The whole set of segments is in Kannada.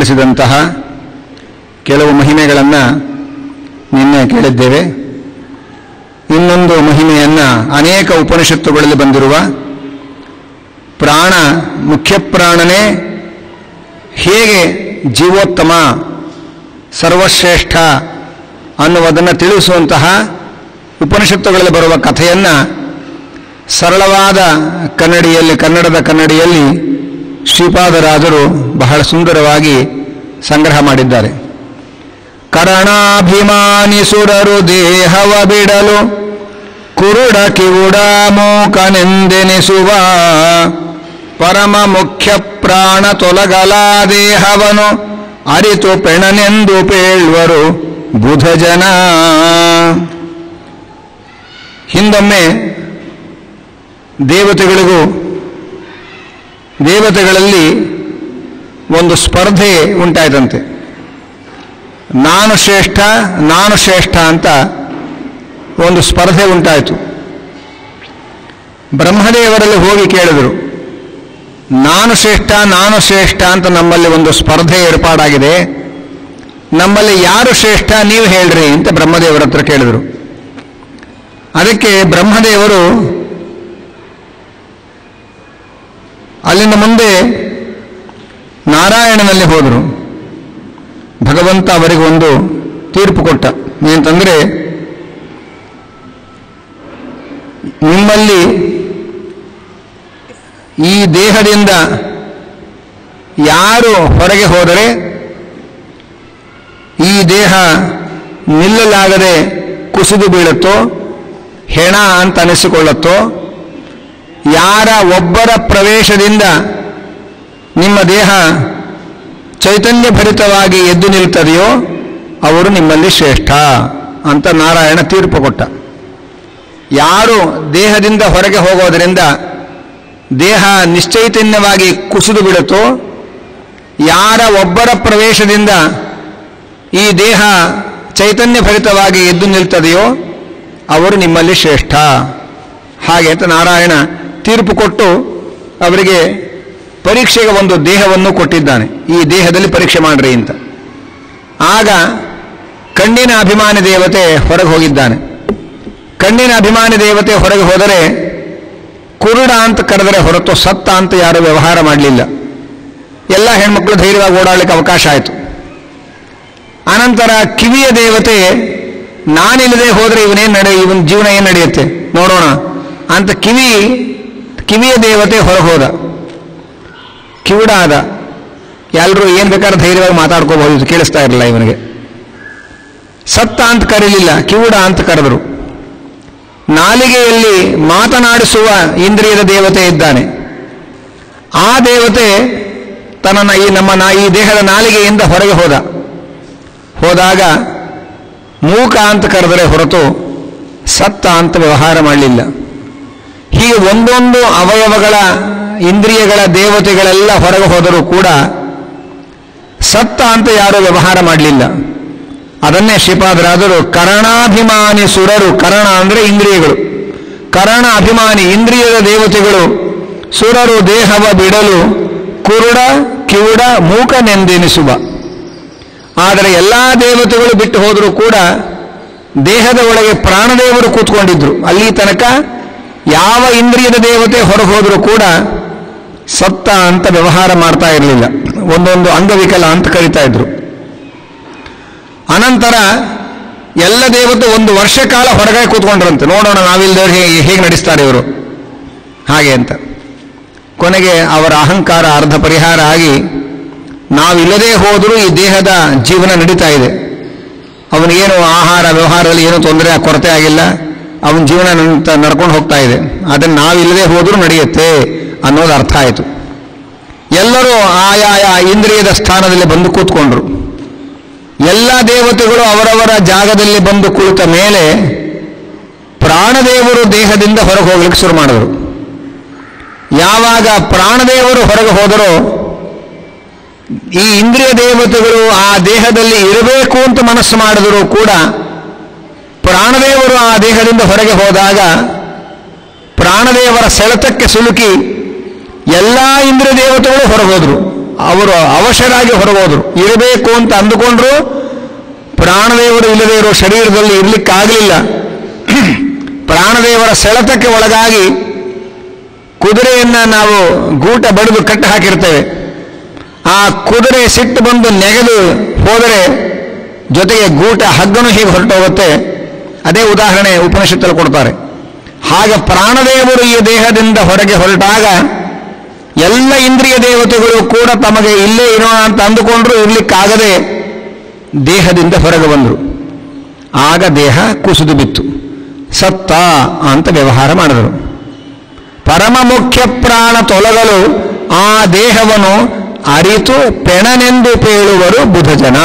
ತಿಳಿಸಿದಂತಹ ಕೆಲವು ಮಹಿಮೆಗಳನ್ನು ನಿನ್ನೆ ಕೇಳಿದ್ದೇವೆ. ಇನ್ನೊಂದು ಮಹಿಮೆಯನ್ನು ಅನೇಕ ಉಪನಿಷತ್ತುಗಳಲ್ಲಿ ಬಂದಿರುವ ಪ್ರಾಣ, ಮುಖ್ಯ ಪ್ರಾಣನೇ ಹೇಗೆ ಜೀವೋತ್ತಮ, ಸರ್ವಶ್ರೇಷ್ಠ ಅನ್ನುವುದನ್ನು ತಿಳಿಸುವಂತಹ ಉಪನಿಷತ್ತುಗಳಲ್ಲಿ ಬರುವ ಕಥೆಯನ್ನು ಸರಳವಾದ ಕನ್ನಡದ ಕನ್ನಡಿಯಲ್ಲಿ ಶ್ರೀಪಾದರಾಜರು ಬಹಳ ಸುಂದರವಾಗಿ ಸಂಗ್ರಹ ಮಾಡಿದ್ದಾರೆ. ಕರಣಾಭಿಮಾನಿ ಸುರರು ದೇಹವ ಬಿಡಲು ಕುರುಡ ಕಿವುಡ ಮೂಕನೆಂದೆನಿಸುವ ಪರಮ ಮುಖ್ಯ ಪ್ರಾಣ ತೊಲಗಲ ದೇಹವನು ಅರಿತು ಪೆಣನೆಂದು ಪೇಳ್ವರು ಬುಧ ಜನ. ಹಿಂದೊಮ್ಮೆ ದೇವತೆಗಳಲ್ಲಿ ಒಂದು ಸ್ಪರ್ಧೆ ಉಂಟಾಯ್ತಂತೆ. ನಾನು ಶ್ರೇಷ್ಠ ಅಂತ ಒಂದು ಸ್ಪರ್ಧೆ ಉಂಟಾಯಿತು. ಬ್ರಹ್ಮದೇವರಲ್ಲಿ ಹೋಗಿ ಕೇಳಿದರು, ನಾನು ಶ್ರೇಷ್ಠ ಅಂತ ನಮ್ಮಲ್ಲಿ ಒಂದು ಸ್ಪರ್ಧೆ ಏರ್ಪಾಡಾಗಿದೆ, ನಮ್ಮಲ್ಲಿ ಯಾರು ಶ್ರೇಷ್ಠ ನೀವು ಹೇಳ್ರಿ ಅಂತ ಬ್ರಹ್ಮದೇವರ ಹತ್ರ ಕೇಳಿದರು. ಅದಕ್ಕೆ ಬ್ರಹ್ಮದೇವರು ಅಲ್ಲಿಂದ ಮುಂದೆ ನಾರಾಯಣನಲ್ಲಿ ಹೋದರು. ಭಗವಂತ ಅವರಿಗೆ ಒಂದು ತೀರ್ಪು ಕೊಟ್ಟ. ಏನಂತಂದರೆ, ನಿಮ್ಮಲ್ಲಿ ಈ ದೇಹದಿಂದ ಯಾರು ಹೊರಗೆ ಹೋದರೆ ಈ ದೇಹ ನಿಲ್ಲಲಾಗದೆ ಕುಸಿದು ಬೀಳುತ್ತೋ, ಹೆಣ ಅಂತ ಅನಿಸಿಕೊಳ್ಳುತ್ತೋ, ಯಾರ ಒಬ್ಬರ ಪ್ರವೇಶದಿಂದ ನಿಮ್ಮ ದೇಹ ಚೈತನ್ಯ ಭರಿತವಾಗಿ ಎದ್ದು ನಿಲ್ತದೆಯೋ ಅವರು ನಿಮ್ಮಲ್ಲಿ ಶ್ರೇಷ್ಠ ಅಂತ ನಾರಾಯಣ ತೀರ್ಪು ಕೊಟ್ಟ. ಯಾರು ದೇಹದಿಂದ ಹೊರಗೆ ಹೋಗೋದರಿಂದ ದೇಹ ನಿಶ್ಚೈತನ್ಯವಾಗಿ ಕುಸಿದು ಬಿಡುತ್ತೋ, ಯಾರ ಒಬ್ಬರ ಪ್ರವೇಶದಿಂದ ಈ ದೇಹ ಚೈತನ್ಯ ಭರಿತವಾಗಿ ಎದ್ದು ನಿಲ್ತದೆಯೋ ಅವರು ನಿಮ್ಮಲ್ಲಿ ಶ್ರೇಷ್ಠ. ಹಾಗೆ ಅಂತ ನಾರಾಯಣ ತೀರ್ಪು ಕೊಟ್ಟು ಅವರಿಗೆ ಪರೀಕ್ಷೆಗೆ ಒಂದು ದೇಹವನ್ನು ಕೊಟ್ಟಿದ್ದಾನೆ. ಈ ದೇಹದಲ್ಲಿ ಪರೀಕ್ಷೆ ಮಾಡ್ರಿ ಅಂತ. ಆಗ ಕಣ್ಣಿನ ಅಭಿಮಾನಿ ದೇವತೆ ಹೊರಗೆ ಹೋಗಿದ್ದಾನೆ. ಕಣ್ಣಿನ ಅಭಿಮಾನಿ ದೇವತೆ ಹೊರಗೆ ಹೋದರೆ ಕುರುಡ ಅಂತ ಕರೆದರೆ ಹೊರತು ಸತ್ತ ಅಂತ ಯಾರೂ ವ್ಯವಹಾರ ಮಾಡಲಿಲ್ಲ. ಎಲ್ಲ ಹೆಣ್ಮಕ್ಳು ಧೈರ್ಯವಾಗಿ ಓಡಾಡಲಿಕ್ಕೆ ಅವಕಾಶ ಆಯಿತು. ಅನಂತರ ಕಿವಿಯ ದೇವತೆ, ನಾನಿಲ್ಲದೆ ಹೋದರೆ ಇವನ ಜೀವನ ಏನು ನಡೆಯುತ್ತೆ ನೋಡೋಣ ಅಂತ ಕಿವಿಯ ದೇವತೆ ಹೊರಗೆ ಹೋದ. ಕಿವುಡ ಆದ. ಎಲ್ಲರೂ ಏನು ಬೇಕಾದ್ರೆ ಧೈರ್ಯವಾಗಿ ಮಾತಾಡ್ಕೋಬಹುದು, ಕೇಳಿಸ್ತಾ ಇರಲಿಲ್ಲ ಇವನಿಗೆ. ಸತ್ತ ಅಂತ ಕರೀಲಿಲ್ಲ, ಕಿವುಡ ಅಂತ ಕರೆದರು. ನಾಲಿಗೆಯಲ್ಲಿ ಮಾತನಾಡಿಸುವ ಇಂದ್ರಿಯದ ದೇವತೆ ಇದ್ದಾನೆ. ಆ ದೇವತೆ ತನ್ನನ್ನು ಈ ದೇಹದ ನಾಲಿಗೆಯಿಂದ ಹೊರಗೆ ಹೋದಾಗ ಮೂಕ ಅಂತ ಕರೆದರೆ ಹೊರತು ಸತ್ತ ಅಂತ ವ್ಯವಹಾರ ಮಾಡಲಿಲ್ಲ. ಹೀಗೆ ಒಂದೊಂದು ಅವಯವಗಳ ಇಂದ್ರಿಯಗಳ ದೇವತೆಗಳೆಲ್ಲ ಹೊರಗೆ ಹೋದರೂ ಕೂಡ ಸತ್ತ ಅಂತ ಯಾರೂ ವ್ಯವಹಾರ ಮಾಡಲಿಲ್ಲ. ಅದನ್ನೇ ಶ್ರೀಪಾದರಾದರು ಕರಣಾಭಿಮಾನಿ ಸುರರು, ಕರಣ ಅಂದರೆ ಇಂದ್ರಿಯಗಳು, ಕರಣ ಅಭಿಮಾನಿ ಇಂದ್ರಿಯದ ದೇವತೆಗಳು ಸುರರು ದೇಹವ ಬಿಡಲು ಕುರುಡ ಕಿವುಡ ಮೂಕನೆಂದೆನಿಸುವ. ಆದರೆ ಎಲ್ಲ ದೇವತೆಗಳು ಬಿಟ್ಟು ಹೋದರೂ ಕೂಡ ದೇಹದ ಒಳಗೆ ಪ್ರಾಣದೇವರು ಕೂತ್ಕೊಂಡಿದ್ರು. ಅಲ್ಲಿ ತನಕ ಯಾವ ಇಂದ್ರಿಯದ ದೇವತೆ ಹೊರಗೆ ಹೋದರೂ ಕೂಡ ಸತ್ತ ಅಂತ ವ್ಯವಹಾರ ಮಾಡ್ತಾ ಇರಲಿಲ್ಲ. ಒಂದೊಂದು ಅಂಗವಿಕಲ ಅಂತ ಕರೀತಾ ಇದ್ರು. ಅನಂತರ ಎಲ್ಲ ದೇವತೆ 1 ವರ್ಷ ಕಾಲ ಹೊರಗೆ ಕೂತ್ಕೊಂಡ್ರಂತೆ, ನೋಡೋಣ ನಾವಿಲ್ಲದವ್ರು ಹೇಗೆ ನಡೆಸ್ತಾರೆ ಇವರು ಹಾಗೆ ಅಂತ. ಕೊನೆಗೆ ಅವರ ಅಹಂಕಾರ ಅರ್ಧ ಪರಿಹಾರ ಆಗಿ, ನಾವಿಲ್ಲದೆ ಹೋದರೂ ಈ ದೇಹದ ಜೀವನ ನಡೀತಾ ಇದೆ, ಅವನಿಗೇನು ಆಹಾರ ವ್ಯವಹಾರದಲ್ಲಿ ಏನೂ ಕೊರತೆ ಆಗಿಲ್ಲ, ಅವನ ಜೀವನ ನಡ್ಕೊಂಡು ಹೋಗ್ತಾ ಇದೆ, ಅದನ್ನು ನಾವಿಲ್ಲದೆ ಹೋದರೂ ನಡೆಯುತ್ತೆ ಅನ್ನೋದು ಅರ್ಥ ಆಯಿತು. ಎಲ್ಲರೂ ಆಯಾಯ ಇಂದ್ರಿಯದ ಸ್ಥಾನದಲ್ಲಿ ಬಂದು ಕೂತ್ಕೊಂಡ್ರು. ಎಲ್ಲ ದೇವತೆಗಳು ಅವರವರ ಜಾಗದಲ್ಲಿ ಬಂದು ಕುಳಿತ ಮೇಲೆ ಪ್ರಾಣದೇವರು ದೇಹದಿಂದ ಹೊರಗೆ ಹೋಗ್ಲಿಕ್ಕೆ ಶುರು ಮಾಡಿದರು. ಯಾವಾಗ ಪ್ರಾಣದೇವರು ಹೊರಗೆ ಹೋದರೋ ಈ ಇಂದ್ರಿಯ ದೇವತೆಗಳು ಆ ದೇಹದಲ್ಲಿ ಇರಬೇಕು ಅಂತ ಮನಸ್ಸು ಮಾಡಿದರೂ ಕೂಡ ಪ್ರಾಣದೇವರು ಆ ದೇಹದಿಂದ ಹೊರಗೆ ಹೋದಾಗ ಪ್ರಾಣದೇವರ ಸೆಳೆತಕ್ಕೆ ಸಿಲುಕಿ ಎಲ್ಲ ಇಂದ್ರಿಯ ದೇವತೆಗಳು ಹೊರಗೆ ಹೋದರು. ಅವರು ಅವಶರಾಗಿ ಹೊರಗೋದ್ರು. ಇರಬೇಕು ಅಂತ ಅಂದುಕೊಂಡ್ರು, ಪ್ರಾಣದೇವರು ಇಲ್ಲದೇ ಇರೋ ಶರೀರದಲ್ಲಿ ಇರಲಿಕ್ಕಾಗಲಿಲ್ಲ. ಪ್ರಾಣದೇವರ ಸೆಳೆತಕ್ಕೆ ಒಳಗಾಗಿ ಕುದುರೆಯನ್ನು ನಾವು ಗೂಟ ಬಡಿದು ಕಟ್ಟಿ ಹಾಕಿರ್ತೇವೆ. ಆ ಕುದುರೆ ಸಿಟ್ಟು ಬಂದು ನೆಗೆದು ಹೋದರೆ ಜೊತೆಗೆ ಗೂಟ ಹಗ್ಗನೂ ಹೀಗೆ ಹೊರಟೋಗುತ್ತೆ. ಅದೇ ಉದಾಹರಣೆ ಉಪನಿಷತ್ತಲ್ಲಿ ಕೊಡ್ತಾರೆ. ಹಾಗೆ ಪ್ರಾಣದೇವರು ಈ ದೇಹದಿಂದ ಹೊರಗೆ ಹೊರಟಾಗ ಎಲ್ಲ ಇಂದ್ರಿಯ ದೇವತೆಗಳು ಕೂಡ ತಮಗೆ ಇಲ್ಲೇ ಇರೋಣ ಅಂತ ಅಂದುಕೊಂಡ್ರು, ಇರಲಿಕ್ಕಾಗದೆ ದೇಹದಿಂದ ಹೊರಗೆ ಬಂದರು. ಆಗ ದೇಹ ಕುಸಿದು ಬಿತ್ತು, ಸತ್ತ ಅಂತ ವ್ಯವಹಾರ ಮಾಡಿದರು. ಪರಮ ಮುಖ್ಯ ಪ್ರಾಣ ತೊಲಗಲು ಆ ದೇಹವನ್ನು ಅರಿತು ಪೆಣನೆಂದು ಪೇಳುವರು ಬುಧಜನ.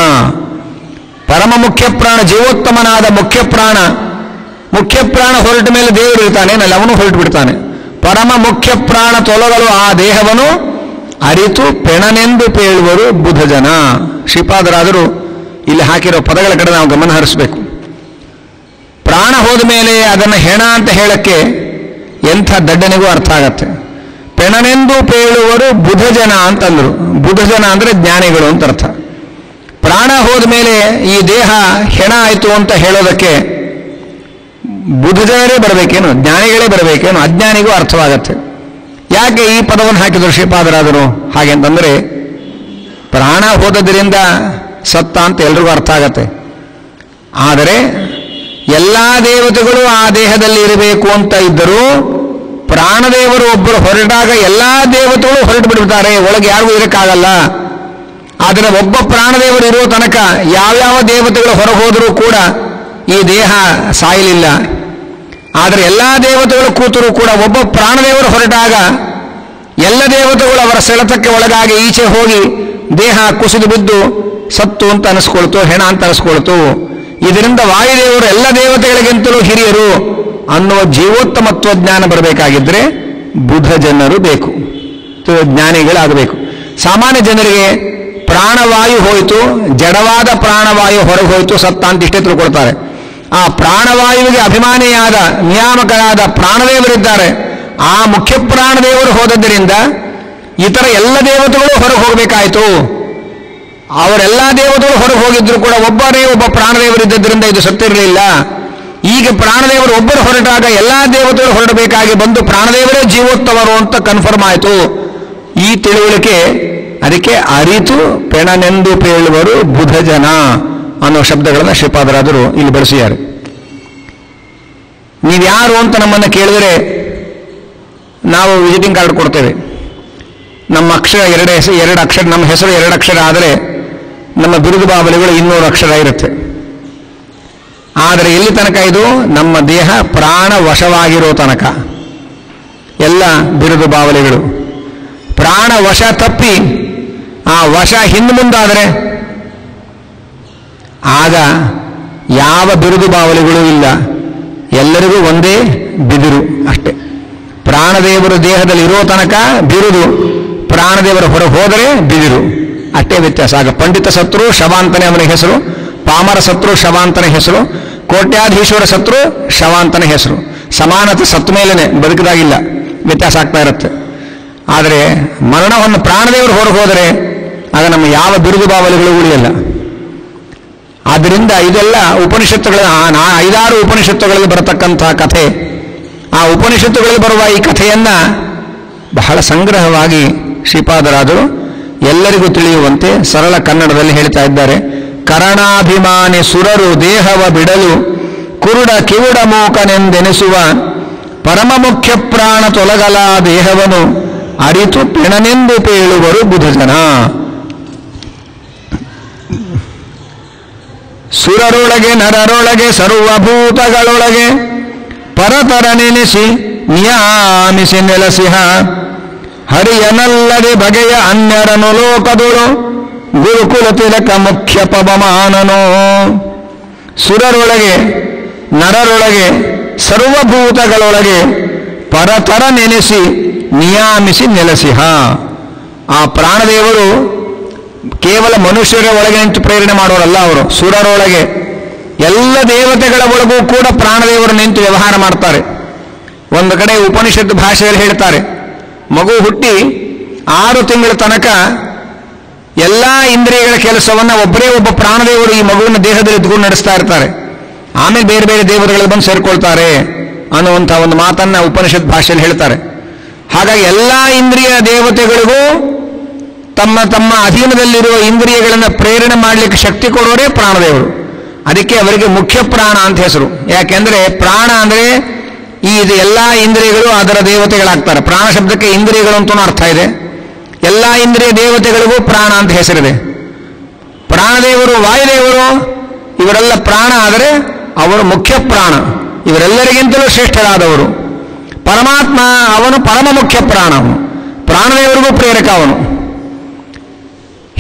ಪರಮ ಮುಖ್ಯ ಪ್ರಾಣ, ಜೀವೋತ್ತಮನಾದ ಮುಖ್ಯ ಪ್ರಾಣ ಹೊರಟ ಮೇಲೆ ದೇವರು ಇರ್ತಾನೆ, ನಲ್ಲಿ ಅವನು ಹೊರಟು ಬಿಡ್ತಾನೆ. ಪರಮ ಮುಖ್ಯ ಪ್ರಾಣ ತೊಲಗಲು ಆ ದೇಹವನ್ನು ಅರಿತು ಪೆಣನೆಂದು ಪೇಳುವರು ಬುಧಜನ. ಶ್ರೀಪಾದರಾದರು ಇಲ್ಲಿ ಹಾಕಿರೋ ಪದಗಳ ಕಡೆ ನಾವು ಗಮನ ಹರಿಸಬೇಕು. ಪ್ರಾಣ ಹೋದ ಮೇಲೆ ಅದನ್ನು ಹೆಣ ಅಂತ ಹೇಳಕ್ಕೆ ಎಂಥ ದಡ್ಡನಿಗೂ ಅರ್ಥ ಆಗತ್ತೆ. ಪೆಣನೆಂದು ಪೇಳುವರು ಬುಧಜನ ಅಂತಂದ್ರು. ಬುಧಜನ ಅಂದರೆ ಜ್ಞಾನಿಗಳು ಅಂತ ಅರ್ಥ. ಪ್ರಾಣ ಹೋದ ಮೇಲೆ ಈ ದೇಹ ಹೆಣ ಆಯಿತು ಅಂತ ಹೇಳೋದಕ್ಕೆ ಬುಧಜನರೇ ಬರಬೇಕೇನು, ಜ್ಞಾನಿಗಳೇ ಬರಬೇಕೇನು? ಅಜ್ಞಾನಿಗೂ ಅರ್ಥವಾಗತ್ತೆ. ಯಾಕೆ ಈ ಪದವನ್ನು ಹಾಕಿದ್ರು ಶ್ರೀಪಾದರಾದರು? ಹಾಗೆ ಅಂತಂದರೆ ಪ್ರಾಣ ಹೋದದ್ರಿಂದ ಸತ್ತ ಅಂತ ಎಲ್ರಿಗೂ ಅರ್ಥ ಆಗತ್ತೆ. ಆದರೆ ಎಲ್ಲ ದೇವತೆಗಳು ಆ ದೇಹದಲ್ಲಿ ಇರಬೇಕು ಅಂತ ಇದ್ದರೂ ಪ್ರಾಣದೇವರು ಒಬ್ಬರು ಹೊರಟಾಗ ಎಲ್ಲ ದೇವತೆಗಳು ಹೊರಟು ಬಿಡ್ತಾರೆ, ಒಳಗೆ ಯಾರಿಗೂ ಇರಕ್ಕಾಗಲ್ಲ. ಆದರೆ ಒಬ್ಬ ಪ್ರಾಣದೇವರು ಇರೋ ತನಕ ಯಾವ್ಯಾವ ದೇವತೆಗಳು ಹೊರಗೆ ಹೋದರೂ ಕೂಡ ಈ ದೇಹ ಸಾಯಲಿಲ್ಲ. ಆದರೆ ಎಲ್ಲ ದೇವತೆಗಳು ಕೂತರೂ ಕೂಡ ಒಬ್ಬ ಪ್ರಾಣದೇವರು ಹೊರಟಾಗ ಎಲ್ಲ ದೇವತೆಗಳು ಅವರ ಸೆಳೆತಕ್ಕೆ ಒಳಗಾಗಿ ಈಚೆ ಹೋಗಿ ದೇಹ ಕುಸಿದು ಬಿದ್ದು ಸತ್ತು ಅಂತ ಅನಿಸ್ಕೊಳ್ತು, ಹೆಣ ಅಂತ ಅನಿಸ್ಕೊಳ್ತು. ಇದರಿಂದ ವಾಯುದೇವರು ಎಲ್ಲ ದೇವತೆಗಳಿಗಿಂತಲೂ ಹಿರಿಯರು ಅನ್ನುವ ಜೀವೋತ್ತಮತ್ವ ಜ್ಞಾನ ಬರಬೇಕಾಗಿದ್ದರೆ ಬುಧ ಜನರು ಬೇಕು, ಜ್ಞಾನಿಗಳಾಗಬೇಕು. ಸಾಮಾನ್ಯ ಜನರಿಗೆ ಪ್ರಾಣವಾಯು ಹೋಯಿತು, ಜಡವಾದ ಪ್ರಾಣವಾಯು ಹೊರಗೆ ಹೋಯಿತು, ಸತ್ತ ಅಂತ ಇಷ್ಟೇ ತಿಳ್ಕೊಳ್ತಾರೆ. ಆ ಪ್ರಾಣವಾಯುವಿಗೆ ಅಭಿಮಾನಿಯಾದ ನಿಯಾಮಕರಾದ ಪ್ರಾಣದೇವರಿದ್ದಾರೆ. ಆ ಮುಖ್ಯ ಪ್ರಾಣದೇವರು ಹೋದದ್ದರಿಂದ ಇತರ ಎಲ್ಲ ದೇವತೆಗಳು ಹೊರಗೆ ಹೋಗಬೇಕಾಯಿತು. ಅವರೆಲ್ಲ ದೇವತೆಗಳು ಹೊರಗೆ ಹೋಗಿದ್ರು ಕೂಡ ಒಬ್ಬ ಪ್ರಾಣದೇವರಿದ್ದರಿಂದ ಇದು ಸತ್ತಿರಲಿಲ್ಲ. ಈಗ ಪ್ರಾಣದೇವರು ಒಬ್ಬರು ಹೊರಟಾಗ ಎಲ್ಲ ದೇವತೆಗಳು ಹೊರಡಬೇಕಾಗಿ ಬಂದು ಪ್ರಾಣದೇವರೇ ಜೀವೋತ್ತಮರು ಅಂತ ಕನ್ಫರ್ಮ್ ಆಯಿತು. ಈ ತಿಳುವಳಿಕೆ, ಅದಕ್ಕೆ ಅರಿತು ಪೆಣನೆಂದು ಪೇಳುವರು ಬುಧಜನ ಅನ್ನೋ ಶಬ್ದಗಳನ್ನು ಶ್ರೀಪಾದರಾದರು ಇಲ್ಲಿ ಬಳಸಿದ್ದಾರೆ. ನೀವ್ಯಾರು ಅಂತ ನಮ್ಮನ್ನು ಕೇಳಿದರೆ ನಾವು ವಿಸಿಟಿಂಗ್ ಕಾರ್ಡ್ ಕೊಡ್ತೇವೆ. ನಮ್ಮ ಅಕ್ಷರ ಎರಡು ಅಕ್ಷರ, ನಮ್ಮ ಹೆಸರು 2 ಅಕ್ಷರ ಆದರೆ ನಮ್ಮ ಬಿರುದು ಬಾವಲಿಗಳು 200 ಅಕ್ಷರ ಇರುತ್ತೆ. ಆದರೆ ಎಲ್ಲಿ ತನಕ ಇದು ನಮ್ಮ ದೇಹ ಪ್ರಾಣ ವಶವಾಗಿರೋ ತನಕ ಎಲ್ಲ ಬಿರುದು ಬಾವಲಿಗಳು. ಪ್ರಾಣ ವಶ ತಪ್ಪಿ ಆ ವಶ ಹಿಂದೆ ಮುಂದಾದರೆ ಆಗ ಯಾವ ಬಿರುದು ಬಾವಲಿಗಳು ಇಲ್ಲ, ಎಲ್ಲರಿಗೂ ಒಂದೇ ಬಿದಿರು ಅಷ್ಟೇ. ಪ್ರಾಣದೇವರು ದೇಹದಲ್ಲಿ ಇರೋ ತನಕ ಬಿರುದು, ಪ್ರಾಣದೇವರ ಹೊರ ಹೋದರೆ ಬಿದಿರು, ಅಷ್ಟೇ ವ್ಯತ್ಯಾಸ. ಆಗ ಪಂಡಿತ ಸತ್ರು ಶವಾಂತನೇ ಅವನ ಹೆಸರು, ಪಾಮರ ಸತ್ರು ಶವಾಂತನ ಹೆಸರು, ಕೋಟ್ಯಾಧೀಶ್ವರ ಸತ್ರು ಶವಾಂತನ ಹೆಸರು. ಸಮಾನತೆ ಸತ್ತು ಮೇಲೇನೆ, ಬದುಕಿದಾಗಿಲ್ಲ, ವ್ಯತ್ಯಾಸ ಆಗ್ತಾ ಇರುತ್ತೆ. ಆದರೆ ಮರಣವನ್ನು ಪ್ರಾಣದೇವರು ಹೊರಗೆ ಹೋದರೆ ಆಗ ನಮ್ಮ ಯಾವ ಬಿರುದು ಬಾವಲಿಗಳು ಉಳಿಯಲ್ಲ. ಆದ್ದರಿಂದ ಇದೆಲ್ಲ ಉಪನಿಷತ್ತುಗಳ 5-6 ಉಪನಿಷತ್ತುಗಳಲ್ಲಿ ಬರತಕ್ಕಂತಹ ಕಥೆ. ಆ ಉಪನಿಷತ್ತುಗಳಲ್ಲಿ ಬರುವ ಈ ಕಥೆಯನ್ನ ಬಹಳ ಸಂಗ್ರಹವಾಗಿ ಶ್ರೀಪಾದರಾದರು ಎಲ್ಲರಿಗೂ ತಿಳಿಯುವಂತೆ ಸರಳ ಕನ್ನಡದಲ್ಲಿ ಹೇಳ್ತಾ ಇದ್ದಾರೆ. ಕರಣಾಭಿಮಾನಿ ಸುರರು ದೇಹವ ಬಿಡಲು ಕುರುಡ ಕಿವುಡ ಮೂಕನೆಂದೆನಿಸುವ ಪರಮ ಮುಖ್ಯ ಪ್ರಾಣ ತೊಲಗಲ ದೇಹವನ್ನು ಅರಿತು ಪೆಣನೆಂದು ಪೇಳುವರು ಬುಧಜನ. ಸುರರೊಳಗೆ ನರರೊಳಗೆ ಸರ್ವಭೂತಗಳೊಳಗೆ ಪರತರ ನೆನೆಸಿ ನಿಯಾಮಿಸಿ ನೆಲಸಿಹ ಹರಿಯನಲ್ಲದೆ ಬಗೆಯ ಅನ್ಯರನು ಲೋಕದೊಳು ಗುರುಕುಲ ತಿಲಕ ಮುಖ್ಯ ಪವಮಾನನೋ. ಸುರರೊಳಗೆ ನರರೊಳಗೆ ಸರ್ವಭೂತಗಳೊಳಗೆ ಪರತರ ನೆನೆಸಿ ನಿಯಾಮಿಸಿ ನೆಲಸಿಹ. ಆ ಪ್ರಾಣದೇವರು ಕೇವಲ ಮನುಷ್ಯರ ಒಳಗೆ ನಿಂತು ಪ್ರೇರಣೆ ಮಾಡೋರಲ್ಲ, ಅವರು ಸುರರೊಳಗೆ ಎಲ್ಲ ದೇವತೆಗಳ ಒಳಗೂ ಕೂಡ ಪ್ರಾಣದೇವರು ನಿಂತು ವ್ಯವಹಾರ ಮಾಡ್ತಾರೆ. ಒಂದು ಕಡೆ ಉಪನಿಷತ್ ಭಾಷೆಯಲ್ಲಿ ಹೇಳ್ತಾರೆ, ಮಗು ಹುಟ್ಟಿ 6 ತಿಂಗಳ ತನಕ ಎಲ್ಲ ಇಂದ್ರಿಯಗಳ ಕೆಲಸವನ್ನು ಒಬ್ಬ ಪ್ರಾಣದೇವರು ಈ ಮಗುವಿನ ದೇಹದಲ್ಲಿ ಇದ್ಕೊಂಡು ನಡೆಸ್ತಾ ಇರ್ತಾರೆ. ಆಮೇಲೆ ಬೇರೆ ಬೇರೆ ದೇವತೆಗಳು ಬಂದು ಸೇರ್ಕೊಳ್ತಾರೆ ಅನ್ನುವಂಥ ಒಂದು ಮಾತನ್ನ ಉಪನಿಷತ್ ಭಾಷೆಯಲ್ಲಿ ಹೇಳ್ತಾರೆ. ಹಾಗಾಗಿ ಎಲ್ಲ ಇಂದ್ರಿಯ ದೇವತೆಗಳಿಗೂ ತಮ್ಮ ತಮ್ಮ ಅಧೀನದಲ್ಲಿರುವ ಇಂದ್ರಿಯಗಳನ್ನು ಪ್ರೇರಣೆ ಮಾಡಲಿಕ್ಕೆ ಶಕ್ತಿ ಕೊಡೋರೇ ಪ್ರಾಣದೇವರು. ಅದಕ್ಕೆ ಅವರಿಗೆ ಮುಖ್ಯ ಪ್ರಾಣ ಅಂತ ಹೆಸರು. ಯಾಕೆಂದ್ರೆ ಪ್ರಾಣ ಅಂದ್ರೆ ಇದು ಎಲ್ಲ ಇಂದ್ರಿಯಗಳು ಅದರ ದೇವತೆಗಳಾಗ್ತಾರೆ. ಪ್ರಾಣ ಶಬ್ದಕ್ಕೆ ಇಂದ್ರಿಯಗಳು ಅಂತಲೂ ಅರ್ಥ ಇದೆ. ಎಲ್ಲ ಇಂದ್ರಿಯ ದೇವತೆಗಳಿಗೂ ಪ್ರಾಣ ಅಂತ ಹೆಸರಿದೆ. ಪ್ರಾಣದೇವರು, ವಾಯುದೇವರು ಇವರೆಲ್ಲ ಪ್ರಾಣ ಆದರೆ ಅವರು ಮುಖ್ಯ ಪ್ರಾಣ, ಇವರೆಲ್ಲರಿಗಿಂತಲೂ ಶ್ರೇಷ್ಠರಾದವರು. ಪರಮಾತ್ಮ ಅವನು ಪರಮ ಮುಖ್ಯ ಪ್ರಾಣ, ಅವನು ಪ್ರಾಣದೇವರಿಗೂ ಪ್ರೇರಕ ಅವನು.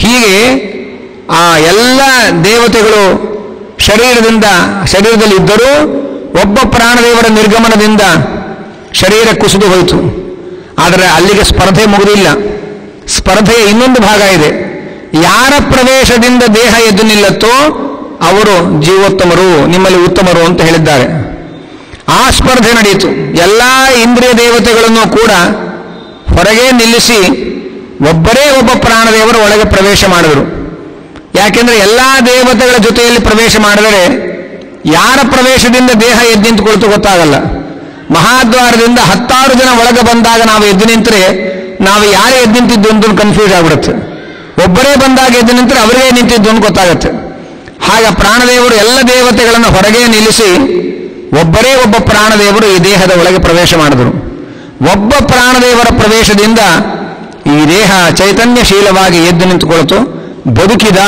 ಹೀಗೆ ಆ ಎಲ್ಲ ದೇವತೆಗಳು ಶರೀರದಲ್ಲಿ ಇದ್ದರೂ ಒಬ್ಬ ಪ್ರಾಣದೇವರ ನಿರ್ಗಮನದಿಂದ ಶರೀರ ಕುಸಿದು ಹೋಯಿತು. ಆದರೆ ಅಲ್ಲಿಗೆ ಸ್ಪರ್ಧೆ ಮುಗಿದಿಲ್ಲ. ಸ್ಪರ್ಧೆಯ ಇನ್ನೊಂದು ಭಾಗ ಇದೆ. ಯಾರ ಪ್ರವೇಶದಿಂದ ದೇಹ ಎದ್ದು ನಿಲ್ಲತ್ತೋ ಅವರು ಜೀವೋತ್ತಮರು, ನಿಮ್ಮಲ್ಲಿ ಉತ್ತಮರು ಅಂತ ಹೇಳಿದ್ದಾರೆ. ಆ ಸ್ಪರ್ಧೆ ನಡೆಯಿತು. ಎಲ್ಲ ಇಂದ್ರಿಯ ದೇವತೆಗಳನ್ನು ಕೂಡ ಹೊರಗೆ ನಿಲ್ಲಿಸಿ ಒಬ್ಬರೇ ಒಬ್ಬ ಪ್ರಾಣದೇವರ ಒಳಗೆ ಪ್ರವೇಶ ಮಾಡಿದರು. ಯಾಕೆಂದ್ರೆ ಎಲ್ಲ ದೇವತೆಗಳ ಜೊತೆಯಲ್ಲಿ ಪ್ರವೇಶ ಮಾಡಿದರೆ ಯಾರ ಪ್ರವೇಶದಿಂದ ದೇಹ ಎದ್ದು ನಿಂತುಕೊಳ್ತು ಗೊತ್ತಾಗಲ್ಲ. ಮಹಾದ್ವಾರದಿಂದ 10 ಜನ ಒಳಗೆ ಬಂದಾಗ ನಾವು ಎದ್ದು ನಿಂತರೆ ನಾವು ಯಾರೇ ಎದ್ದು ನಿಂತಿದ್ದು ಅಂತ ಕನ್ಫ್ಯೂಸ್ ಆಗ್ಬಿಡುತ್ತೆ. ಒಬ್ಬರೇ ಬಂದಾಗ ಎದ್ದು ನಿಂತರೆ ಅವರೇ ನಿಂತಿದ್ದು ಅಂತ ಗೊತ್ತಾಗುತ್ತೆ. ಹಾಗೆ ಪ್ರಾಣದೇವರು ಎಲ್ಲ ದೇವತೆಗಳನ್ನು ಹೊರಗೆ ನಿಲ್ಲಿಸಿ ಒಬ್ಬರೇ ಒಬ್ಬ ಪ್ರಾಣದೇವರು ಈ ದೇಹದ ಒಳಗೆ ಪ್ರವೇಶ ಮಾಡಿದರು. ಒಬ್ಬ ಪ್ರಾಣದೇವರ ಪ್ರವೇಶದಿಂದ ಈ ದೇಹ ಚೈತನ್ಯಶೀಲವಾಗಿ ಎದ್ದು ನಿಂತುಕೊಳ್ತು, ಬದುಕಿದ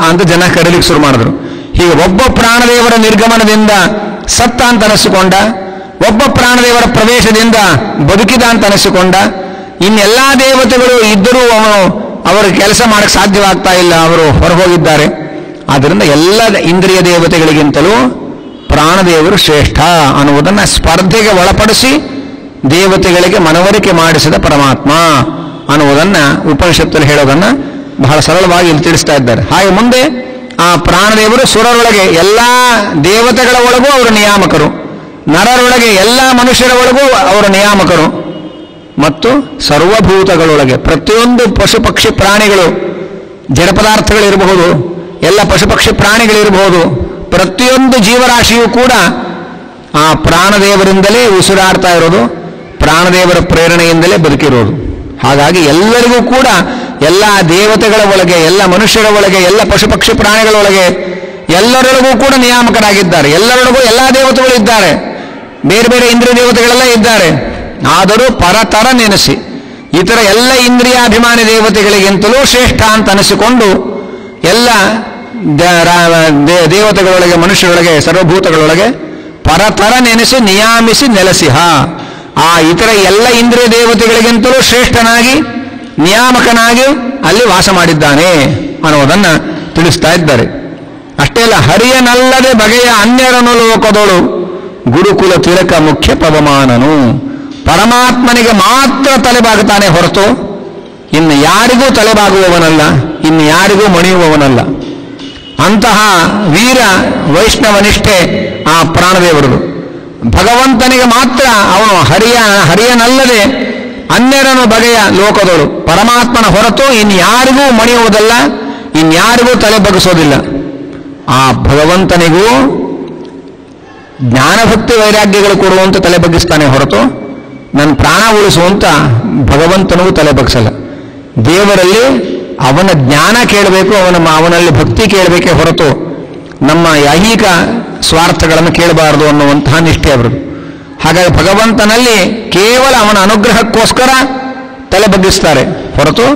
ಅಂತ ಜನ ಕರೀಲಿಕ್ಕೆ ಶುರು ಮಾಡಿದ್ರು. ಹೀಗೆ ಒಬ್ಬ ಪ್ರಾಣದೇವರ ನಿರ್ಗಮನದಿಂದ ಸತ್ತ ಅಂತ ಅನಿಸಿಕೊಂಡ, ಒಬ್ಬ ಪ್ರಾಣದೇವರ ಪ್ರವೇಶದಿಂದ ಬದುಕಿದ ಅಂತ ಅನಿಸಿಕೊಂಡ. ಇನ್ನೆಲ್ಲ ದೇವತೆಗಳು ಇದ್ದರೂ ಅವರು ಕೆಲಸ ಮಾಡಕ್ಕೆ ಸಾಧ್ಯವಾಗ್ತಾ ಇಲ್ಲ, ಅವರು ಹೊರಹೋಗಿದ್ದಾರೆ. ಆದ್ದರಿಂದ ಎಲ್ಲ ಇಂದ್ರಿಯ ದೇವತೆಗಳಿಗಿಂತಲೂ ಪ್ರಾಣದೇವರು ಶ್ರೇಷ್ಠ ಅನ್ನುವುದನ್ನು ಸ್ಪರ್ಧೆಗೆ ಒಳಪಡಿಸಿ ದೇವತೆಗಳಿಗೆ ಮನವರಿಕೆ ಮಾಡಿಸಿದ ಪರಮಾತ್ಮ ಅನ್ನುವುದನ್ನು ಉಪನಿಷತ್ತಲ್ಲಿ ಹೇಳೋದನ್ನು ಬಹಳ ಸರಳವಾಗಿ ಇಲ್ಲಿ ತಿಳಿಸ್ತಾ ಇದ್ದಾರೆ. ಹಾಗೆ ಮುಂದೆ ಆ ಪ್ರಾಣದೇವರು ಸುರರೊಳಗೆ ಎಲ್ಲ ದೇವತೆಗಳ ಒಳಗೂ ಅವರು ನಿಯಾಮಕರು, ನರರೊಳಗೆ ಎಲ್ಲ ಮನುಷ್ಯರ ಒಳಗೂ ಅವರು ನಿಯಾಮಕರು, ಮತ್ತು ಸರ್ವಭೂತಗಳೊಳಗೆ ಪ್ರತಿಯೊಂದು ಪಶು ಪಕ್ಷಿ ಪ್ರಾಣಿಗಳು, ಜಡ ಪದಾರ್ಥಗಳಿರಬಹುದು, ಎಲ್ಲ ಪಶು ಪಕ್ಷಿ ಪ್ರಾಣಿಗಳಿರಬಹುದು, ಪ್ರತಿಯೊಂದು ಜೀವರಾಶಿಯೂ ಕೂಡ ಆ ಪ್ರಾಣದೇವರಿಂದಲೇ ಉಸಿರಾಡ್ತಾ ಇರೋದು, ಪ್ರಾಣದೇವರ ಪ್ರೇರಣೆಯಿಂದಲೇ ಬದುಕಿರೋದು. ಹಾಗಾಗಿ ಎಲ್ಲರಿಗೂ ಕೂಡ ಎಲ್ಲ ದೇವತೆಗಳ ಒಳಗೆ, ಎಲ್ಲ ಮನುಷ್ಯರ ಒಳಗೆ, ಎಲ್ಲ ಪಶು ಪಕ್ಷಿ ಪ್ರಾಣಿಗಳ ಒಳಗೆ ಎಲ್ಲರೊಳಗೂ ಕೂಡ ನಿಯಾಮಕರಾಗಿದ್ದಾರೆ. ಎಲ್ಲರೊಳಗೂ ಎಲ್ಲ ದೇವತೆಗಳು ಇದ್ದಾರೆ, ಬೇರೆ ಬೇರೆ ಇಂದ್ರಿಯ ದೇವತೆಗಳೆಲ್ಲ ಇದ್ದಾರೆ. ಆದರೂ ಪರತರ ನೆನೆಸಿ ಇತರ ಎಲ್ಲ ಇಂದ್ರಿಯಾಭಿಮಾನಿ ದೇವತೆಗಳಿಗಿಂತಲೂ ಶ್ರೇಷ್ಠ ಅಂತ ಅನಿಸಿಕೊಂಡು ಎಲ್ಲ ದೇವತೆಗಳೊಳಗೆ, ಮನುಷ್ಯರೊಳಗೆ, ಸರ್ವಭೂತಗಳೊಳಗೆ ಪರತರ ನೆನೆಸಿ ನಿಯಾಮಿಸಿ ನೆಲೆಸಿಹ. ಆ ಇತರ ಎಲ್ಲ ಇಂದ್ರಿಯ ದೇವತೆಗಳಿಗಿಂತಲೂ ಶ್ರೇಷ್ಠನಾಗಿ ನಿಯಾಮಕನಾಗಿ ಅಲ್ಲಿ ವಾಸ ಮಾಡಿದ್ದಾನೆ ಅನ್ನೋದನ್ನು ತಿಳಿಸ್ತಾ ಇದ್ದಾರೆ. ಅಷ್ಟೇ ಅಲ್ಲ, ಹರಿಯನಲ್ಲದೆ ಬಗೆಯ ಅನ್ಯರನ್ನು ಲೋಕದೋಳು ಗುರುಕುಲ ತಿಲಕ ಮುಖ್ಯ ಪವಮಾನನು. ಪರಮಾತ್ಮನಿಗೆ ಮಾತ್ರ ತಲೆಬಾಗುತ್ತಾನೆ ಹೊರತು ಇನ್ನು ಯಾರಿಗೂ ತಲೆಬಾಗುವವನಲ್ಲ, ಇನ್ನು ಯಾರಿಗೂ ಮಣಿಯುವವನಲ್ಲ. ಅಂತಹ ವೀರ ವೈಷ್ಣವನಿಷ್ಠೆ ಆ ಪ್ರಾಣದೇವರದು. ಭಗವಂತನಿಗೆ ಮಾತ್ರ ಅವನು ಹರಿಯನಲ್ಲದೆ ಅನ್ಯರನ್ನು ಬಗೆಯ ಲೋಕದೋಳು, ಪರಮಾತ್ಮನ ಹೊರತು ಇನ್ಯಾರಿಗೂ ಮಣಿಯುವುದಲ್ಲ, ಇನ್ಯಾರಿಗೂ ತಲೆ ಬಗ್ಗಿಸೋದಿಲ್ಲ. ಆ ಭಗವಂತನಿಗೂ ಜ್ಞಾನಭಕ್ತಿ ವೈರಾಗ್ಯಗಳು ಕೊಡುವಂತ ತಲೆ ಬಗ್ಗಿಸ್ತಾನೆ ಹೊರತು ನನ್ನ ಪ್ರಾಣ ಉಳಿಸುವಂತ ಭಗವಂತನಿಗೂ ತಲೆ ಬಗ್ಗಿಸಲ್ಲ. ದೇವರಲ್ಲಿ ಅವನ ಜ್ಞಾನ ಕೇಳಬೇಕು, ಅವನಲ್ಲಿ ಭಕ್ತಿ ಕೇಳಬೇಕೇ ಹೊರತು ನಮ್ಮ ಐಹಿಕ ಸ್ವಾರ್ಥಗಳನ್ನು ಕೇಳಬಾರದು ಅನ್ನುವಂತಹ ನಿಷ್ಠೆ ಅವರದು. ಹಾಗಾಗಿ ಭಗವಂತನಲ್ಲಿ ಕೇವಲ ಅವನ ಅನುಗ್ರಹಕ್ಕೋಸ್ಕರ ತಲೆ ಬಗ್ಗಿಸ್ತಾರೆ ಹೊರತು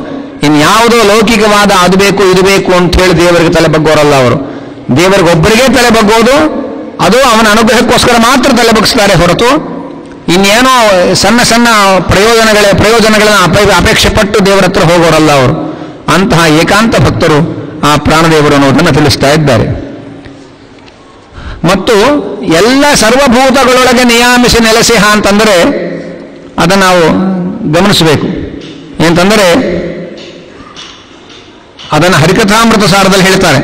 ಇನ್ಯಾವುದೋ ಲೌಕಿಕವಾದ ಅದು ಬೇಕು ಇದು ಬೇಕು ಅಂತ ಹೇಳಿ ದೇವರಿಗೆ ತಲೆ ಬಗ್ಗೋರಲ್ಲ ಅವರು. ದೇವರಿಗೊಬ್ಬರಿಗೆ ತಲೆ ಬಗ್ಗೋದು, ಅದು ಅವನ ಅನುಗ್ರಹಕ್ಕೋಸ್ಕರ ಮಾತ್ರ ತಲೆ ಬಗ್ಗಿಸ್ತಾರೆ ಹೊರತು ಇನ್ನೇನೋ ಸಣ್ಣ ಸಣ್ಣ ಪ್ರಯೋಜನಗಳನ್ನ ಅಪೇಕ್ಷೆ ಪಟ್ಟು ದೇವರ ಹತ್ರ ಹೋಗೋರಲ್ಲ ಅವರು. ಅಂತಹ ಏಕಾಂತ ಭಕ್ತರು ಆ ಪ್ರಾಣದೇವರು ಅನ್ನೋದನ್ನು ತಿಳಿಸ್ತಾ ಇದ್ದಾರೆ. ಮತ್ತು ಎಲ್ಲ ಸರ್ವಭೂತಗಳೊಳಗೆ ನಿಯಾಮಿಸಿ ನೆಲೆಸಿಹ ಅಂತಂದರೆ ಅದನ್ನು ನಾವು ಗಮನಿಸಬೇಕು. ಏನಂತಂದರೆ ಅದನ್ನು ಹರಿಕಥಾಮೃತ ಸಾರದಲ್ಲಿ ಹೇಳ್ತಾರೆ.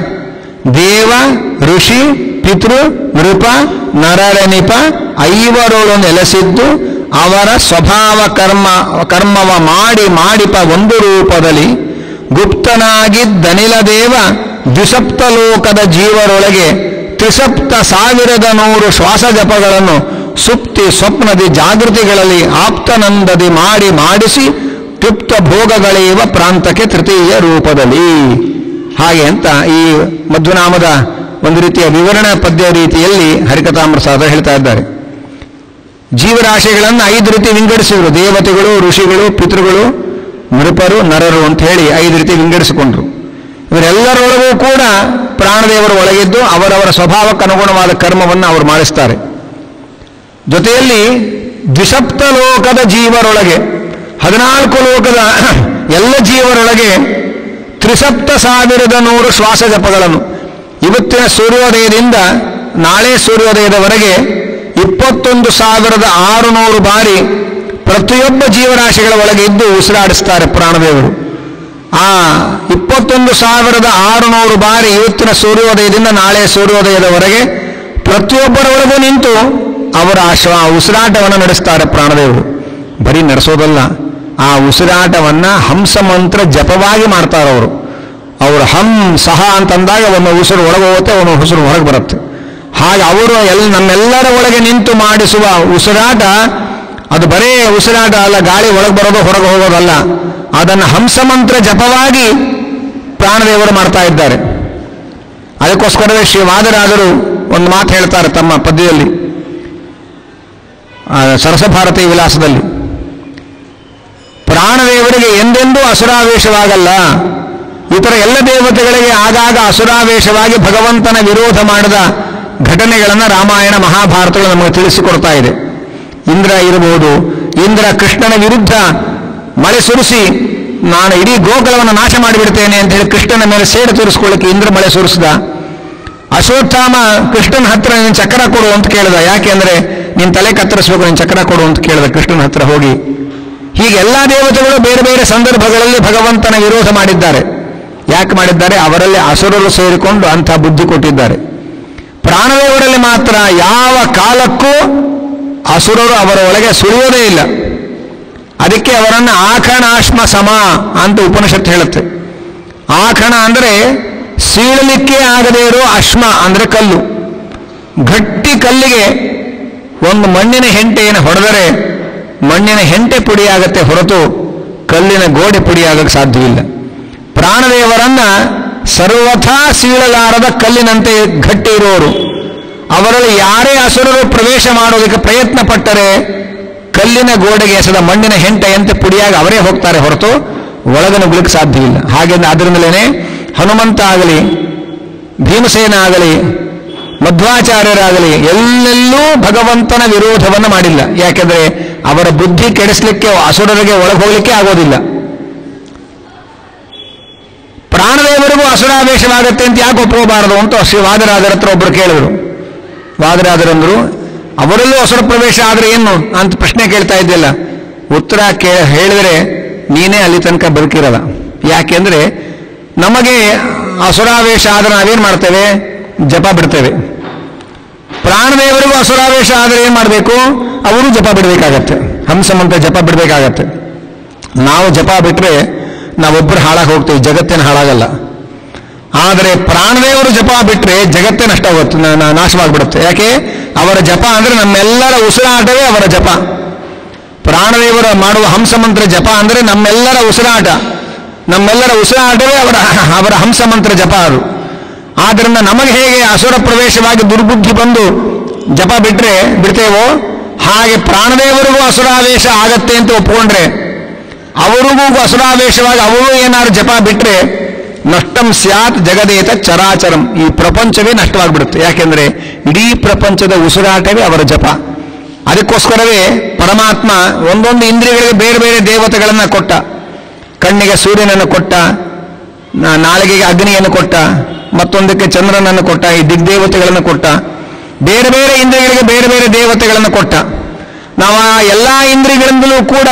ದೇವ ಋಷಿ ಪಿತೃ ನೃಪ ನರರನಿಪ ಐವರೋಳು ನೆಲೆಸಿದ್ದು ಅವರ ಸ್ವಭಾವ ಕರ್ಮವ ಮಾಡಿಪ ಒಂದು ರೂಪದಲ್ಲಿ ಗುಪ್ತನಾಗಿದ್ದನಿಲದೇವ ದ್ವಿಸಪ್ತ ಲೋಕದ ಜೀವರೊಳಗೆ 3,100 ಶ್ವಾಸ ಜಪಗಳನ್ನು ಸುಪ್ತಿ ಸ್ವಪ್ನದಿ ಜಾಗೃತಿಗಳಲ್ಲಿ ಆಪ್ತನಂದದಿ ಮಾಡಿಸಿ ತೃಪ್ತ ಭೋಗಗಳೇವ ಪ್ರಾಂತಕ್ಕೆ ತೃತೀಯ ರೂಪದಲ್ಲಿ. ಹಾಗೆ ಅಂತ ಈ ಮಧ್ವನಾಮದ ಒಂದು ರೀತಿಯ ವಿವರಣಾ ಪದ್ಯ ರೀತಿಯಲ್ಲಿ ಹರಿಕಥಾಮೃತ ಹೇಳ್ತಾ ಇದ್ದಾರೆ. ಜೀವರಾಶಿಗಳನ್ನು 5 ರೀತಿ ವಿಂಗಡಿಸಿದರು. ದೇವತೆಗಳು, ಋಷಿಗಳು, ಪಿತೃಗಳು, ನೃಪರು, ನರರು ಅಂತ ಹೇಳಿ 5 ರೀತಿ ವಿಂಗಡಿಸಿಕೊಂಡ್ರು. ಇವರೆಲ್ಲರೊಳಗೂ ಕೂಡ ಪ್ರಾಣದೇವರು ಒಳಗಿದ್ದು ಅವರವರ ಸ್ವಭಾವಕ್ಕೆ ಅನುಗುಣವಾದ ಕರ್ಮವನ್ನು ಅವರು ಮಾಡಿಸ್ತಾರೆ. ಜೊತೆಯಲ್ಲಿ ದ್ವಿಸಪ್ತ ಲೋಕದ ಜೀವರೊಳಗೆ 14 ಲೋಕದ ಎಲ್ಲ ಜೀವರೊಳಗೆ 3,100 ಶ್ವಾಸ ಜಪಗಳನ್ನು ಇವತ್ತಿನ ಸೂರ್ಯೋದಯದಿಂದ ನಾಳೆ ಸೂರ್ಯೋದಯದವರೆಗೆ 21,600 ಬಾರಿ ಪ್ರತಿಯೊಬ್ಬ ಜೀವರಾಶಿಗಳ ಒಳಗೆ ಇದ್ದು ಉಸಿರಾಡಿಸ್ತಾರೆ ಪ್ರಾಣದೇವರು. ಆ 21,600 ಬಾರಿ ಇವತ್ತಿನ ಸೂರ್ಯೋದಯದಿಂದ ನಾಳೆ ಸೂರ್ಯೋದಯದವರೆಗೆ ಪ್ರತಿಯೊಬ್ಬರ ಒಳಗೂ ನಿಂತು ಅವರ ಉಸಿರಾಟವನ್ನು ನಡೆಸ್ತಾರೆ ಪ್ರಾಣದೇವರು. ಬರೀ ನಡೆಸೋದಲ್ಲ, ಆ ಉಸಿರಾಟವನ್ನು ಹಂಸ ಮಂತ್ರ ಜಪವಾಗಿ ಮಾಡ್ತಾರೆ ಅವರು. ಹಂ ಸಹ ಅಂತಂದಾಗ ಒಂದು ಉಸಿರು ಒಳಗೆ ಹೋಗುತ್ತೆ, ಒಂದು ಉಸಿರು ಹೊರಗೆ ಬರುತ್ತೆ. ಹಾಗೆ ಅವರು ನಮ್ಮೆಲ್ಲರ ಒಳಗೆ ನಿಂತು ಮಾಡಿಸುವ ಉಸಿರಾಟ ಅದು ಬರೇ ಉಸಿರಾಟ ಅಲ್ಲ, ಗಾಳಿ ಒಳಗೆ ಬರೋದು ಹೊರಗೆ ಹೋಗೋದಲ್ಲ. ಅದನ್ನು ಹಂಸ ಮಂತ್ರ ಜಪವಾಗಿ ಪ್ರಾಣದೇವರು ಮಾಡ್ತಾ ಇದ್ದಾರೆ. ಅದಕ್ಕೋಸ್ಕರವೇ ಶ್ರೀ ವಾದರಾಜರು ಒಂದು ಮಾತು ಹೇಳ್ತಾರೆ ತಮ್ಮ ಪದ್ಯದಲ್ಲಿ, ಸರಸಭಾರತಿ ವಿಲಾಸದಲ್ಲಿ, ಪ್ರಾಣದೇವರಿಗೆ ಎಂದೆಂದೂ ಅಸುರಾವೇಶವಾಗಲ್ಲ. ಇತರ ಎಲ್ಲ ದೇವತೆಗಳಿಗೆ ಆಗಾಗ ಅಸುರಾವೇಶವಾಗಿ ಭಗವಂತನ ವಿರೋಧ ಮಾಡಿದ ಘಟನೆಗಳನ್ನು ರಾಮಾಯಣ ಮಹಾಭಾರತಗಳು ನಮಗೆ ತಿಳಿಸಿಕೊಡ್ತಾ ಇದೆ. ಇಂದ್ರ ಇರಬಹುದು, ಇಂದ್ರ ಕೃಷ್ಣನ ವಿರುದ್ಧ ಮಳೆ ಸುರಿಸಿ ನಾನು ಇಡೀ ಗೋಕುಲವನ್ನು ನಾಶ ಮಾಡಿಬಿಡ್ತೇನೆ ಅಂತ ಹೇಳಿ ಕೃಷ್ಣನ ಮೇಲೆ ಸೇಡು ತೋರಿಸ್ಕೊಳ್ಳಿಕ್ಕೆ ಇಂದ್ರ ಮಳೆ ಸುರಿಸಿದ. ಅಶ್ವತ್ಥಾಮ ಕೃಷ್ಣನ ಹತ್ರ ನೀನು ಚಕ್ರ ಕೊಡು ಅಂತ ಕೇಳಿದ. ಯಾಕೆಂದ್ರೆ ನೀನು ತಲೆ ಕತ್ತರಿಸ್ಬೇಕು, ನೀನು ಚಕ್ರ ಕೊಡು ಅಂತ ಕೇಳಿದ ಕೃಷ್ಣನ ಹತ್ರ ಹೋಗಿ. ಹೀಗೆ ಎಲ್ಲ ದೇವತೆಗಳು ಬೇರೆ ಬೇರೆ ಸಂದರ್ಭಗಳಲ್ಲಿ ಭಗವಂತನ ವಿರೋಧ ಮಾಡಿದ್ದಾರೆ. ಯಾಕೆ ಮಾಡಿದ್ದಾರೆ? ಅವರಲ್ಲಿ ಅಸುರರು ಸೇರಿಕೊಂಡು ಅಂಥ ಬುದ್ಧಿ ಕೊಟ್ಟಿದ್ದಾರೆ. ಪ್ರಾಣದೇವರಲ್ಲಿ ಮಾತ್ರ ಯಾವ ಕಾಲಕ್ಕೂ ಅಸುರರು ಅವರ ಒಳಗೆ ಸುಳಿಯೋದೇ ಇಲ್ಲ. ಅದಕ್ಕೆ ಅವರನ್ನು ಆಖಣಾಶ್ಮ ಸಮ ಅಂತ ಉಪನಿಷತ್ತು ಹೇಳುತ್ತೆ. ಆಖಣ ಅಂದರೆ ಸೀಳಲಿಕ್ಕೆ ಆಗದೇ ಇರೋ, ಅಶ್ಮ ಅಂದರೆ ಕಲ್ಲು. ಗಟ್ಟಿ ಕಲ್ಲಿಗೆ ಒಂದು ಮಣ್ಣಿನ ಹೆಂಟೆಯನ್ನು ಹೊಡೆದರೆ ಮಣ್ಣಿನ ಹೆಂಟೆ ಪುಡಿಯಾಗತ್ತೆ ಹೊರತು ಕಲ್ಲಿನ ಗೋಡೆ ಪುಡಿಯಾಗಕ್ಕೆ ಸಾಧ್ಯವಿಲ್ಲ. ಪ್ರಾಣದೇವರನ್ನ ಸರ್ವಥಾ ಸೀಳಲಾರದ ಕಲ್ಲಿನಂತೆ ಗಟ್ಟಿ ಇರುವವರು. ಅವರಲ್ಲಿ ಯಾರೇ ಅಸುರರು ಪ್ರವೇಶ ಮಾಡೋದಕ್ಕೆ ಪ್ರಯತ್ನ ಪಟ್ಟರೆ ಕಲ್ಲಿನ ಗೋಡೆಗೆ ಎಸೆದ ಮಣ್ಣಿನ ಹೆಂಟೆಯಂತೆ ಪುಡಿಯಾಗಿ ಅವರೇ ಹೋಗ್ತಾರೆ ಹೊರತು ಒಳಗೆ ನುಗ್ಲಿಕ್ಕೆ ಸಾಧ್ಯವಿಲ್ಲ. ಹಾಗೆ ಅದರಿಂದಲೇ ಹನುಮಂತ ಆಗಲಿ, ಭೀಮಸೇನ ಆಗಲಿ, ಮಧ್ವಾಚಾರ್ಯರಾಗಲಿ ಎಲ್ಲೆಲ್ಲೂ ಭಗವಂತನ ವಿರೋಧವನ್ನು ಮಾಡಿಲ್ಲ. ಯಾಕೆಂದ್ರೆ ಅವರ ಬುದ್ಧಿ ಕೆಡಿಸಲಿಕ್ಕೆ ಅಸುರರಿಗೆ ಒಳಗೆ ಹೋಗ್ಲಿಕ್ಕೆ ಆಗೋದಿಲ್ಲ. ಪ್ರಾಣದೇವರಿಗೂ ಅಸುರಾವೇಶವಾಗತ್ತೆ ಅಂತ ಯಾಕೆ ಒಪ್ಕೋಬಾರದು ಅಂತ ಶ್ರೀ ವಾದರಾಜರ ಹತ್ರ ಒಬ್ಬರು ಕೇಳಿದ್ರು. ವಾದರಾಜರಂದ್ರು, ಅವರಲ್ಲೂ ಅಸುರ ಪ್ರವೇಶ ಆದ್ರೆ ಏನು ಅಂತ ಪ್ರಶ್ನೆ ಕೇಳ್ತಾ ಇದ್ದಿಲ್ಲ. ಉತ್ತರ ಹೇಳಿದ್ರೆ ನೀನೇ ಅಲ್ಲಿ ತನಕ ಬದುಕಿರಲ್ಲ. ಯಾಕೆಂದ್ರೆ ನಮಗೆ ಅಸುರಾವೇಶ ಆದ್ರೆ ನಾವೇನ್ ಮಾಡ್ತೇವೆ? ಜಪ ಬಿಡ್ತೇವೆ. ಪ್ರಾಣದೇವರಿಗೂ ಅಸುರಾವೇಶ ಆದರೆ ಏನ್ ಮಾಡಬೇಕು? ಅವರು ಜಪ ಬಿಡಬೇಕಾಗತ್ತೆ, ಹಂಸಮಂತ್ರ ಜಪ ಬಿಡಬೇಕಾಗತ್ತೆ. ನಾವು ಜಪ ಬಿಟ್ರೆ ನಾವೊಬ್ಬರು ಹಾಳಾಗಿ ಹೋಗ್ತೇವೆ, ಜಗತ್ತೇನು ಹಾಳಾಗಲ್ಲ. ಆದರೆ ಪ್ರಾಣದೇವರು ಜಪ ಬಿಟ್ರೆ ಜಗತ್ತೇ ನಷ್ಟ ಆಗುತ್ತೆ, ನಾಶವಾಗಿಬಿಡುತ್ತೆ. ಯಾಕೆ? ಅವರ ಜಪ ಅಂದ್ರೆ ನಮ್ಮೆಲ್ಲರ ಉಸಿರಾಟವೇ ಅವರ ಜಪ. ಪ್ರಾಣದೇವರು ಮಾಡುವ ಹಂಸಮಂತ್ರ ಜಪ ಅಂದ್ರೆ ನಮ್ಮೆಲ್ಲರ ಉಸಿರಾಟ, ನಮ್ಮೆಲ್ಲರ ಉಸಿರಾಟವೇ ಅವರ ಹಂಸಮಂತ್ರ ಜಪ ಅದು. ಆದ್ರಿಂದ ನಮಗೆ ಹೇಗೆ ಅಸುರ ಪ್ರವೇಶವಾಗಿ ದುರ್ಬುದ್ಧಿ ಬಂದು ಜಪ ಬಿಡ್ತೇವೋ ಹಾಗೆ ಪ್ರಾಣದೇವರಿಗೂ ಅಸುರಾವೇಶ ಆಗತ್ತೆ ಅಂತ ಒಪ್ಕೊಂಡ್ರೆ ಅವರಿಗೂ ಅಸುರಾವೇಶವಾಗಿ ಅವರು ಏನಾದ್ರು ಜಪ ಬಿಟ್ರೆ ನಷ್ಟಂ ಸ್ಯಾತ್ ಜಗದೇತ ಚರಾಚರಂ, ಈ ಪ್ರಪಂಚವೇ ನಷ್ಟವಾಗಿಬಿಡುತ್ತೆ. ಯಾಕೆಂದ್ರೆ ಇಡೀ ಪ್ರಪಂಚದ ಉಸಿರಾಟವೇ ಅವರ ಜಪ. ಅದಕ್ಕೋಸ್ಕರವೇ ಪರಮಾತ್ಮ ಒಂದೊಂದು ಇಂದ್ರಿಯಗಳಿಗೆ ಬೇರೆ ಬೇರೆ ದೇವತೆಗಳನ್ನ ಕೊಟ್ಟ. ಕಣ್ಣಿಗೆ ಸೂರ್ಯನನ್ನು ಕೊಟ್ಟ, ನಾಲಿಗೆಗೆ ಅಗ್ನಿಯನ್ನು ಕೊಟ್ಟ, ಮತ್ತೊಂದಕ್ಕೆ ಚಂದ್ರನನ್ನು ಕೊಟ್ಟ, ಈ ದಿಗ್ದೇವತೆಗಳನ್ನು ಕೊಟ್ಟ. ಬೇರೆ ಬೇರೆ ಇಂದ್ರಿಯಗಳಿಗೆ ಬೇರೆ ಬೇರೆ ದೇವತೆಗಳನ್ನು ಕೊಟ್ಟ. ನಾವು ಆ ಎಲ್ಲ ಇಂದ್ರಿಯಗಳಿಂದಲೂ ಕೂಡ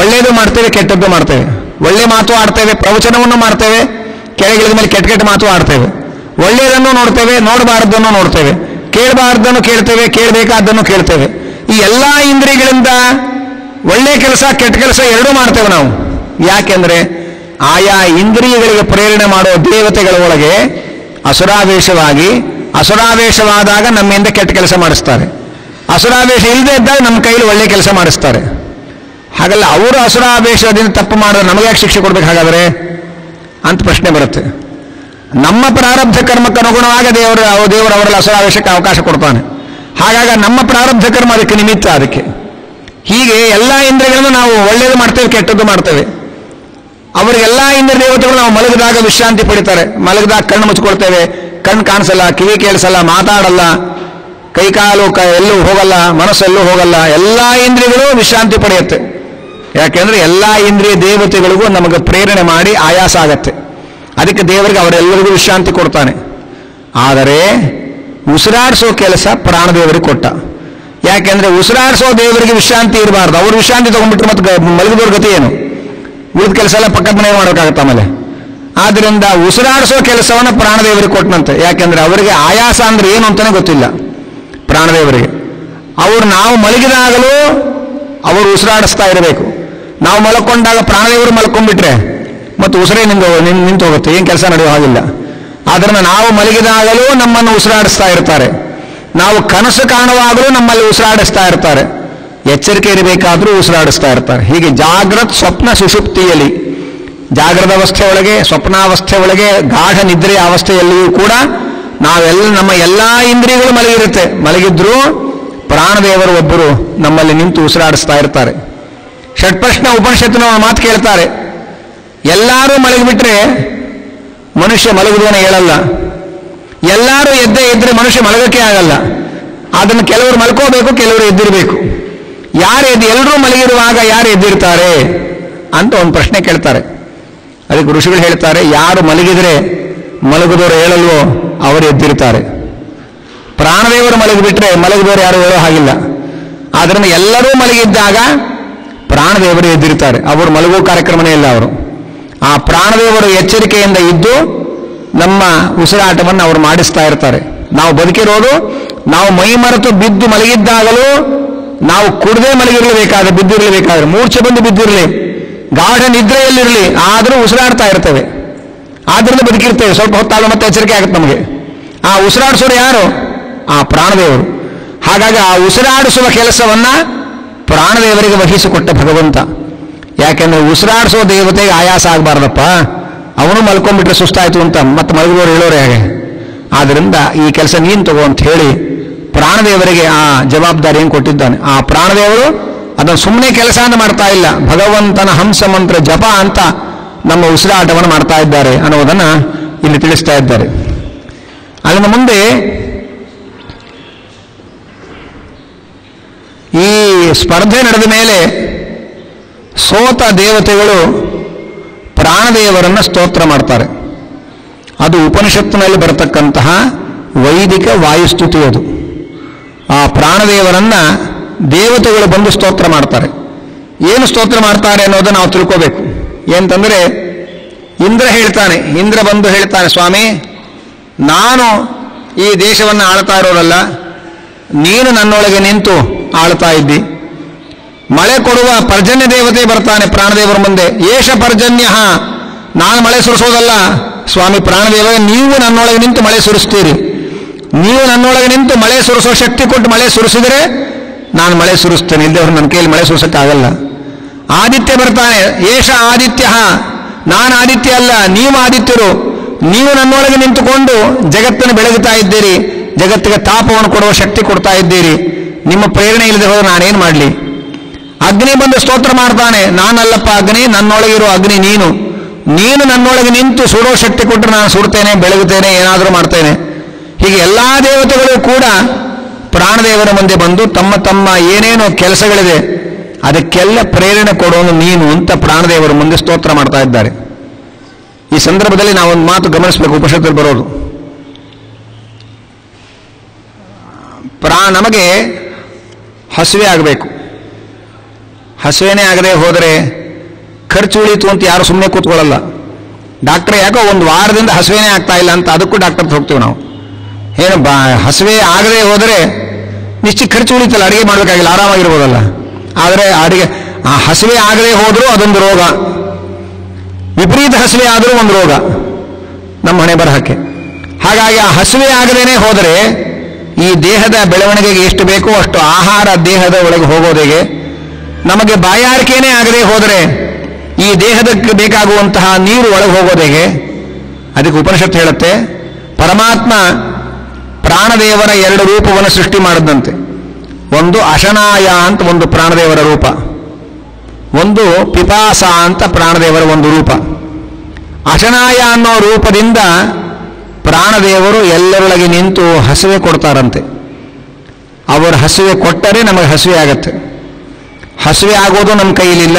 ಒಳ್ಳೆಯದು ಮಾಡ್ತೇವೆ, ಕೆಟ್ಟದ್ದು ಮಾಡ್ತೇವೆ. ಒಳ್ಳೆ ಮಾತು ಆಡ್ತೇವೆ, ಪ್ರವಚನವನ್ನು ಮಾಡ್ತೇವೆ, ಕೆಳಗಿಳಿದ ಮೇಲೆ ಕೆಟ್ಟ ಕೆಟ್ಟ ಮಾತು ಆಡ್ತೇವೆ. ಒಳ್ಳೆಯದನ್ನು ನೋಡ್ತೇವೆ, ನೋಡಬಾರದನ್ನು ನೋಡ್ತೇವೆ, ಕೇಳಬಾರ್ದನ್ನು ಕೇಳ್ತೇವೆ, ಕೇಳಬೇಕಾದ್ದನ್ನು ಕೇಳ್ತೇವೆ. ಈ ಎಲ್ಲ ಇಂದ್ರಿಯಗಳಿಂದ ಒಳ್ಳೆ ಕೆಲಸ ಕೆಟ್ಟ ಕೆಲಸ ಎರಡೂ ಮಾಡ್ತೇವೆ ನಾವು. ಯಾಕೆಂದ್ರೆ ಆಯಾ ಇಂದ್ರಿಯಗಳಿಗೆ ಪ್ರೇರಣೆ ಮಾಡುವ ದೇವತೆಗಳ ಒಳಗೆ ಅಸುರಾವೇಶವಾಗಿ, ಅಸುರಾವೇಶವಾದಾಗ ನಮ್ಮಿಂದ ಕೆಟ್ಟ ಕೆಲಸ ಮಾಡಿಸ್ತಾರೆ, ಅಸುರಾವೇಶ ಇಲ್ಲದೆ ಇದ್ದಾಗ ನಮ್ಮ ಕೈಲಿ ಒಳ್ಳೆ ಕೆಲಸ ಮಾಡಿಸ್ತಾರೆ. ಹಾಗಲ್ಲ, ಅವರು ಅಸುರಾವೇಶದಿಂದ ತಪ್ಪು ಮಾಡಿದ್ರೆ ನಮಗ್ಯಾಕೆ ಶಿಕ್ಷೆ ಕೊಡ್ಬೇಕು ಹಾಗಾದರೆ ಅಂತ ಪ್ರಶ್ನೆ ಬರುತ್ತೆ. ನಮ್ಮ ಪ್ರಾರಬ್ಧ ಕರ್ಮಕ್ಕೆ ಅನುಗುಣವಾಗಿ ದೇವರು ಅವರಲ್ಲಿ ಅಸುರಾವೇಶಕ್ಕೆ ಅವಕಾಶ ಕೊಡ್ತಾನೆ. ಹಾಗಾಗಿ ನಮ್ಮ ಪ್ರಾರಬ್ಧ ಕರ್ಮ ಅದಕ್ಕೆ ನಿಮಿತ್ತ. ಅದಕ್ಕೆ ಹೀಗೆ ಎಲ್ಲ ಇಂದ್ರಿಯಗಳನ್ನು ನಾವು ಒಳ್ಳೆಯದು ಮಾಡ್ತೇವೆ, ಕೆಟ್ಟದ್ದು ಮಾಡ್ತೇವೆ. ಅವರಿಗೆಲ್ಲ ಇಂದ್ರಿಯ ದೇವತೆಗಳು ನಾವು ಮಲಗಿದಾಗ ವಿಶ್ರಾಂತಿ ಪಡಿತಾರೆ. ಮಲಗಿದಾಗ ಕಣ್ಣು ಮುಚ್ಕೊಳ್ತೇವೆ, ಕಣ್ಣು ಕಾಣಿಸಲ್ಲ, ಕಿವಿ ಕೇಳಿಸಲ್ಲ, ಮಾತಾಡಲ್ಲ, ಕೈಕಾಲು ಎಲ್ಲೂ ಹೋಗಲ್ಲ, ಮನಸ್ಸೆಲ್ಲೂ ಹೋಗಲ್ಲ. ಎಲ್ಲ ಇಂದ್ರಿಯಗಳು ವಿಶ್ರಾಂತಿ ಪಡೆಯುತ್ತೆ. ಯಾಕೆಂದ್ರೆ ಎಲ್ಲ ಇಂದ್ರಿಯ ದೇವತೆಗಳಿಗೂ ನಮಗೆ ಪ್ರೇರಣೆ ಮಾಡಿ ಆಯಾಸ ಆಗತ್ತೆ. ಅದಕ್ಕೆ ದೇವರಿಗೆ ಅವರೆಲ್ಲರಿಗೂ ವಿಶ್ರಾಂತಿ ಕೊಡ್ತಾನೆ. ಆದರೆ ಉಸಿರಾಡಿಸೋ ಕೆಲಸ ಪ್ರಾಣದೇವರಿಗೆ ಕೊಟ್ಟ. ಯಾಕೆಂದ್ರೆ ಉಸಿರಾಡಿಸೋ ದೇವರಿಗೆ ವಿಶ್ರಾಂತಿ ಇರಬಾರ್ದು. ಅವರು ವಿಶ್ರಾಂತಿ ತಗೊಂಡ್ಬಿಟ್ರೆ ಮತ್ತೆ ಮಲಗಿದವ್ರ ಗತಿ ಏನು? ಉಳಿದ ಕೆಲಸ ಎಲ್ಲ ಪಕ್ಕದ ಮನೆ ಮಾಡೋಕ್ಕಾಗತ್ತ ಆಮೇಲೆ. ಆದ್ರಿಂದ ಉಸಿರಾಡಿಸೋ ಕೆಲಸವನ್ನು ಪ್ರಾಣದೇವರಿಗೆ ಕೊಟ್ಟನಂತೆ. ಯಾಕೆಂದ್ರೆ ಅವರಿಗೆ ಆಯಾಸ ಅಂದ್ರೆ ಏನು ಅಂತಾನೆ ಗೊತ್ತಿಲ್ಲ ಪ್ರಾಣದೇವರಿಗೆ. ಅವರು ನಾವು ಮಲಗಿದಾಗಲೂ ಅವರು ಉಸಿರಾಡಿಸ್ತಾ ಇರಬೇಕು. ನಾವು ಮಲ್ಕೊಂಡಾಗ ಪ್ರಾಣದೇವರು ಮಲ್ಕೊಂಡ್ಬಿಟ್ರೆ ಮತ್ತು ಉಸಿರೇ ನಿಂತು ಹೋಗುತ್ತೆ, ಏನು ಕೆಲಸ ನಡೆಯೋ ಹಾಗಿಲ್ಲ. ಆದ್ರಿಂದ ನಾವು ಮಲಗಿದಾಗಲೂ ನಮ್ಮನ್ನು ಉಸಿರಾಡಿಸ್ತಾ ಇರ್ತಾರೆ, ನಾವು ಕನಸು ಕಾಣುವಾಗಲೂ ನಮ್ಮಲ್ಲಿ ಉಸಿರಾಡಿಸ್ತಾ ಇರ್ತಾರೆ, ಎಚ್ಚರಿಕೆ ಇರಬೇಕಾದ್ರೂ ಉಸಿರಾಡಿಸ್ತಾ ಇರ್ತಾರೆ. ಹೀಗೆ ಜಾಗ್ರತ್ ಸ್ವಪ್ನ ಸುಷುಪ್ತಿಯಲ್ಲಿ, ಜಾಗ್ರದ ಅವಸ್ಥೆ ಒಳಗೆ, ಸ್ವಪ್ನಾವಸ್ಥೆ ಒಳಗೆ, ಗಾಢ ನಿದ್ರೆಯ ಅವಸ್ಥೆಯಲ್ಲಿಯೂ ಕೂಡ ನಮ್ಮ ಎಲ್ಲ ಇಂದ್ರಿಯಗಳು ಮಲಗಿರುತ್ತೆ. ಮಲಗಿದ್ರೂ ಪ್ರಾಣದೇವರು ಒಬ್ಬರು ನಮ್ಮಲ್ಲಿ ನಿಂತು ಉಸಿರಾಡಿಸ್ತಾ ಇರ್ತಾರೆ. ಷಟ್ಪ್ರಶ್ನ ಉಪನಿಷತ್ತಿನ ಮಾತು ಕೇಳ್ತಾರೆ, ಎಲ್ಲರೂ ಮಲಗಿಬಿಟ್ರೆ ಮನುಷ್ಯ ಮಲಗುವುದನ್ನು ಹೇಳಲ್ಲ, ಎಲ್ಲರೂ ಎದ್ದೇ ಇದ್ರೆ ಮನುಷ್ಯ ಮಲಗಕ್ಕೆ ಆಗಲ್ಲ. ಅದನ್ನು ಕೆಲವರು ಮಲ್ಕೋಬೇಕು, ಕೆಲವರು ಎದ್ದಿರಬೇಕು. ಎಲ್ಲರೂ ಮಲಗಿರುವಾಗ ಯಾರು ಎದ್ದಿರ್ತಾರೆ ಅಂತ ಒಂದು ಪ್ರಶ್ನೆ ಕೇಳ್ತಾರೆ. ಅದಕ್ಕೆ ಋಷಿಗಳು ಹೇಳ್ತಾರೆ, ಯಾರು ಮಲಗಿದ್ರೆ ಮಲಗಿದವರು ಹೇಳಲ್ವೋ ಅವರು ಎದ್ದಿರ್ತಾರೆ. ಪ್ರಾಣದೇವರು ಮಲಗಿಬಿಟ್ರೆ ಮಲಗಿದವರು ಯಾರು ಹೇಳೋ ಹಾಗಿಲ್ಲ. ಆದ್ರಿಂದ ಎಲ್ಲರೂ ಮಲಗಿದ್ದಾಗ ಪ್ರಾಣದೇವರು ಎದ್ದಿರ್ತಾರೆ. ಅವರು ಮಲಗುವ ಕಾರ್ಯಕ್ರಮನೇ ಇಲ್ಲ. ಅವರು ಆ ಪ್ರಾಣದೇವರು ಎಚ್ಚರಿಕೆಯಿಂದ ಇದ್ದು ನಮ್ಮ ಉಸಿರಾಟವನ್ನು ಅವರು ಮಾಡಿಸ್ತಾ ಇರ್ತಾರೆ. ನಾವು ಬದುಕಿರೋದು ನಾವು ಮೈ ಮರೆತು ಬಿದ್ದು ಮಲಗಿದ್ದಾಗಲೂ, ನಾವು ಕುಡದೆ ಮಲಗಿರಲೇಬೇಕಾದ್ರೆ, ಬಿದ್ದಿರಲೇಬೇಕಾದ್ರೆ, ಮೂರ್ಛೆ ಬಂದು ಬಿದ್ದಿರಲಿ, ಗಾಢ ನಿದ್ರೆಯಲ್ಲಿರಲಿ, ಆದರೂ ಉಸಿರಾಡ್ತಾ ಇರ್ತೇವೆ. ಆದ್ರಿಂದ ಬದುಕಿರ್ತೇವೆ. ಸ್ವಲ್ಪ ಹೊತ್ತಾಗ ಮತ್ತೆ ಎಚ್ಚರಿಕೆ ಆಗುತ್ತೆ ನಮಗೆ. ಆ ಉಸಿರಾಡಿಸೋರು ಯಾರು? ಆ ಪ್ರಾಣದೇವರು. ಹಾಗಾಗಿ ಆ ಉಸಿರಾಡಿಸುವ ಕೆಲಸವನ್ನ ಪ್ರಾಣದೇವರಿಗೆ ವಹಿಸಿಕೊಟ್ಟ ಭಗವಂತ. ಯಾಕೆಂದ್ರೆ ಉಸಿರಾಡಿಸೋ ದೇವತೆಗೆ ಆಯಾಸ ಆಗಬಾರ್ದಪ್ಪ, ಅವನು ಮಲ್ಕೊಂಡ್ಬಿಟ್ರೆ ಸುಸ್ತಾಯ್ತು ಅಂತ ಮತ್ತೆ ಮಲಗಿದವರು ಹೇಳೋರು ಹೇಗೆ? ಆದ್ರಿಂದ ಈ ಕೆಲಸ ನೀನು ತಗೋ ಅಂತ ಹೇಳಿ ಪ್ರಾಣದೇವರಿಗೆ ಆ ಜವಾಬ್ದಾರಿಯನ್ನು ಕೊಟ್ಟಿದ್ದಾನೆ. ಆ ಪ್ರಾಣದೇವರು ಅದನ್ನು ಸುಮ್ಮನೆ ಕೆಲಸ ಅಂತ ಮಾಡ್ತಾ ಇಲ್ಲ, ಭಗವಂತನ ಹಂಸ ಮಂತ್ರ ಜಪ ಅಂತ ನಮ್ಮ ಉಸಿರಾಟವನ್ನು ಮಾಡ್ತಾ ಇದ್ದಾರೆ ಅನ್ನೋದನ್ನ ಇಲ್ಲಿ ತಿಳಿಸ್ತಾ ಇದ್ದಾರೆ. ಅಲ್ಲಿನ ಮುಂದೆ ಈ ಸ್ಪರ್ಧೆ ನಡೆದ ಮೇಲೆ ಸೋತ ದೇವತೆಗಳು ಪ್ರಾಣದೇವರನ್ನು ಸ್ತೋತ್ರ ಮಾಡ್ತಾರೆ. ಅದು ಉಪನಿಷತ್ತಿನಲ್ಲಿ ಬರತಕ್ಕಂತಹ ವೈದಿಕ ವಾಯುಸ್ತುತಿ. ಅದು ಆ ಪ್ರಾಣದೇವರನ್ನ ದೇವತೆಗಳು ಬಂದು ಸ್ತೋತ್ರ ಮಾಡ್ತಾರೆ. ಏನು ಸ್ತೋತ್ರ ಮಾಡ್ತಾರೆ ಅನ್ನೋದನ್ನು ನಾವು ತಿಳ್ಕೋಬೇಕು. ಏನಂತಂದ್ರೆ, ಇಂದ್ರ ಬಂದು ಹೇಳ್ತಾನೆ, ಸ್ವಾಮಿ ನಾನು ಈ ದೇಶವನ್ನು ಆಳ್ತಾ ಇರೋರಲ್ಲ, ನೀನು ನನ್ನೊಳಗೆ ನಿಂತು ಆಳ್ತಾ ಇದ್ದಿ. ಮಳೆ ಕೊಡುವ ಪರ್ಜನ್ಯ ದೇವತೆ ಬರ್ತಾನೆ ಪ್ರಾಣದೇವರ ಮುಂದೆ. ಏಷ ಪರ್ಜನ್ಯ, ನಾನು ಮಳೆ ಸುರಿಸೋದಲ್ಲ ಸ್ವಾಮಿ ಪ್ರಾಣದೇವ, ನೀವು ನನ್ನೊಳಗೆ ನಿಂತು ಮಳೆ ಸುರಿಸ್ತೀರಿ. ನೀವು ನನ್ನೊಳಗೆ ನಿಂತು ಮಳೆ ಸುರಿಸೋ ಶಕ್ತಿ ಕೊಟ್ಟು ಮಳೆ ಸುರಿಸಿದರೆ ನಾನು ಮಳೆ ಸುರಿಸ್ತೇನೆ, ಇಲ್ಲದವ್ರು ನನ್ನ ಕೈಯಲ್ಲಿ ಮಳೆ ಸುರಿಸೋಕ್ಕಾಗಲ್ಲ. ಆದಿತ್ಯ ಬರ್ತಾನೆ, ಏಷ ಆದಿತ್ಯ, ನಾನು ಆದಿತ್ಯ ಅಲ್ಲ, ನೀವು ಆದಿತ್ಯರು. ನೀವು ನನ್ನೊಳಗೆ ನಿಂತುಕೊಂಡು ಜಗತ್ತನ್ನು ಬೆಳಗುತ್ತಾ ಇದ್ದೀರಿ, ಜಗತ್ತಿಗೆ ತಾಪವನ್ನು ಕೊಡುವ ಶಕ್ತಿ ಕೊಡ್ತಾ ಇದ್ದೀರಿ. ನಿಮ್ಮ ಪ್ರೇರಣೆ ಇಲ್ಲದೆ ಹೋದ್ರೆ ನಾನೇನು ಮಾಡಲಿ? ಅಗ್ನಿ ಬಂದು ಸ್ತೋತ್ರ ಮಾಡ್ತಾನೆ, ನಾನಲ್ಲಪ್ಪ ಅಗ್ನಿ, ನನ್ನೊಳಗಿರೋ ಅಗ್ನಿ ನೀನು. ನೀನು ನನ್ನೊಳಗೆ ನಿಂತು ಸುಡೋ ಶಕ್ತಿ ಕೊಟ್ಟರೆ ನಾನು ಸುಡ್ತೇನೆ, ಬೆಳಗುತ್ತೇನೆ, ಏನಾದರೂ ಮಾಡ್ತೇನೆ. ಹೀಗೆ ಎಲ್ಲ ದೇವತೆಗಳು ಕೂಡ ಪ್ರಾಣದೇವರ ಮುಂದೆ ಬಂದು ತಮ್ಮ ತಮ್ಮ ಏನೇನೋ ಕೆಲಸಗಳಿದೆ ಅದಕ್ಕೆಲ್ಲ ಪ್ರೇರಣೆ ಕೊಡೋನು ನೀನು ಅಂತ ಪ್ರಾಣದೇವರ ಮುಂದೆ ಸ್ತೋತ್ರ ಮಾಡ್ತಾ ಇದ್ದಾರೆ. ಈ ಸಂದರ್ಭದಲ್ಲಿ ನಾವೊಂದು ಮಾತು ಗಮನಿಸಬೇಕು. ಉಪನಿಷತ್ತಲ್ಲಿ ಬರೋದು, ನಮಗೆ ಹಸಿವೆ ಆಗಬೇಕು. ಹಸಿವೆನೇ ಆಗದೆ ಹೋದರೆ ಖರ್ಚು ಉಳಿತು ಅಂತ ಯಾರು ಸುಮ್ಮನೆ ಕೂತ್ಕೊಳ್ಳಲ್ಲ. ಡಾಕ್ಟ್ರ್ ಯಾಕೋ ಒಂದು ವಾರದಿಂದ ಹಸಿವೆನೇ ಆಗ್ತಾ ಇಲ್ಲ ಅಂತ ಅದಕ್ಕೂ ಡಾಕ್ಟರ್ ಹೋಗ್ತೀವಿ ನಾವು. ಏನು ಹಸಿವೆ ಆಗದೆ ಹೋದರೆ ನಿಶ್ಚಿತ ಖರ್ಚು ಉಳಿತಲ್ಲ, ಅಡುಗೆ ಮಾಡಬೇಕಾಗಿಲ್ಲ, ಆರಾಮಾಗಿರ್ಬೋದಲ್ಲ. ಆದರೆ ಆ ಹಸಿವೆ ಆಗದೆ ಹೋದರೂ ಅದೊಂದು ರೋಗ. ವಿಪರೀತ ಹಸಿವೆ ಆದರೂ ಒಂದು ರೋಗ ನಮ್ಮ ಹಣೆ ಬರಹಕ್ಕೆ. ಹಾಗಾಗಿ ಆ ಹಸಿವೆ ಆಗದೇನೆ ಹೋದರೆ ಈ ದೇಹದ ಬೆಳವಣಿಗೆಗೆ ಎಷ್ಟು ಬೇಕೋ ಅಷ್ಟು ಆಹಾರ ದೇಹದ ಒಳಗೆ ಹೋಗೋದೆಗೆ, ನಮಗೆ ಬಾಯಾರಿಕೆನೇ ಆಗದೆ ಹೋದರೆ ಈ ದೇಹದಕ್ಕೆ ಬೇಕಾಗುವಂತಹ ನೀರು ಒಳಗೆ ಹೋಗೋದೆಗೆ. ಅದಕ್ಕೆ ಉಪನಿಷತ್ತು ಹೇಳುತ್ತೆ, ಪರಮಾತ್ಮ ಪ್ರಾಣದೇವರ 2 ರೂಪವನ್ನು ಸೃಷ್ಟಿ ಮಾಡಿದಂತೆ. ಒಂದು ಅಶನಾಯ ಅಂತ ಒಂದು ಪ್ರಾಣದೇವರ ರೂಪ, ಒಂದು ಪಿಪಾಸ ಅಂತ ಪ್ರಾಣದೇವರ ಒಂದು ರೂಪ. ಅಶನಾಯ ಅನ್ನೋ ರೂಪದಿಂದ ಪ್ರಾಣದೇವರು ಎಲ್ಲರೊಳಗೆ ನಿಂತು ಹಸಿವೆ ಕೊಡ್ತಾರಂತೆ. ಅವರು ಹಸಿವೆ ಕೊಟ್ಟರೆ ನಮಗೆ ಹಸಿವೆ ಆಗತ್ತೆ. ಹಸಿವೆ ಆಗೋದು ನಮ್ಮ ಕೈಲಿಲ್ಲ,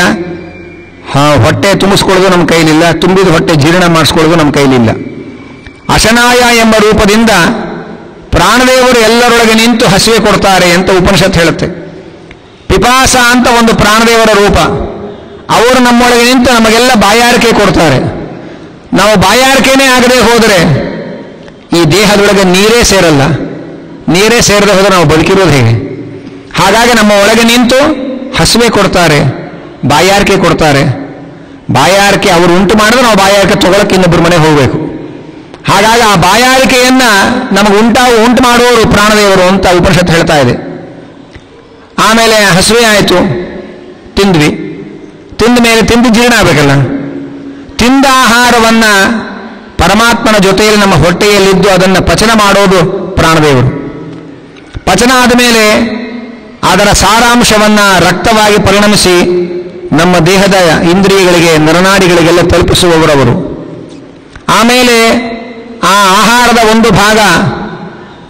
ಹೊಟ್ಟೆ ತುಂಬಿಸ್ಕೊಳ್ಳೋದು ನಮ್ಮ ಕೈಲಿಲ್ಲ, ತುಂಬಿದ ಹೊಟ್ಟೆ ಜೀರ್ಣ ಮಾಡಿಸ್ಕೊಳ್ಳೋದು ನಮ್ಮ ಕೈಲಿಲ್ಲ. ಅಶನಾಯ ಎಂಬ ರೂಪದಿಂದ ಪ್ರಾಣದೇವರು ಎಲ್ಲರೊಳಗೆ ನಿಂತು ಹಸಿವೆ ಕೊಡ್ತಾರೆ ಅಂತ ಉಪನಿಷತ್ತು ಹೇಳುತ್ತೆ. ಪಿಪಾಸ ಅಂತ ಒಂದು ಪ್ರಾಣದೇವರ ರೂಪ, ಅವರು ನಮ್ಮೊಳಗೆ ನಿಂತು ನಮಗೆಲ್ಲ ಬಾಯಾರಿಕೆ ಕೊಡ್ತಾರೆ. ನಾವು ಬಾಯಾರಿಕೆನೇ ಆಗದೆ ಹೋದರೆ ಈ ದೇಹದೊಳಗೆ ನೀರೇ ಸೇರಲ್ಲ. ನೀರೇ ಸೇರದೆ ಹೋದರೆ ನಾವು ಬದುಕಿರೋದು ಹೇಗೆ? ಹಾಗಾಗಿ ನಮ್ಮ ಒಳಗೆ ನಿಂತು ಹಸಿವೆ ಕೊಡ್ತಾರೆ, ಬಾಯಾರಿಕೆ ಕೊಡ್ತಾರೆ. ಬಾಯಾರಿಕೆ ಅವರು ಉಂಟು ಮಾಡಿದ್ರೆ ನಾವು ಬಾಯಾರಿಕೆ ತಗೊಳಕ್ಕೆ ಇನ್ನೊಬ್ಬರ ಮನೆಗೆ ಹೋಗಬೇಕು. ಹಾಗಾಗಿ ಆ ಬಾಯಾರಿಕೆಯನ್ನ ನಮಗೆ ಉಂಟು ಮಾಡುವವರು ಪ್ರಾಣದೇವರು ಅಂತ ಉಪನಿಷತ್ತು ಹೇಳ್ತಾ ಇದೆ. ಆಮೇಲೆ ಹಸಿವೆ ಆಯಿತು, ತಿಂದ್ವಿ. ತಿಂದ ಮೇಲೆ ತಿಂದು ಜೀರ್ಣ ಆಗಬೇಕಲ್ಲ. ತಿಂದ ಆಹಾರವನ್ನ ಪರಮಾತ್ಮನ ಜೊತೆಯಲ್ಲಿ ನಮ್ಮ ಹೊಟ್ಟೆಯಲ್ಲಿದ್ದು ಅದನ್ನು ಪಚನ ಮಾಡೋದು ಪ್ರಾಣದೇವರು. ಪಚನ ಆದ ಮೇಲೆ ಅದರ ಸಾರಾಂಶವನ್ನ ರಕ್ತವಾಗಿ ಪರಿಣಮಿಸಿ ನಮ್ಮ ದೇಹದ ಇಂದ್ರಿಯಗಳಿಗೆ, ನರನಾಡಿಗಳಿಗೆಲ್ಲ ತಲುಪಿಸುವವರವರು. ಆಮೇಲೆ ಆ ಆಹಾರದ ಒಂದು ಭಾಗ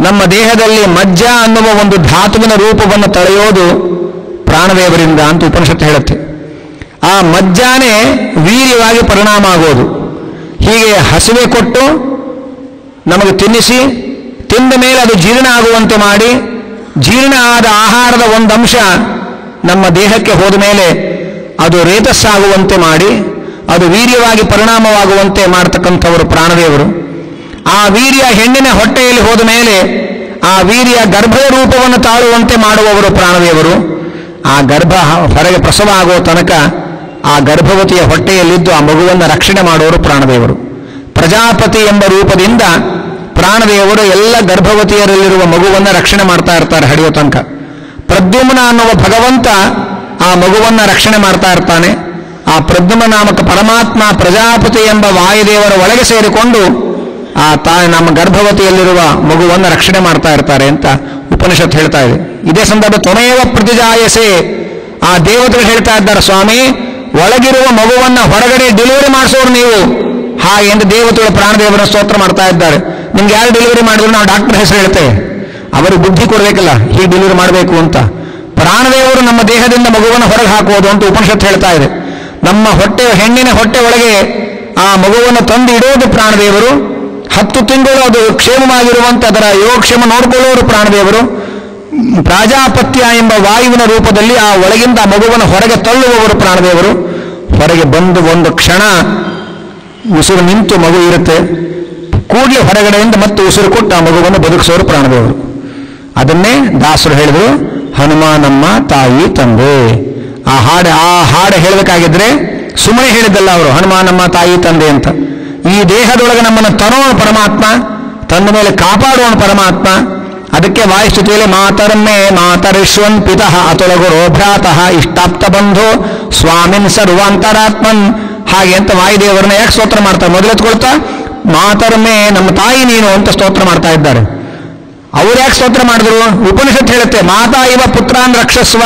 ನಮ್ಮ ದೇಹದಲ್ಲಿ ಮಜ್ಜ ಅನ್ನುವ ಒಂದು ಧಾತುವಿನ ರೂಪವನ್ನು ತಳೆಯೋದು ಪ್ರಾಣದೇವರಿಂದ ಅಂತ ಉಪನಿಷತ್ತು ಹೇಳುತ್ತೆ. ಆ ಮಜ್ಜಾನೇ ವೀರ್ಯವಾಗಿ ಪರಿಣಾಮ ಆಗೋದು. ಹೀಗೆ ಹಸಿವೆ ಕೊಟ್ಟು ನಮಗೆ ತಿನ್ನಿಸಿ, ತಿಂದ ಮೇಲೆ ಅದು ಜೀರ್ಣ ಆಗುವಂತೆ ಮಾಡಿ, ಜೀರ್ಣ ಆದ ಆಹಾರದ ಒಂದು ಅಂಶ ನಮ್ಮ ದೇಹಕ್ಕೆ ಹೋದ ಮೇಲೆ ಅದು ರೇತಸ್ಸಾಗುವಂತೆ ಮಾಡಿ, ಅದು ವೀರ್ಯವಾಗಿ ಪರಿಣಾಮವಾಗುವಂತೆ ಮಾಡತಕ್ಕಂಥವರು ಪ್ರಾಣದೇವರು. ಆ ವೀರ್ಯ ಹೆಣ್ಣಿನ ಹೊಟ್ಟೆಯಲ್ಲಿ ಹೋದ ಮೇಲೆ ಆ ವೀರ್ಯ ಗರ್ಭದ ರೂಪವನ್ನು ತಾಳುವಂತೆ ಮಾಡುವವರು ಪ್ರಾಣದೇವರು. ಆ ಗರ್ಭ ಹೊರಗೆ ಪ್ರಸವ ಆಗೋ ತನಕ ಆ ಗರ್ಭವತಿಯ ಹೊಟ್ಟೆಯಲ್ಲಿದ್ದು ಆ ಮಗುವನ್ನು ರಕ್ಷಣೆ ಮಾಡುವವರು ಪ್ರಾಣದೇವರು. ಪ್ರಜಾಪತಿ ಎಂಬ ರೂಪದಿಂದ ಪ್ರಾಣದೇವರು ಎಲ್ಲ ಗರ್ಭವತಿಯರಲ್ಲಿರುವ ಮಗುವನ್ನು ರಕ್ಷಣೆ ಮಾಡ್ತಾ ಇರ್ತಾರೆ ಹಡಿಯೋ ತನಕ. ಪ್ರದ್ಯುಮ್ನ ಅನ್ನುವ ಭಗವಂತ ಆ ಮಗುವನ್ನು ರಕ್ಷಣೆ ಮಾಡ್ತಾ ಇರ್ತಾನೆ. ಆ ಪ್ರದ್ಯುಮ್ನ ನಾಮಕ ಪರಮಾತ್ಮ ಪ್ರಜಾಪತಿ ಎಂಬ ವಾಯುದೇವರ ಒಳಗೆ ಸೇರಿಕೊಂಡು ಆ ನಮ್ಮ ಗರ್ಭವತಿಯಲ್ಲಿರುವ ಮಗುವನ್ನು ರಕ್ಷಣೆ ಮಾಡ್ತಾ ಇರ್ತಾರೆ ಅಂತ ಉಪನಿಷತ್ತು ಹೇಳ್ತಾ ಇದೆ. ಇದೇ ಸಂದರ್ಭ ತ್ವಮೇವ ಪ್ರತಿಜಾಯಸೆ, ಆ ದೇವತೆಗಳು ಹೇಳ್ತಾ ಇದ್ದಾರೆ, ಸ್ವಾಮಿ ಒಳಗಿರುವ ಮಗುವನ್ನ ಹೊರಗಡೆ ಡೆಲಿವರಿ ಮಾಡಿಸೋರು ನೀವು. ಹಾಗೆ ಎಂದು ದೇವತೆಗಳು ಪ್ರಾಣದೇವರ ಸ್ತೋತ್ರ ಮಾಡ್ತಾ ಇದ್ದಾರೆ. ನಿಮ್ಗೆ ಯಾರು ಡೆಲಿವರಿ ಮಾಡಿದ್ರು ನಾವು ಡಾಕ್ಟರ್ ಹೆಸರು ಹೇಳ್ತೇವೆ, ಅವರಿಗೆ ಬುದ್ಧಿ ಕೊಡಬೇಕಲ್ಲ ಹೀಗೆ ಡೆಲಿವರಿ ಮಾಡಬೇಕು ಅಂತ. ಪ್ರಾಣದೇವರು ನಮ್ಮ ದೇಹದಿಂದ ಮಗುವನ್ನು ಹೊರಗೆ ಹಾಕುವುದು ಅಂತ ಉಪನಿಷತ್ತು ಹೇಳ್ತಾ ಇದೆ. ನಮ್ಮ ಹೊಟ್ಟೆ, ಹೆಣ್ಣಿನ ಹೊಟ್ಟೆ ಒಳಗೆ ಆ ಮಗುವನ್ನು ತಂದು ಇಡೋದು ಪ್ರಾಣದೇವರು. 10 ತಿಂಗಳು ಅದು ಕ್ಷೇಮವಾಗಿರುವಂತೆ ಅದರ ಯೋಗಕ್ಷೇಮ ನೋಡಿಕೊಳ್ಳುವರು ಪ್ರಾಣದೇವರು. ಪ್ರಾಜಾಪತ್ಯ ಎಂಬ ವಾಯುವಿನ ರೂಪದಲ್ಲಿ ಆ ಒಳಗಿಂದ ಆ ಮಗುವನ್ನು ಹೊರಗೆ ತಳ್ಳುವವರು ಪ್ರಾಣದೇವರು. ಹೊರಗೆ ಬಂದು ಒಂದು ಕ್ಷಣ ಉಸಿರು ನಿಂತು ಮಗು ಇರುತ್ತೆ, ಕೂಡಲೇ ಹೊರಗಡೆಯಿಂದ ಮತ್ತೆ ಉಸಿರು ಕೊಟ್ಟು ಆ ಮಗುವನ್ನು ಬದುಕಿಸೋರು ಪ್ರಾಣದೇವರು. ಅದನ್ನೇ ದಾಸರು ಹೇಳಿದ್ರು, ಹನುಮಾನಮ್ಮ ತಾಯಿ ತಂದೆ. ಆ ಹಾಡು ಹೇಳಬೇಕಾಗಿದ್ರೆ ಸುಮ್ಮನೆ ಹೇಳಿದ್ದಲ್ಲ ಅವರು, ಹನುಮಾನಮ್ಮ ತಾಯಿ ತಂದೆ ಅಂತ. ಈ ದೇಹದೊಳಗೆ ನಮ್ಮನ್ನು ತರೋಣ ಪರಮಾತ್ಮ, ತಂದ ಮೇಲೆ ಕಾಪಾಡೋಣ ಪರಮಾತ್ಮ. ಅದಕ್ಕೆ ವಾಯುಸ್ತುತಿಯಲ್ಲಿ ಮಾತರಮ್ಮೆ ಮಾತರಿಶ್ವನ್ ಪಿತಃ ಅತೊಳಗುರೋ ಭ್ರಾತಃ ಇಷ್ಟಾಪ್ತ ಬಂಧು ಸ್ವಾಮಿನ್ ಸರ್ವಾಂತರಾತ್ಮನ್. ಹಾಗೆ ಅಂತ ವಾಯುದೇವರನ್ನ ಯಾಕೆ ಸ್ತೋತ್ರ ಮಾಡ್ತಾರೆ? ಮೊದಲೆತ್ಕೊಳ್ತಾ ಮಾತರಮ್ಮೆ ನಮ್ಮ ತಾಯಿ ನೀನು ಅಂತ ಸ್ತೋತ್ರ ಮಾಡ್ತಾ ಇದ್ದಾರೆ. ಅವ್ರು ಯಾಕೆ ಸ್ತೋತ್ರ ಮಾಡಿದ್ರು? ಉಪನಿಷತ್ತು ಹೇಳುತ್ತೆ, ಮಾತಾ ಇವ ಪುತ್ರಾನ್ ರಕ್ಷಸ್ವ.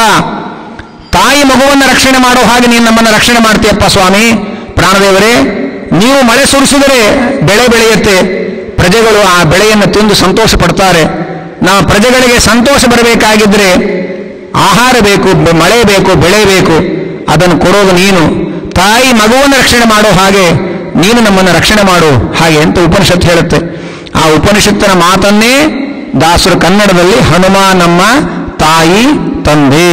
ತಾಯಿ ಮಗುವನ್ನು ರಕ್ಷಣೆ ಮಾಡೋ ಹಾಗೆ ನೀನು ನಮ್ಮನ್ನು ರಕ್ಷಣೆ ಮಾಡ್ತೀಯಪ್ಪ ಸ್ವಾಮಿ. ಪ್ರಾಣದೇವರೇ, ನೀವು ಮಳೆ ಸುರಿಸಿದರೆ ಬೆಳೆ ಬೆಳೆಯುತ್ತೆ, ಪ್ರಜೆಗಳು ಆ ಬೆಳೆಯನ್ನು ತಿಂದು ಸಂತೋಷ ಪಡ್ತಾರೆ. ನಾವು ಪ್ರಜೆಗಳಿಗೆ ಸಂತೋಷ ಬರಬೇಕಾಗಿದ್ರೆ ಆಹಾರ ಬೇಕು, ಮಳೆ ಬೇಕು, ಬೆಳೆ ಬೇಕು, ಅದನ್ನು ಕೊಡೋದು ನೀನು. ತಾಯಿ ಮಗುವನ್ನು ರಕ್ಷಣೆ ಮಾಡೋ ಹಾಗೆ ನೀನು ನಮ್ಮನ್ನು ರಕ್ಷಣೆ ಮಾಡು ಹಾಗೆ ಅಂತ ಉಪನಿಷತ್ತು ಹೇಳುತ್ತೆ. ಆ ಉಪನಿಷತ್ತಿನ ಮಾತನ್ನೇ ದಾಸರು ಕನ್ನಡದಲ್ಲಿ ಹನುಮಾನಮ್ಮ ತಾಯಿ ತಂದೆ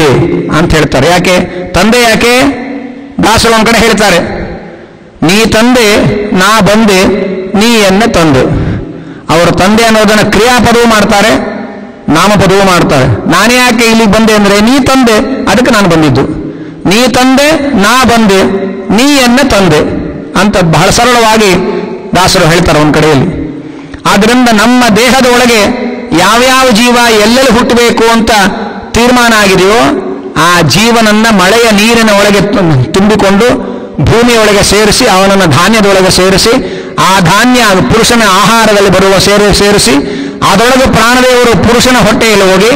ಅಂತ ಹೇಳ್ತಾರೆ. ಯಾಕೆ ತಂದೆ? ಯಾಕೆ ದಾಸರು ಒಂದ್ ಕಡೆ ಹೇಳ್ತಾರೆ, ನೀ ತಂದೆ ನಾ ಬಂದೆ ನೀ ಎನ್ನ ತಂದೆ. ಅವರು ತಂದೆ ಅನ್ನೋದನ್ನ ಕ್ರಿಯಾಪದವು ಮಾಡ್ತಾರೆ, ನಾಮಪದವು ಮಾಡ್ತಾರೆ. ನಾನೇ ಯಾಕೆ ಇಲ್ಲಿಗೆ ಬಂದೆ ಅಂದ್ರೆ ನೀ ತಂದೆ, ಅದಕ್ಕೆ ನಾನು ಬಂದಿದ್ದು. ನೀ ತಂದೆ ನಾ ಬಂದೆ ನೀ ಎನ್ನ ತಂದೆ ಅಂತ ಬಹಳ ಸರಳವಾಗಿ ದಾಸರು ಹೇಳ್ತಾರೆ ಒಂದು ಕಡೆಯಲ್ಲಿ. ಆದ್ದರಿಂದ ನಮ್ಮ ದೇಹದ ಒಳಗೆ ಯಾವ್ಯಾವ ಜೀವ ಎಲ್ಲೆಲ್ಲಿ ಹುಟ್ಟಬೇಕು ಅಂತ ತೀರ್ಮಾನ ಆಗಿದೆಯೋ ಆ ಜೀವನನ್ನ ಮಳೆಯ ನೀರಿನ ಒಳಗೆ ತುಂಬಿಕೊಂಡು ಭೂಮಿಯೊಳಗೆ ಸೇರಿಸಿ ಅವನನ್ನು ಧಾನ್ಯದೊಳಗೆ ಸೇರಿಸಿ ಆ ಧಾನ್ಯ ಪುರುಷನ ಆಹಾರದಲ್ಲಿ ಬರುವ ಸೇರಿಸಿ ಅದರೊಳಗೆ ಪ್ರಾಣದೇವರು ಪುರುಷನ ಹೊಟ್ಟೆಯಲ್ಲಿ ಹೋಗಿ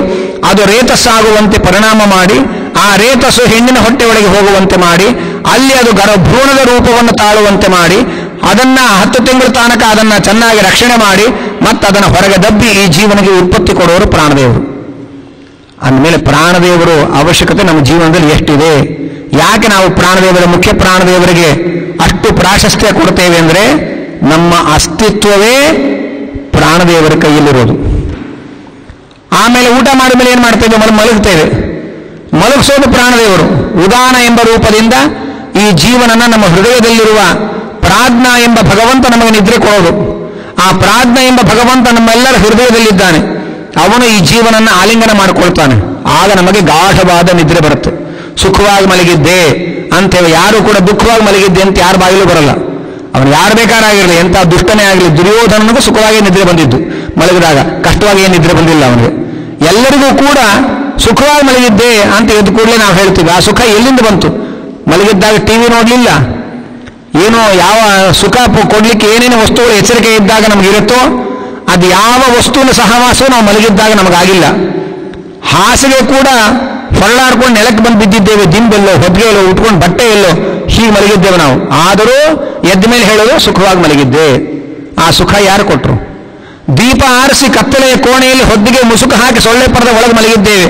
ಅದು ರೇತಸ್ಸಾಗುವಂತೆ ಪರಿಣಾಮ ಮಾಡಿ ಆ ರೇತಸ್ಸು ಹೆಣ್ಣಿನ ಹೊಟ್ಟೆಯೊಳಗೆ ಹೋಗುವಂತೆ ಮಾಡಿ ಅಲ್ಲಿ ಅದು ಭ್ರೂಣದ ರೂಪವನ್ನು ತಾಳುವಂತೆ ಮಾಡಿ ಅದನ್ನ 10 ತಿಂಗಳ ತನಕ ಅದನ್ನ ಚೆನ್ನಾಗಿ ರಕ್ಷಣೆ ಮಾಡಿ ಮತ್ತೆ ಅದನ್ನು ಹೊರಗೆ ದಬ್ಬಿ ಈ ಜೀವನಿಗೆ ಉತ್ಪತ್ತಿ ಕೊಡುವರು ಪ್ರಾಣದೇವರು. ಅಂದಮೇಲೆ ಪ್ರಾಣದೇವರು ಅವಶ್ಯಕತೆ ನಮ್ಮ ಜೀವನದಲ್ಲಿ ಎಷ್ಟಿದೆ? ಯಾಕೆ ನಾವು ಪ್ರಾಣದೇವರ ಮುಖ್ಯ ಪ್ರಾಣದೇವರಿಗೆ ಅಷ್ಟು ಪ್ರಾಶಸ್ತ್ಯ ಕೊಡ್ತೇವೆ ಅಂದರೆ ನಮ್ಮ ಅಸ್ತಿತ್ವವೇ ಪ್ರಾಣದೇವರ ಕೈಯಲ್ಲಿರೋದು. ಆಮೇಲೆ ಊಟ ಮಾಡಿದ ಮೇಲೆ ಏನು ಮಾಡ್ತೇವೆ? ಮಲಗ್ತೇವೆ. ಮಲಗಿಸೋದು ಪ್ರಾಣದೇವರು. ಉದಾನ ಎಂಬ ರೂಪದಿಂದ ಈ ಜೀವನನ ನಮ್ಮ ಹೃದಯದಲ್ಲಿರುವ ಪ್ರಾಜ್ಞ ಎಂಬ ಭಗವಂತ ನಮಗೆ ನಿದ್ರೆ ಕೊಡೋದು. ಆ ಪ್ರಾಜ್ಞ ಎಂಬ ಭಗವಂತ ನಮ್ಮೆಲ್ಲರ ಹೃದಯದಲ್ಲಿದ್ದಾನೆ. ಅವನು ಈ ಜೀವನನ್ನ ಆಲಿಂಗನ ಮಾಡಿಕೊಳ್ತಾನೆ. ಆಗ ನಮಗೆ ಗಾಢವಾದ ನಿದ್ರೆ ಬರುತ್ತೆ. ಸುಖವಾಗಿ ಮಲಗಿದ್ದೆ ಅಂತೇವೆ. ಯಾರು ಕೂಡ ದುಃಖವಾಗಿ ಮಲಗಿದ್ದೆ ಅಂತ ಯಾರ ಬಾಗಿಲೂ ಬರಲ್ಲ. ಅವನು ಯಾರು ಬೇಕಾರಾಗಿರಲಿ, ಎಂಥ ದುಷ್ಟನೇ ಆಗಲಿ, ದುರ್ಯೋಧನನಿಗೂ ಸುಖವಾಗಿ ನಿದ್ರೆ ಬಂದಿದ್ದು. ಮಲಗಿದಾಗ ಕಷ್ಟವಾಗಿ ಏನು ನಿದ್ರೆ ಬಂದಿಲ್ಲ ಅವನಿಗೆ. ಎಲ್ಲರಿಗೂ ಕೂಡ ಸುಖವಾಗಿ ಮಲಗಿದ್ದೆ ಅಂತ ಎದ್ದು ಕೂಡಲೇ ನಾವು ಹೇಳ್ತೀವಿ. ಆ ಸುಖ ಎಲ್ಲಿಂದ ಬಂತು? ಮಲಗಿದ್ದಾಗ ಟಿವಿ ನೋಡಲಿಲ್ಲ, ಏನೋ ಯಾವ ಸುಖ ಕೊಡ್ಲಿಕ್ಕೆ ಏನೇನು ವಸ್ತುಗಳು ಎಚ್ಚರಿಕೆ ಇದ್ದಾಗ ನಮಗಿರುತ್ತೋ ಅದು ಯಾವ ವಸ್ತುವಿನ ಸಹವಾಸವೂ ನಾವು ಮಲಗಿದ್ದಾಗ ನಮಗಾಗಿಲ್ಲ. ಹಾಸಿಗೆ ಕೂಡ ಹೊರಳಾಡ್ಕೊಂಡು ನೆಲಕ್ಕೆ ಬಂದು ಬಿದ್ದಿದ್ದೇವೆ. ದಿಂಬೆಲ್ಲೋ, ಹೊದ್ಗೆ ಎಲ್ಲೋ, ಉಟ್ಕೊಂಡು ಬಟ್ಟೆ ಎಲ್ಲೋ, ಹೀಗೆ ಮಲಗಿದ್ದೇವೆ ನಾವು. ಆದರೂ ಎದ್ದ ಮೇಲೆ ಹೇಳೋದು ಸುಖವಾಗಿ ಮಲಗಿದ್ದೆ. ಆ ಸುಖ ಯಾರು ಕೊಟ್ಟರು? ದೀಪ ಆರಿಸಿ ಕತ್ತಲೆಯ ಕೋಣೆಯಲ್ಲಿ ಹೊದ್ದಿಗೆ ಮುಸುಕು ಹಾಕಿ ಸೊಳ್ಳೆ ಪರದ ಒಳಗೆ ಮಲಗಿದ್ದೇವೆ.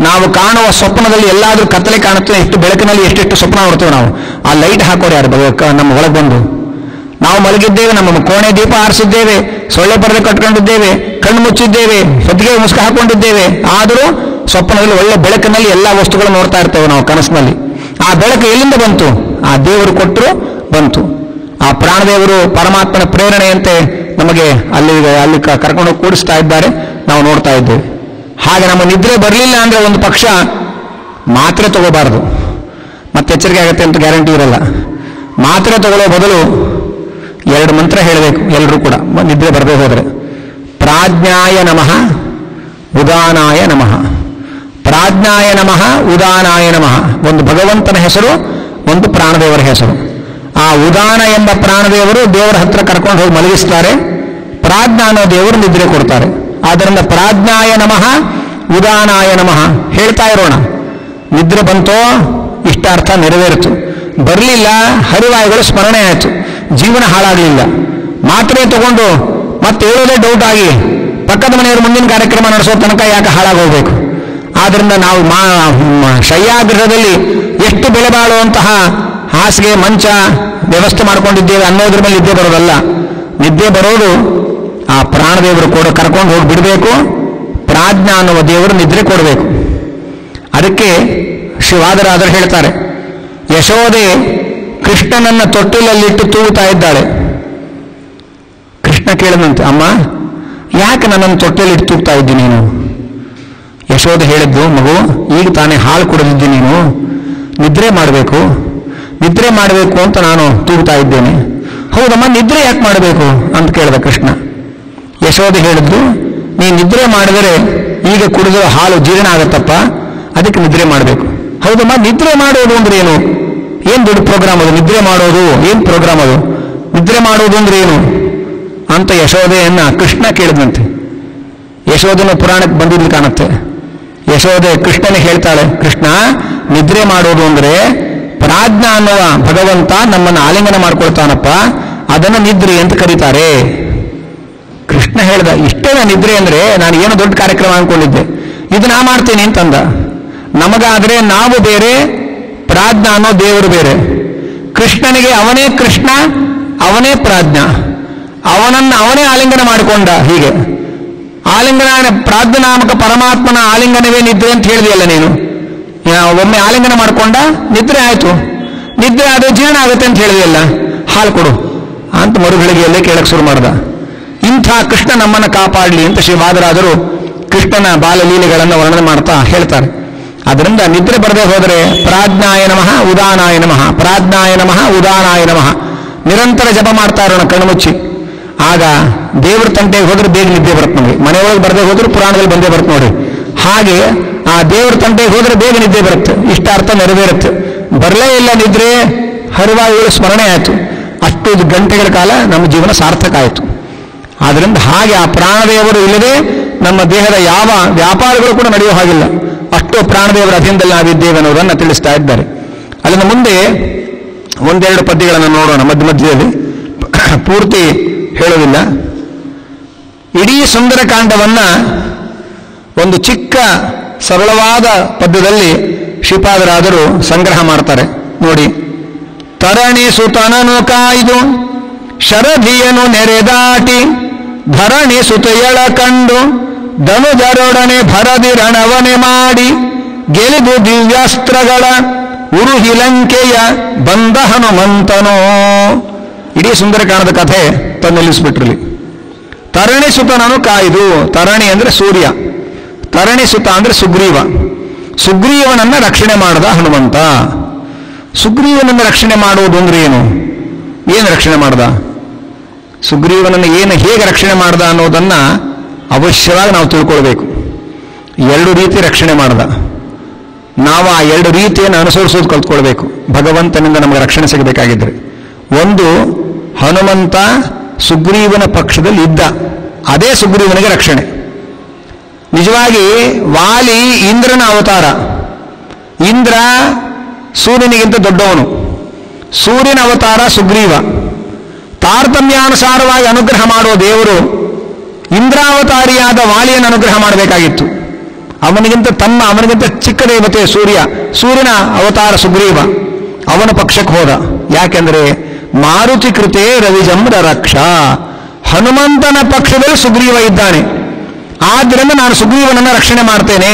ನಾವು ಕಾಣುವ ಸ್ವಪ್ನದಲ್ಲಿ ಎಲ್ಲಾದರೂ ಕತ್ತಲೆ ಕಾಣುತ್ತೆ. ಎಷ್ಟು ಬೆಳಕಿನಲ್ಲಿ ಎಷ್ಟೆಷ್ಟು ಸ್ವಪ್ನ ನೋಡ್ತೇವೆ ನಾವು. ಆ ಲೈಟ್ ಹಾಕೋರು ಯಾರು ನಮ್ಮ ಒಳಗೆ ಬಂದು? ನಾವು ಮಲಗಿದ್ದೇವೆ, ನಮ್ಮ ಕೋಣೆ ದೀಪ ಆರಿಸಿದ್ದೇವೆ, ಸೊಳ್ಳೆ ಪರದೆ ಕಟ್ಕೊಂಡಿದ್ದೇವೆ, ಕಣ್ಣು ಮುಚ್ಚಿದ್ದೇವೆ, ಹೊದ್ದಿಗೆ ಮುಸುಕು ಹಾಕೊಂಡಿದ್ದೇವೆ. ಆದರೂ ಸ್ವಪ್ನದಲ್ಲಿ ಒಳ್ಳೆ ಬೆಳಕಿನಲ್ಲಿ ಎಲ್ಲ ವಸ್ತುಗಳು ನೋಡ್ತಾ ಇರ್ತೇವೆ ನಾವು ಕನಸಿನಲ್ಲಿ. ಆ ಬೆಳಕು ಎಲ್ಲಿಂದ ಬಂತು? ಆ ದೇವರು ಕೊಟ್ಟರು ಬಂತು. ಆ ಪ್ರಾಣದೇವರು ಪರಮಾತ್ಮನ ಪ್ರೇರಣೆಯಂತೆ ನಮಗೆ ಅಲ್ಲಿ ಕರ್ಕೊಂಡು ಕೂಡಿಸ್ತಾ ಇದ್ದಾರೆ, ನಾವು ನೋಡ್ತಾ ಇದ್ದೇವೆ. ಹಾಗೆ ನಮ್ಮ ನಿದ್ರೆ ಬರಲಿಲ್ಲ ಅಂದರೆ ಒಂದು ಪಕ್ಷ ಮಾತ್ರೆ ತಗೋಬಾರದು, ಮತ್ತೆ ಎಚ್ಚರಿಕೆ ಆಗುತ್ತೆ ಅಂತ ಗ್ಯಾರಂಟಿ ಇರಲ್ಲ. ಮಾತ್ರೆ ತಗೊಳ್ಳೋ ಬದಲು 2 ಮಂತ್ರ ಹೇಳಬೇಕು ಎಲ್ಲರೂ ಕೂಡ ನಿದ್ರೆ ಬರದೇ ಹೋದರೆ. ಪ್ರಾಜ್ಞಾಯ ನಮಃ, ಉದಾನಾಯ ನಮಃ. ಪ್ರಾಜ್ಞಾಯ ನಮಃ, ಉದಾನಾಯ ನಮಃ. ಒಂದು ಭಗವಂತನ ಹೆಸರು, ಒಂದು ಪ್ರಾಣದೇವರ ಹೆಸರು. ಆ ಉದಾನ ಎಂಬ ಪ್ರಾಣದೇವರು ದೇವರ ಹತ್ರ ಕರ್ಕೊಂಡು ಹೋಗಿ ಮಲಗಿಸ್ತಾರೆ. ಪ್ರಾಜ್ಞಾ ಅನ್ನೋ ದೇವರು ನಿದ್ರೆ ಕೊಡ್ತಾರೆ. ಆದ್ದರಿಂದ ಪ್ರಾಜ್ಞಾಯ ನಮಃ, ಉದಾನಾಯ ನಮಃ ಹೇಳ್ತಾ ಇರೋಣ. ನಿದ್ರೆ ಬಂತೋ ಇಷ್ಟಾರ್ಥ ನೆರವೇರಿತು. ಬರಲಿಲ್ಲ, ಹರಿವಾಯುಗಳು ಸ್ಮರಣೆ ಆಯಿತು, ಜೀವನ ಹಾಳಾಗಲಿಲ್ಲ. ಮಾತ್ರೆ ತಗೊಂಡು ಮತ್ತೆ ಹೇಳೋದೇ ಡೌಟ್ ಆಗಿ ಪಕ್ಕದ ಮನೆಯವರು ಮುಂದಿನ ಕಾರ್ಯಕ್ರಮ ನಡೆಸೋ ತನಕ ಯಾಕೆ ಹಾಳಾಗೋಗ್ಬೇಕು? ಆದ್ದರಿಂದ ನಾವು ಶಯ್ಯಾಗೃಹದಲ್ಲಿ ಎಷ್ಟು ಬೆಲೆ ಬಾಳುವಂತಹ ಹಾಸಿಗೆ ಮಂಚ ವ್ಯವಸ್ಥೆ ಮಾಡ್ಕೊಂಡಿದ್ದೇವೆ ಅನ್ನೋದ್ರ ಮೇಲೆ ನಿದ್ದೆ ಬರೋದಲ್ಲ. ನಿದ್ದೆ ಬರೋದು ಆ ಪ್ರಾಣದೇವರು ಕೂಡ ಕರ್ಕೊಂಡು ಹೋಗಿ ಬಿಡಬೇಕು. ಪ್ರಾಜ್ಞಾ ಅನ್ನುವ ದೇವರು ನಿದ್ರೆ ಕೊಡಬೇಕು. ಅದಕ್ಕೆ ಶ್ರೀವಾದರಾದರು ಹೇಳ್ತಾರೆ, ಯಶೋದೆ ಕೃಷ್ಣನನ್ನ ತೊಟ್ಟಿಲಲ್ಲಿಟ್ಟು ತೂಗುತ್ತಾ ಇದ್ದಾಳೆ. ಕೃಷ್ಣ ಕೇಳಿದಂತೆ, ಅಮ್ಮ ಯಾಕೆ ನನ್ನನ್ನು ತೊಟ್ಟಿಲಿಟ್ಟು ತೂಗ್ತಾ ಇದ್ದಿ ನೀನು? ಯಶೋದೆ ಹೇಳಿದ್ದು, ಮಗು ಈಗ ತಾನೇ ಹಾಲು ಕುಡಿದಿದ್ದಿ ನೀನು, ನಿದ್ರೆ ಮಾಡಬೇಕು, ನಿದ್ರೆ ಮಾಡಬೇಕು ಅಂತ ನಾನು ತೂಗ್ತಾ ಇದ್ದೇನೆ. ಹೌದಮ್ಮ, ನಿದ್ರೆ ಯಾಕೆ ಮಾಡಬೇಕು ಅಂತ ಕೇಳಿದ ಕೃಷ್ಣ. ಯಶೋದೆ ಹೇಳಿದ್ದು, ನೀ ನಿದ್ರೆ ಮಾಡಿದರೆ ಈಗ ಕುಡಿದ ಹಾಲು ಜೀರ್ಣ ಆಗತ್ತಪ್ಪ, ಅದಕ್ಕೆ ನಿದ್ರೆ ಮಾಡಬೇಕು. ಹೌದಮ್ಮ, ನಿದ್ರೆ ಮಾಡೋದು ಅಂದ್ರೆ ಏನು? ಏನ್ ದೊಡ್ಡ ಪ್ರೋಗ್ರಾಮ್ ಅದು? ನಿದ್ರೆ ಮಾಡೋದು ಏನ್ ಪ್ರೋಗ್ರಾಮ್ ಅದು? ನಿದ್ರೆ ಮಾಡೋದು ಅಂದ್ರೆ ಏನು ಅಂತ ಯಶೋದೆಯನ್ನ ಕೃಷ್ಣ ಕೇಳಿದಂತೆ. ಯಶೋದನ ಪುರಾಣಕ್ಕೆ ಬಂದಿದ್ದು ಕಾಣುತ್ತೆ. ಯಶೋದೆ ಕೃಷ್ಣನಿಗೆ ಹೇಳ್ತಾಳೆ, ಕೃಷ್ಣ ನಿದ್ರೆ ಮಾಡೋದು ಅಂದ್ರೆ ಪ್ರಾಜ್ಞಾ ಅನ್ನುವ ಭಗವಂತ ನಮ್ಮನ್ನು ಆಲಿಂಗನ ಮಾಡ್ಕೊಳ್ತಾನಪ್ಪ, ಅದನ್ನು ನಿದ್ರೆ ಅಂತ ಕರೀತಾರೆ. ಕೃಷ್ಣ ಹೇಳ್ದ, ಇಷ್ಟೇನ ನಿದ್ರೆ ಅಂದ್ರೆ? ನಾನು ಏನೋ ದೊಡ್ಡ ಕಾರ್ಯಕ್ರಮ ಅನ್ಕೊಂಡಿದ್ದೆ, ಇದು ನಾ ಮಾಡ್ತೀನಿ ಅಂತಂದ. ನಮಗಾದ್ರೆ ನಾವು ಬೇರೆ, ಪ್ರಾಜ್ಞಾ ಅನ್ನೋ ದೇವರು ಬೇರೆ. ಕೃಷ್ಣನಿಗೆ ಅವನೇ ಕೃಷ್ಣ, ಅವನೇ ಪ್ರಾಜ್ಞಾ, ಅವನೇ ಆಲಿಂಗನ ಮಾಡಿಕೊಂಡ. ಹೀಗೆ ಆಲಿಂಗನ ಪ್ರಾಜ್ಞನಾಮಕ ಪರಮಾತ್ಮನ ಆಲಿಂಗನವೇ ನಿದ್ರೆ ಅಂತ ಹೇಳಿದೆಯಲ್ಲ ನೀನು. ಒಮ್ಮೆ ಆಲಿಂಗನ ಮಾಡಿಕೊಂಡ, ನಿದ್ರೆ ಆಯ್ತು. ನಿದ್ರೆ ಆದ್ರೆ ಜೀರ್ಣ ಆಗುತ್ತೆ ಅಂತ ಹೇಳಿದೆಯಲ್ಲ, ಹಾಲು ಕೊಡು ಅಂತ ಮರುಗಳಿಗೆಯಲ್ಲೇ ಕೇಳಕ್ಕೆ ಶುರು ಮಾಡ್ದ. ಇಂಥ ಕೃಷ್ಣ ನಮ್ಮನ್ನು ಕಾಪಾಡಲಿ ಅಂತ ಶ್ರೀವಾದರಾದರು ಕೃಷ್ಣನ ಬಾಲಲೀಲೆಗಳನ್ನು ವರ್ಣನೆ ಮಾಡ್ತಾ ಹೇಳ್ತಾರೆ. ಅದರಿಂದ ನಿದ್ರೆ ಬರದೆ ಹೋದರೆ ಪ್ರಾಜ್ಞಾಯ ನಮಃ, ಉದಾನಾಯ ನಮಃ, ಪ್ರಾಜ್ಞಾಯ ನಮಃ, ಉದಾನಾಯ ನಮಃ. ನಿರಂತರ ಜಪ ಮಾಡ್ತಾ ಇರೋಣ ಕಣ್ಣು ಮುಚ್ಚಿ. ಆಗ ದೇವ್ರ ತಂಟೆಗೆ ಹೋದ್ರೆ ಬೇಗ ನಿದ್ದೆ ಬರುತ್ತೆ ನೋಡಿ. ಮನೆಯೊಳಗೆ ಬರದೆ ಹೋದ್ರೆ ಪುರಾಣದಲ್ಲಿ ಬಂದೇ ಬರುತ್ತೆ ನೋಡಿ. ಹಾಗೆ ಆ ದೇವ್ರ ತಂಟೆಗೆ ಹೋದ್ರೆ ಬೇಗ ನಿದ್ದೆ ಬರುತ್ತೆ, ಇಷ್ಟ ಅರ್ಥ ನೆರವೇರುತ್ತೆ. ಬರಲೇ ಇಲ್ಲ ನಿದ್ರೆ, ಹರಿವಾಯುಗಳ ಸ್ಮರಣೆ ಆಯಿತು, ಅಷ್ಟು ಗಂಟೆಗಳ ಕಾಲ ನಮ್ಮ ಜೀವನ ಸಾರ್ಥಕ ಆಯಿತು. ಆದ್ದರಿಂದ ಹಾಗೆ ಆ ಪ್ರಾಣದೇವರು ಇಲ್ಲದೆ ನಮ್ಮ ದೇಹದ ಯಾವ ವ್ಯಾಪಾರಗಳು ಕೂಡ ನಡೆಯೋ ಹಾಗಿಲ್ಲ. ಅಷ್ಟು ಪ್ರಾಣದೇವರ ಅಧೀನದಲ್ಲಿ ನಾವಿದ್ದೇವೆ ಅನ್ನೋದನ್ನು ತಿಳಿಸ್ತಾ ಇದ್ದಾರೆ. ಅಲ್ಲಿಂದ ಮುಂದೆ ಒಂದೆರಡು ಪದ್ಯಗಳನ್ನು ನೋಡೋಣ ಮಧ್ಯದಲ್ಲಿ, ಪೂರ್ತಿ ಹೇಳೋದಿಲ್ಲ. ಇಡೀ ಸುಂದರಕಾಂಡವನ್ನ ಒಂದು ಚಿಕ್ಕ ಸರಳವಾದ ಪದ್ಯದಲ್ಲಿ ಶ್ರೀಪಾದರಾದರು ಸಂಗ್ರಹ ಮಾಡ್ತಾರೆ ನೋಡಿ. ತರಣಿ ಸುತನನು ಕಾಯ್ದು ಶರಧಿಯನು ನೆರೆದಾಟಿ ಧರಣಿ ಸುತೆಯಳ ಕಂಡು ಧನುಜರೊಡನೆ ಭರದಿ ರಣವನೆ ಮಾಡಿ ಗೆಲಿದು ದಿವ್ಯಾಸ್ತ್ರಗಳ ಉರುಹಿಲಂಕೆಯ ಬಂದ ಹನುಮಂತನೋ. ಇಡೀ ಸುಂದರಕಾಂಡದ ಕಥೆ ತಂದು ನಿಲ್ಲಿಸ್ಬಿಟ್ರಲ್ಲಿ. ತರಣಿ ಸುತನನು ಕಾಯ್ದು, ತರಣಿ ಅಂದ್ರೆ ಸೂರ್ಯ, ತರಣಿ ಸುತ ಅಂದ್ರೆ ಸುಗ್ರೀವ. ಸುಗ್ರೀವನನ್ನ ರಕ್ಷಣೆ ಮಾಡದ ಹನುಮಂತ. ಸುಗ್ರೀವನನ್ನು ರಕ್ಷಣೆ ಮಾಡುವುದು ಅಂದ್ರೆ ಏನು? ಏನು ರಕ್ಷಣೆ ಮಾಡ್ದ? ಸುಗ್ರೀವನನ್ನು ಹೇಗೆ ರಕ್ಷಣೆ ಮಾಡ್ದ ಅನ್ನೋದನ್ನ ಅವಶ್ಯವಾಗಿ ನಾವು ತಿಳ್ಕೊಳ್ಬೇಕು. ಎರಡು ರೀತಿ ರಕ್ಷಣೆ ಮಾಡ್ದ. ನಾವು ಆ ಎರಡು ರೀತಿಯನ್ನು ಅನುಸರಿಸೋದು ಕಲ್ತ್ಕೊಳ್ಬೇಕು ಭಗವಂತನಿಂದ ನಮಗೆ ರಕ್ಷಣೆ ಸಿಗಬೇಕಾಗಿದ್ರೆ. ಒಂದು, ಹನುಮಂತ ಸುಗ್ರೀವನ ಪಕ್ಷದಲ್ಲಿ ಇದ್ದ, ಅದೇ ಸುಗ್ರೀವನಿಗೆ ರಕ್ಷಣೆ. ನಿಜವಾಗಿ ವಾಲಿ ಇಂದ್ರನ ಅವತಾರ. ಇಂದ್ರ ಸೂರ್ಯನಿಗಿಂತ ದೊಡ್ಡವನು. ಸೂರ್ಯನ ಅವತಾರ ಸುಗ್ರೀವ. ತಾರತಮ್ಯಾನುಸಾರವಾಗಿ ಅನುಗ್ರಹ ಮಾಡುವ ದೇವರು ಇಂದ್ರಾವತಾರಿಯಾದ ವಾಲಿಯನ್ನು ಅನುಗ್ರಹ ಮಾಡಬೇಕಾಗಿತ್ತು. ಅವನಿಗಿಂತ ಚಿಕ್ಕ ದೇವತೆ ಸೂರ್ಯ, ಸೂರ್ಯನ ಅವತಾರ ಸುಗ್ರೀವ. ಅವನ ಪಕ್ಷಕ್ಕೆ ಹೋದ. ಯಾಕೆಂದ್ರೆ ಮಾರುತಿ ಕೃತೆ ರವಿಜಂರ ರಕ್ಷ, ಹನುಮಂತನ ಪಕ್ಷದಲ್ಲಿ ಸುಗ್ರೀವ ಇದ್ದಾನೆ, ಆದ್ದರಿಂದ ನಾನು ಸುಗ್ರೀವನನ್ನು ರಕ್ಷಣೆ ಮಾಡ್ತೇನೆ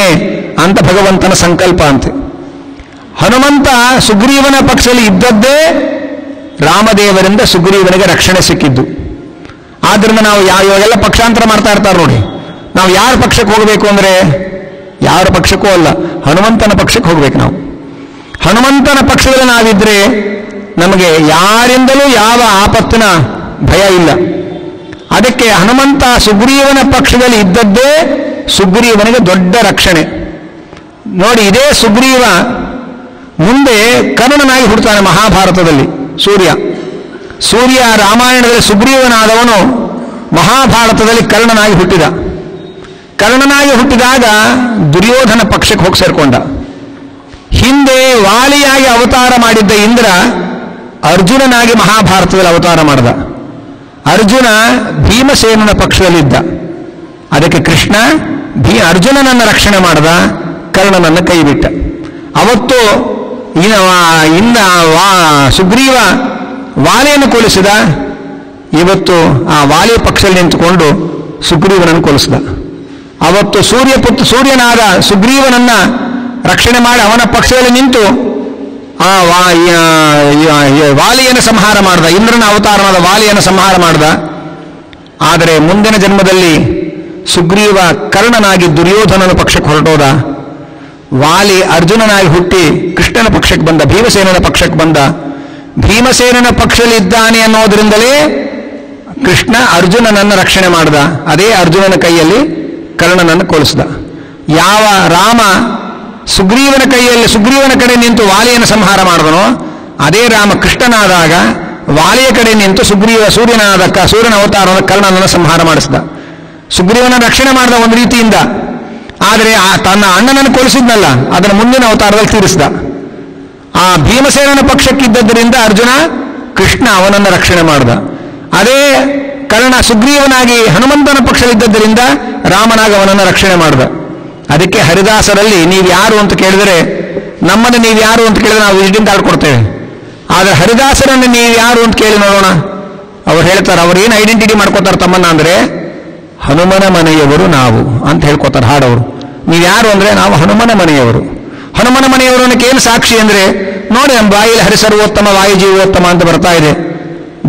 ಅಂತ ಭಗವಂತನ ಸಂಕಲ್ಪ ಅಂತೆ. ಹನುಮಂತ ಸುಗ್ರೀವನ ಪಕ್ಷದಲ್ಲಿ ಇದ್ದದ್ದೇ ರಾಮದೇವರಿಂದ ಸುಗ್ರೀವನಿಗೆ ರಕ್ಷಣೆ ಸಿಕ್ಕಿದ್ದು. ಆದ್ರಿಂದ ನಾವು ಇವಾಗೆಲ್ಲ ಪಕ್ಷಾಂತರ ಮಾಡ್ತಾ ಇರ್ತಾರೆ ನೋಡಿ. ನಾವು ಯಾರ ಪಕ್ಷಕ್ಕೆ ಹೋಗಬೇಕು ಅಂದ್ರೆ ಯಾರ ಪಕ್ಷಕ್ಕೂ ಅಲ್ಲ, ಹನುಮಂತನ ಪಕ್ಷಕ್ಕೆ ಹೋಗ್ಬೇಕು ನಾವು. ಹನುಮಂತನ ಪಕ್ಷದಲ್ಲಿ ನಾವಿದ್ರೆ ನಮಗೆ ಯಾರಿಂದಲೂ ಯಾವ ಆಪತ್ತಿನ ಭಯ ಇಲ್ಲ. ಅದಕ್ಕೆ ಹನುಮಂತ ಸುಗ್ರೀವನ ಪಕ್ಷದಲ್ಲಿ ಇದ್ದದ್ದೇ ಸುಗ್ರೀವನಿಗೆ ದೊಡ್ಡ ರಕ್ಷಣೆ ನೋಡಿ. ಇದೇ ಸುಗ್ರೀವ ಮುಂದೆ ಕರ್ಣನಾಗಿ ಹುಡ್ತಾನೆ ಮಹಾಭಾರತದಲ್ಲಿ. ಸೂರ್ಯ ರಾಮಾಯಣದಲ್ಲಿ ಸುಗ್ರೀವನಾದವನು ಮಹಾಭಾರತದಲ್ಲಿ ಕರ್ಣನಾಗಿ ಹುಟ್ಟಿದ. ಕರ್ಣನಾಗಿ ಹುಟ್ಟಿದಾಗ ದುರ್ಯೋಧನ ಪಕ್ಷಕ್ಕೆ ಹೋಗಿ ಸೇರ್ಕೊಂಡ. ಹಿಂದೆ ವಾಲಿಯಾಗಿ ಅವತಾರ ಮಾಡಿದ್ದ ಇಂದ್ರ ಅರ್ಜುನನಾಗಿ ಮಹಾಭಾರತದಲ್ಲಿ ಅವತಾರ ಮಾಡಿದ. ಅರ್ಜುನ ಭೀಮಸೇನನ ಪಕ್ಷದಲ್ಲಿದ್ದ. ಅದಕ್ಕೆ ಕೃಷ್ಣ ಅರ್ಜುನನನ್ನು ರಕ್ಷಣೆ ಮಾಡಿದ, ಕರ್ಣನನ್ನು ಕೈ ಬಿಟ್ಟ. ಅವತ್ತು ಸುಗ್ರೀವ ವಾಲಿಯನ್ನು ಕೊಲಿಸಿದ. ಇವತ್ತು ಆ ವಾಲಿ ಪಕ್ಷದಲ್ಲಿ ನಿಂತುಕೊಂಡು ಸುಗ್ರೀವನನ್ನು ಕೊಲಿಸಿದ. ಅವತ್ತು ಸೂರ್ಯನಾದ ಸುಗ್ರೀವನನ್ನ ರಕ್ಷಣೆ ಮಾಡಿ ಅವನ ಪಕ್ಷದಲ್ಲಿ ನಿಂತು ಆ ವಾಲಿಯನ್ನು ಸಂಹಾರ ಮಾಡಿದ. ಇಂದ್ರನ ಅವತಾರನಾದ ವಾಲಿಯನ್ನು ಸಂಹಾರ ಮಾಡಿದ. ಆದರೆ ಮುಂದಿನ ಜನ್ಮದಲ್ಲಿ ಸುಗ್ರೀವ ಕರ್ಣನಾಗಿ ದುರ್ಯೋಧನನ ಪಕ್ಷಕ್ಕೆ ಹೊರಟೋದ. ವಾಲಿ ಅರ್ಜುನನಾಗಿ ಹುಟ್ಟಿ ಕೃಷ್ಣನ ಪಕ್ಷಕ್ಕೆ ಬಂದ, ಭೀಮಸೇನನ ಪಕ್ಷಕ್ಕೆ ಬಂದ. ಭೀಮಸೇನನ ಪಕ್ಷದಲ್ಲಿ ಇದ್ದಾನೆ ಅನ್ನೋದರಿಂದಲೇ ಕೃಷ್ಣ ಅರ್ಜುನನನ್ನು ರಕ್ಷಣೆ ಮಾಡಿದ. ಅದೇ ಅರ್ಜುನನ ಕೈಯಲ್ಲಿ ಕರ್ಣನನ್ನು ಕೊಲಿಸಿದ. ಯಾವ ರಾಮ ಸುಗ್ರೀವನ ಕಡೆ ನಿಂತು ವಾಲಿಯನ್ನು ಸಂಹಾರ ಮಾಡಿದನೋ ಅದೇ ರಾಮ ಕೃಷ್ಣನಾದಾಗ ವಾಲಿಯ ಕಡೆ ನಿಂತು ಸೂರ್ಯನ ಅವತಾರದ ಕರ್ಣನನ್ನು ಸಂಹಾರ ಮಾಡಿಸಿದ. ಸುಗ್ರೀವನ ರಕ್ಷಣೆ ಮಾಡಿದ ಒಂದು ರೀತಿಯಿಂದ. ಆದರೆ ತನ್ನ ಅಣ್ಣನನ್ನು ಕೊಲಿಸಿದ್ನಲ್ಲ, ಅದನ್ನು ಮುಂದಿನ ಅವತಾರದಲ್ಲಿ ತೀರಿಸಿದ. ಆ ಭೀಮಸೇನನ ಪಕ್ಷಕ್ಕಿದ್ದರಿಂದ ಅರ್ಜುನ, ಕೃಷ್ಣ ಅವನನ್ನು ರಕ್ಷಣೆ ಮಾಡಿದ. ಅದೇ ಕರ್ಣ ಸುಗ್ರೀವನಾಗಿ ಹನುಮಂತನ ಪಕ್ಷದಲ್ಲಿದ್ದರಿಂದ ರಾಮನಾಗಿ ಅವನನ್ನು ರಕ್ಷಣೆ ಮಾಡಿದ. ಅದಕ್ಕೆ ಹರಿದಾಸರಲ್ಲಿ ನೀವು ಯಾರು ಅಂತ ಕೇಳಿದರೆ, ನಮ್ಮನ್ನು ನೀವು ಯಾರು ಅಂತ ಕೇಳಿದ್ರೆ ನಾವು ವಿಸಿಟಿಂಗ್ ಕಾರ್ಡ್ ಕೊಡ್ತೇವೆ. ಆದರೆ ಹರಿದಾಸರನ್ನು ನೀವು ಯಾರು ಅಂತ ಕೇಳಿ ನೋಡೋಣ. ಅವ್ರು ಹೇಳ್ತಾರೆ, ಅವ್ರು ಏನು ಐಡೆಂಟಿಟಿ ಮಾಡ್ಕೋತಾರೆ ತಮ್ಮನ್ನ ಅಂದ್ರೆ, ಹನುಮನ ಮನೆಯವರು ನಾವು ಅಂತ ಹೇಳ್ಕೊತಾರೆ ಹಾಡವರು. ನೀವು ಯಾರು ಅಂದ್ರೆ, ನಾವು ಹನುಮನ ಮನೆಯವರು. ಹನುಮನ ಮನೆಯವರು ಅನ್ನಕ್ಕೆ ಏನು ಸಾಕ್ಷಿ ಅಂದ್ರೆ, ನೋಡಿ ನಮ್ಮ ಬಾಯಿಯಲ್ಲಿ ಹರಿಸರ್ವೋತ್ತಮ ವಾಯುಜೀವೋತ್ತಮ ಅಂತ ಬರ್ತಾ ಇದೆ.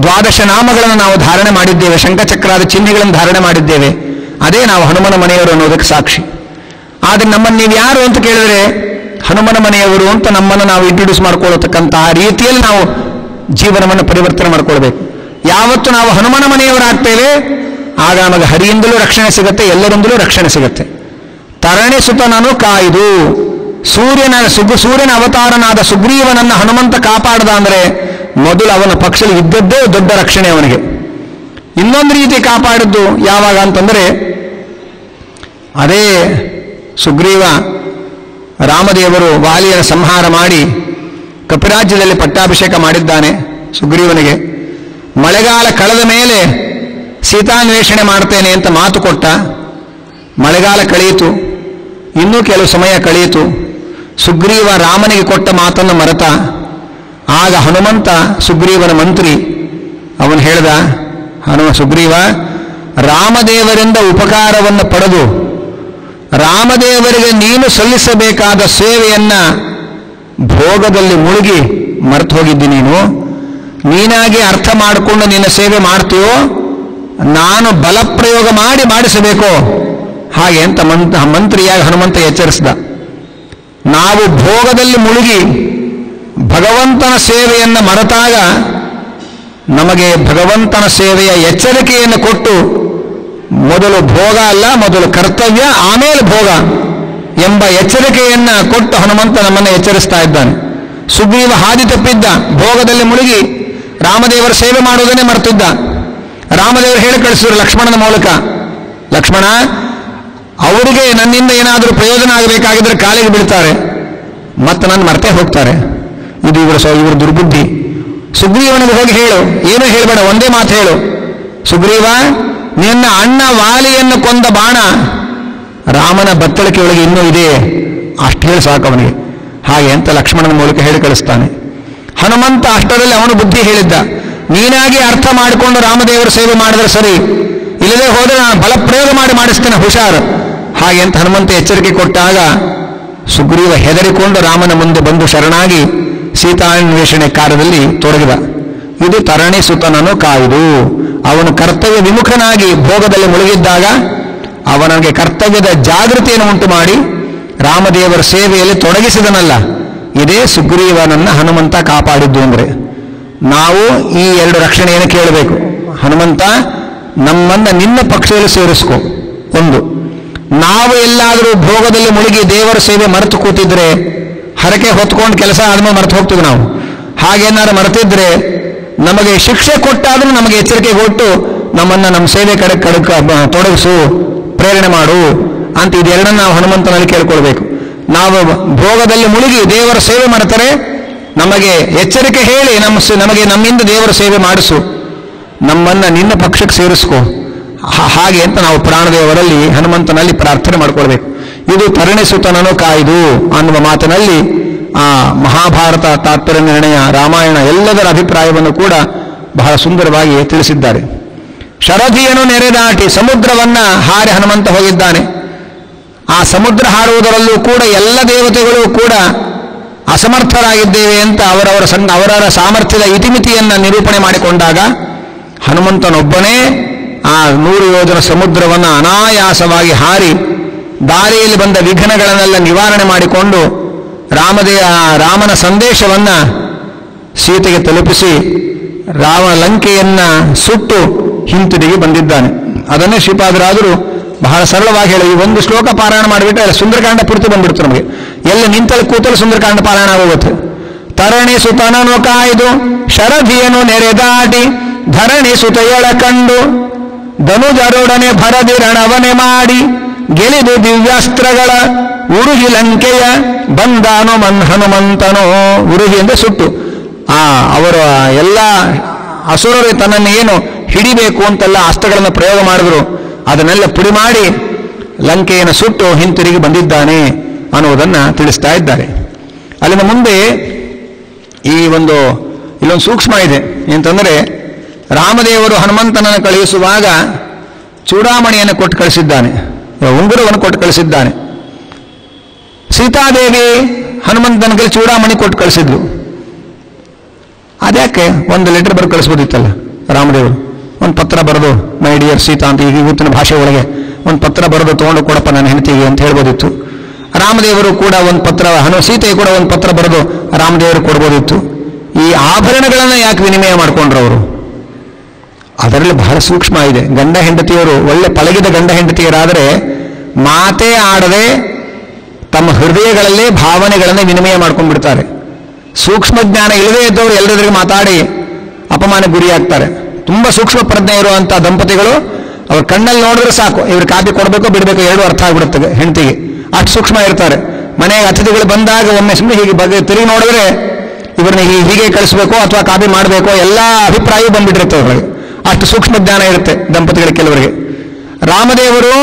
12 ನಾಮಗಳನ್ನು ನಾವು ಧಾರಣೆ ಮಾಡಿದ್ದೇವೆ, ಶಂಖಚಕ್ರಾದ ಚಿಹ್ನೆಗಳನ್ನು ಧಾರಣೆ ಮಾಡಿದ್ದೇವೆ. ಅದೇ ನಾವು ಹನುಮನ ಮನೆಯವರು ಅನ್ನೋದಕ್ಕೆ ಸಾಕ್ಷಿ. ಆದರೆ ನಮ್ಮನ್ನು ನೀವು ಯಾರು ಅಂತ ಕೇಳಿದ್ರೆ, ಹನುಮನ ಮನೆಯವರು ಅಂತ ನಮ್ಮನ್ನು ನಾವು ಇಂಟ್ರೊಡ್ಯೂಸ್ ಮಾಡ್ಕೊಳ್ಳತಕ್ಕಂತಹ ರೀತಿಯಲ್ಲಿ ನಾವು ಜೀವನವನ್ನು ಪರಿವರ್ತನೆ ಮಾಡಿಕೊಳ್ಬೇಕು. ಯಾವತ್ತು ನಾವು ಹನುಮನ ಮನೆಯವರಾಗ್ತೇವೆ ಆಗ ನಮಗೆ ಹರಿಯಿಂದಲೂ ರಕ್ಷಣೆ ಸಿಗುತ್ತೆ, ಎಲ್ಲರಿಂದಲೂ ರಕ್ಷಣೆ ಸಿಗುತ್ತೆ. ತರಣಿ ಸುತನನು ಕಾಯ್ದು, ಸೂರ್ಯನ ಅವತಾರನಾದ ಸುಗ್ರೀವನನ್ನು ಹನುಮಂತ ಕಾಪಾಡದ ಅಂದರೆ ಮೊದಲು ಅವನ ಪಕ್ಷದಲ್ಲಿ ಇದ್ದದ್ದೇ ದೊಡ್ಡ ರಕ್ಷಣೆ ಅವನಿಗೆ. ಇನ್ನೊಂದು ರೀತಿ ಕಾಪಾಡಿದ್ದು ಯಾವಾಗ ಅಂತಂದರೆ, ಅದೇ ಸುಗ್ರೀವ ರಾಮದೇವರು ವಾಲಿಯನ ಸಂಹಾರ ಮಾಡಿ ಕಪಿರಾಜ್ಯದಲ್ಲಿ ಪಟ್ಟಾಭಿಷೇಕ ಮಾಡಿದ್ದಾನೆ ಸುಗ್ರೀವನಿಗೆ. ಮಳೆಗಾಲ ಕಳೆದ ಮೇಲೆ ಸೀತಾನ್ವೇಷಣೆ ಮಾಡ್ತೇನೆ ಅಂತ ಮಾತು ಕೊಟ್ಟ. ಮಳೆಗಾಲ ಕಳೆಯಿತು, ಇನ್ನೂ ಕೆಲವು ಸಮಯ ಕಳೆಯಿತು. ಸುಗ್ರೀವ ರಾಮನಿಗೆ ಕೊಟ್ಟ ಮಾತನ್ನು ಮರೆತ. ಆಗ ಹನುಮಂತ ಸುಗ್ರೀವನ ಮಂತ್ರಿ, ಅವನು ಹೇಳ್ದ, ಸುಗ್ರೀವ, ರಾಮದೇವರಿಂದ ಉಪಕಾರವನ್ನು ಪಡೆದು ರಾಮದೇವರಿಗೆ ನೀನು ಸಲ್ಲಿಸಬೇಕಾದ ಸೇವೆಯನ್ನ ಭೋಗದಲ್ಲಿ ಮುಳುಗಿ ಮರೆತು ಹೋಗಿದ್ದಿ. ನೀನಾಗಿ ಅರ್ಥ ಮಾಡಿಕೊಂಡು ನಿನ್ನ ಸೇವೆ ಮಾಡ್ತೀಯೋ, ನಾನು ಬಲಪ್ರಯೋಗ ಮಾಡಿಸಬೇಕೋ ಹಾಗೆ ಅಂತ ಮಂತ್ರಿಯಾಗಿ ಹನುಮಂತ ಎಚ್ಚರಿಸಿದ. ನಾವು ಭೋಗದಲ್ಲಿ ಮುಳುಗಿ ಭಗವಂತನ ಸೇವೆಯನ್ನು ಮರೆತಾಗ ನಮಗೆ ಭಗವಂತನ ಸೇವೆಯ ಎಚ್ಚರಿಕೆಯನ್ನು ಕೊಟ್ಟು, ಮೊದಲು ಭೋಗ ಅಲ್ಲ, ಮೊದಲು ಕರ್ತವ್ಯ, ಆಮೇಲೆ ಭೋಗ ಎಂಬ ಎಚ್ಚರಿಕೆಯನ್ನ ಕೊಟ್ಟು ಹನುಮಂತ ನಮ್ಮನ್ನು ಎಚ್ಚರಿಸ್ತಾ ಇದ್ದಾನೆ. ಸುಗ್ರೀವ ಹಾದಿ ತಪ್ಪಿದ್ದ, ಭೋಗದಲ್ಲಿ ಮುಳುಗಿ ರಾಮದೇವರ ಸೇವೆ ಮಾಡುವುದನ್ನೇ ಮರೆತಿದ್ದ. ರಾಮದೇವರು ಹೇಳಿ ಕಳಿಸಿದ್ರು ಲಕ್ಷ್ಮಣನ ಮೂಲಕ, ಲಕ್ಷ್ಮಣ, ಅವರಿಗೆ ನನ್ನಿಂದ ಏನಾದರೂ ಪ್ರಯೋಜನ ಆಗಬೇಕಾಗಿದ್ರೆ ಕಾಲಿಗೆ ಬೀಳ್ತಾರೆ, ಮತ್ತೆ ನನ್ನ ಮರ್ತೇ ಹೋಗ್ತಾರೆ. ಇದು ಇವರು ದುರ್ಬುದ್ಧಿ. ಸುಗ್ರೀವನಿಗೆ ಹೋಗಿ ಹೇಳು, ಏನೂ ಹೇಳಬೇಡ, ಒಂದೇ ಮಾತು ಹೇಳು, ಸುಗ್ರೀವ, ನಿನ್ನ ಅಣ್ಣ ವಾಲಿಯನ್ನು ಕೊಂದ ಬಾಣ ರಾಮನ ಬತ್ತಳಿಕೆಯೊಳಗೆ ಇನ್ನೂ ಇದೆ, ಅಷ್ಟು ಹೇಳಿ ಸಾಕು ಅವನಿಗೆ. ಹಾಗೆ ಅಂತ ಲಕ್ಷ್ಮಣನ ಮೂಲಕ ಹೇಳಿ ಕಳಿಸ್ತಾನೆ. ಹನುಮಂತ ಅಷ್ಟರಲ್ಲಿ ಅವನು ಬುದ್ಧಿ ಹೇಳಿದ್ದ, ನೀನಾಗಿ ಅರ್ಥ ಮಾಡಿಕೊಂಡು ರಾಮದೇವರ ಸೇವೆ ಮಾಡಿದ್ರೆ ಸರಿ, ಇಲ್ಲದೆ ಹೋದರೆ ನಾನು ಬಲಪ್ರಯೋಗ ಮಾಡಿಸ್ತೇನೆ, ಹುಷಾರು. ಹಾಗೆ ಅಂತ ಹನುಮಂತ ಎಚ್ಚರಿಕೆ ಕೊಟ್ಟಾಗ ಸುಗ್ರೀವ ಹೆದರಿಕೊಂಡು ರಾಮನ ಮುಂದೆ ಬಂದು ಶರಣಾಗಿ ಸೀತಾನ್ವೇಷಣೆ ಕಾರ್ಯದಲ್ಲಿ ತೊಡಗಿದ. ಇದು ತರಣಿ ಸುತನನು ಕಾಯ್ದು. ಅವನು ಕರ್ತವ್ಯ ವಿಮುಖನಾಗಿ ಭೋಗದಲ್ಲಿ ಮುಳುಗಿದ್ದಾಗ ಅವನಿಗೆ ಕರ್ತವ್ಯದ ಜಾಗೃತಿಯನ್ನು ಉಂಟು ಮಾಡಿ ರಾಮದೇವರ ಸೇವೆಯಲ್ಲಿ ತೊಡಗಿಸಿದನಲ್ಲ, ಇದೇ ಸುಗ್ರೀವನನ್ನ ಹನುಮಂತ ಕಾಪಾಡಿದ್ದು. ಅಂದರೆ ನಾವು ಈ ಎರಡು ರಕ್ಷಣೆಯನ್ನು ಕೇಳಬೇಕು. ಹನುಮಂತ, ನಮ್ಮನ್ನ ನಿನ್ನ ಪಕ್ಷದಲ್ಲಿ ಸೇರಿಸ್ಕೊ. ಒಂದು, ನಾವು ಎಲ್ಲಾದರೂ ಭೋಗದಲ್ಲಿ ಮುಳುಗಿ ದೇವರ ಸೇವೆ ಮರೆತು ಕೂತಿದ್ರೆ, ಹರಕೆ ಹೊತ್ಕೊಂಡು ಕೆಲಸ ಆದ್ಮೇಲೆ ಮರೆತು ಹೋಗ್ತೀವಿ ನಾವು. ಹಾಗೇನಾದ್ರು ಮರೆತಿದ್ರೆ ನಮಗೆ ಶಿಕ್ಷೆ ಕೊಟ್ಟಾದ್ರೂ ನಮಗೆ ಎಚ್ಚರಿಕೆ ಕೊಟ್ಟು ನಮ್ಮನ್ನ ನಮ್ಮ ಸೇವೆ ಕಡೆ ತೊಡಗಿಸು, ಪ್ರೇರಣೆ ಮಾಡು ಅಂತ ಇದೆರಡನ್ನ ನಾವು ಹನುಮಂತನಲ್ಲಿ ಕೇಳ್ಕೊಳ್ಬೇಕು. ನಾವು ಭೋಗದಲ್ಲಿ ಮುಳುಗಿ ದೇವರ ಸೇವೆ ಮಾಡ್ತಾರೆ, ನಮಗೆ ಎಚ್ಚರಿಕೆ ಹೇಳಿ ನಮಗೆ ನಮ್ಮಿಂದ ದೇವರ ಸೇವೆ ಮಾಡಿಸು, ನಮ್ಮನ್ನ ನಿನ್ನ ಪಕ್ಷಕ್ಕೆ ಸೇರಿಸ್ಕೊ. ಹಾಗೆ ಅಂತ ನಾವು ಪ್ರಾಣದೇವರಲ್ಲಿ ಹನುಮಂತನಲ್ಲಿ ಪ್ರಾರ್ಥನೆ ಮಾಡ್ಕೊಳ್ಬೇಕು. ಇದು ತರಣಿಸುತನನು ಕಾಯ್ದು ಅನ್ನುವ ಮಾತಿನಲ್ಲಿ ಆ ಮಹಾಭಾರತ, ತಾತ್ಪರ್ಯ ನಿರ್ಣಯ, ರಾಮಾಯಣ ಎಲ್ಲದರ ಅಭಿಪ್ರಾಯವನ್ನು ಕೂಡ ಬಹಳ ಸುಂದರವಾಗಿ ತಿಳಿಸಿದ್ದಾರೆ. ಶರಧಿಯನ್ನು ನೆರೆದಾಟಿ ಸಮುದ್ರವನ್ನ ಹಾರಿ ಹನುಮಂತ ಹೋಗಿದ್ದಾನೆ. ಆ ಸಮುದ್ರ ಹಾರುವುದರಲ್ಲೂ ಕೂಡ ಎಲ್ಲ ದೇವತೆಗಳು ಕೂಡ ಅಸಮರ್ಥರಾಗಿದ್ದೇವೆ ಅಂತ ಅವರವರ ಸಾಮರ್ಥ್ಯದ ಇತಿಮಿತಿಯನ್ನ ನಿರೂಪಣೆ ಮಾಡಿಕೊಂಡಾಗ ಹನುಮಂತನೊಬ್ಬನೇ ಆ 100 ಯೋಜನ ಸಮುದ್ರವನ್ನು ಅನಾಯಾಸವಾಗಿ ಹಾರಿ ದಾರಿಯಲ್ಲಿ ಬಂದ ವಿಘ್ನಗಳನ್ನೆಲ್ಲ ನಿವಾರಣೆ ಮಾಡಿಕೊಂಡು ರಾಮನ ಸಂದೇಶವನ್ನ ಸೀತೆಗೆ ತಲುಪಿಸಿ ಲಂಕೆಯನ್ನ ಸುಟ್ಟು ಹಿಂತಿರುಗಿ ಬಂದಿದ್ದಾನೆ. ಅದನ್ನೇ ಶ್ರೀಪಾದರಾದರು ಬಹಳ ಸರಳವಾಗಿ ಹೇಳಿ ಈ ಒಂದು ಶ್ಲೋಕ ಪಾರಾಯಣ ಮಾಡಿಬಿಟ್ರೆ ಸುಂದರಕಾಂಡ ಪೂರ್ತಿ ಬಂದ್ಬಿಡ್ತು ನಮಗೆ. ಎಲ್ಲಿ ನಿಂತಲ್ಲಿ ಕೂತಲ್ಲಿ ಸುಂದರಕಾಂಡ ಪಾರಾಯಣ ಆಗೋಗುತ್ತೆ. ತರಣಿ ಸುತನನು ಕಾಯ್ದು ಶರಧಿಯನ್ನು ನೆರೆದಾಟಿ ಧರಣಿ ಸುತೆಯೊಳ ಕಂಡು ಧನುಜರೊಡನೆ ಭರದಿ ರಣವನೆ ಮಾಡಿ ಗೆಲಿದು ದಿವ್ಯಾಸ್ತ್ರಗಳ ಉರುಹಿ ಲಂಕೆಯ ಬಂದಾನು ಹನುಮಂತನೋ. ಉರುಹಿ ಅಂದ್ರೆ ಸುಟ್ಟು ಅವರ ಎಲ್ಲ ಅಸುರರು ತನ್ನನ್ನು ಏನು ಹಿಡಿಬೇಕು ಅಂತೆಲ್ಲ ಅಸ್ತ್ರಗಳನ್ನು ಪ್ರಯೋಗ ಮಾಡಿದ್ರು, ಅದನ್ನೆಲ್ಲ ಪುಡಿ ಮಾಡಿ ಲಂಕೆಯನ್ನು ಸುಟ್ಟು ಹಿಂತಿರುಗಿ ಬಂದಿದ್ದಾನೆ ಅನ್ನುವುದನ್ನು ತಿಳಿಸ್ತಾ ಇದ್ದಾರೆ. ಅಲ್ಲಿನ ಮುಂದೆ ಇಲ್ಲೊಂದು ಸೂಕ್ಷ್ಮ ಇದೆ. ಎಂತಂದರೆ ರಾಮದೇವರು ಹನುಮಂತನನ್ನು ಕಳುಹಿಸುವಾಗ ಚೂಡಾಮಣಿಯನ್ನು ಕೊಟ್ಟು ಕಳಿಸಿದ್ದಾನೆ, ಉಂಗುರವನ್ನು ಕೊಟ್ಟು ಕಳಿಸಿದ್ದಾನೆ. ಸೀತಾದೇವಿ ಹನುಮಂತನ ಕೈ ಚೂಡಾಮಣಿ ಕೊಟ್ಟು ಕಳಿಸಿದ್ಲು. ಅದ್ಯಾಕೆ ಒಂದು ಲೆಟರ್ ಬರೆದು ಕಳಿಸ್ಬೋದಿತ್ತಲ್ಲ ರಾಮದೇವರು. ಒಂದು ಪತ್ರ ಬರೆದು ಮೈ ಡಿಯರ್ ಸೀತಾ ಅಂತ ಈಗ ಇವತ್ತಿನ ಭಾಷೆ ಒಳಗೆ ಒಂದು ಪತ್ರ ಬರೆದು ತೊಗೊಂಡು ಕೊಡಪ್ಪ ನನ್ನ ಹೆಂಡತಿಗೆ ಅಂತ ಹೇಳ್ಬೋದಿತ್ತು. ರಾಮದೇವರು ಕೂಡ ಒಂದು ಪತ್ರ, ಸೀತೆ ಕೂಡ ಒಂದು ಪತ್ರ ಬರೆದು ರಾಮದೇವರು ಕೊಡ್ಬೋದಿತ್ತು. ಈ ಆಭರಣಗಳನ್ನು ಯಾಕೆ ವಿನಿಮಯ ಮಾಡಿಕೊಂಡ್ರು ಅವರು? ಅದರಲ್ಲಿ ಬಹಳ ಸೂಕ್ಷ್ಮ ಇದೆ. ಗಂಡ ಹೆಂಡತಿಯರು ಒಳ್ಳೆ ಪಳಗಿದ ಗಂಡ ಹೆಂಡತಿಯರಾದರೆ ಮಾತೇ ಆಡದೆ ತಮ್ಮ ಹೃದಯಗಳಲ್ಲೇ ಭಾವನೆಗಳನ್ನು ವಿನಿಮಯ ಮಾಡ್ಕೊಂಡ್ಬಿಡ್ತಾರೆ. ಸೂಕ್ಷ್ಮ ಜ್ಞಾನ ಇಲ್ಲದೇ ಇದ್ದವರು ಎಲ್ಲರಿಗೂ ಮಾತಾಡಿ ಅಪಮಾನ ಗುರಿಯಾಗ್ತಾರೆ. ತುಂಬ ಸೂಕ್ಷ್ಮ ಪ್ರಜ್ಞೆ ಇರುವಂಥ ದಂಪತಿಗಳು ಅವ್ರ ಕಣ್ಣಲ್ಲಿ ನೋಡಿದ್ರೆ ಸಾಕು, ಇವ್ರು ಕಾಪಿ ಕೊಡಬೇಕೋ ಬಿಡಬೇಕೋ ಎರಡು ಅರ್ಥ ಆಗ್ಬಿಡುತ್ತೆ ಹೆಂಡತಿಗೆ, ಅಷ್ಟು ಸೂಕ್ಷ್ಮ ಇರ್ತಾರೆ. ಮನೆಗೆ ಅತಿಥಿಗಳು ಬಂದಾಗ ಒಮ್ಮೆ ಸುಮ್ಮನೆ ಹೀಗೆ ತಿರುಗಿ ನೋಡಿದ್ರೆ ಇವ್ರನ್ನ ಹೀಗೆ ಕಳಿಸ್ಬೇಕೋ ಅಥವಾ ಕಾಪಿ ಮಾಡಬೇಕೋ ಎಲ್ಲ ಅಭಿಪ್ರಾಯವೂ ಬಂದ್ಬಿಟ್ಟಿರುತ್ತೆ ಅವ್ರಿಗೆ. ಅಷ್ಟು ಸೂಕ್ಷ್ಮ ಜ್ಞಾನ ಇರುತ್ತೆ ದಂಪತಿಗಳ ಕೆಲವರಿಗೆ. ರಾಮದೇವರು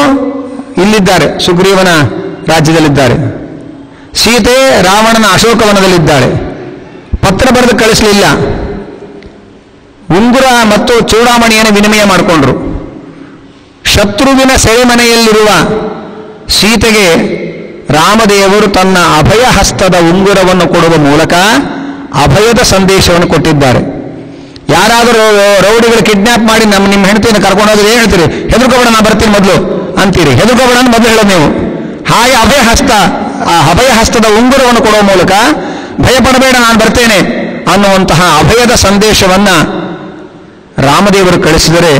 ಇಲ್ಲಿದ್ದಾರೆ, ಸುಗ್ರೀವನ ರಾಜ್ಯದಲ್ಲಿದ್ದಾರೆ. ಸೀತೆ ರಾವಣನ ಅಶೋಕವನದಲ್ಲಿದ್ದಾಳೆ. ಪತ್ರ ಬರೆದು ಕಳಿಸಲಿಲ್ಲ, ಉಂಗುರ ಮತ್ತು ಚೂಡಾಮಣಿಯನ್ನು ವಿನಿಮಯ ಮಾಡಿಕೊಂಡ್ರು. ಶತ್ರುವಿನ ಸೆರೆಮನೆಯಲ್ಲಿರುವ ಸೀತೆಗೆ ರಾಮದೇವರು ತನ್ನ ಅಭಯ ಹಸ್ತದ ಉಂಗುರವನ್ನು ಕೊಡುವ ಮೂಲಕ ಅಭಯದ ಸಂದೇಶವನ್ನು ಕೊಟ್ಟಿದ್ದಾರೆ. ಯಾರಾದರೂ ರೌಡಿಗಳು ಕಿಡ್ನಾಪ್ ಮಾಡಿ ನಿಮ್ಮ ಹೆಂಡತಿಯನ್ನು ಕರ್ಕೊಂಡೋದ್ರೆ ಏನು ಹೇಳ್ತೀರಿ? ಹೆದರ್ಕೋಬೇಡ, ನಾ ಬರ್ತೀನಿ ಮೊದಲು ಅಂತೀರಿ. ಹೆದರ್ಕೋಬೇಡ ಅಂತ ಮೊದಲು ಹೇಳೋದು ನೀವು. ಹಾಗೆ ಅಭಯ ಹಸ್ತದ ಉಂಗುರವನ್ನು ಕೊಡುವ ಮೂಲಕ ಭಯಪಡಬೇಡ, ನಾನು ಬರ್ತೇನೆ ಅನ್ನುವಂತಹ ಅಭಯದ ಸಂದೇಶವನ್ನ ರಾಮದೇವರು ಕಳಿಸಿದರೆ,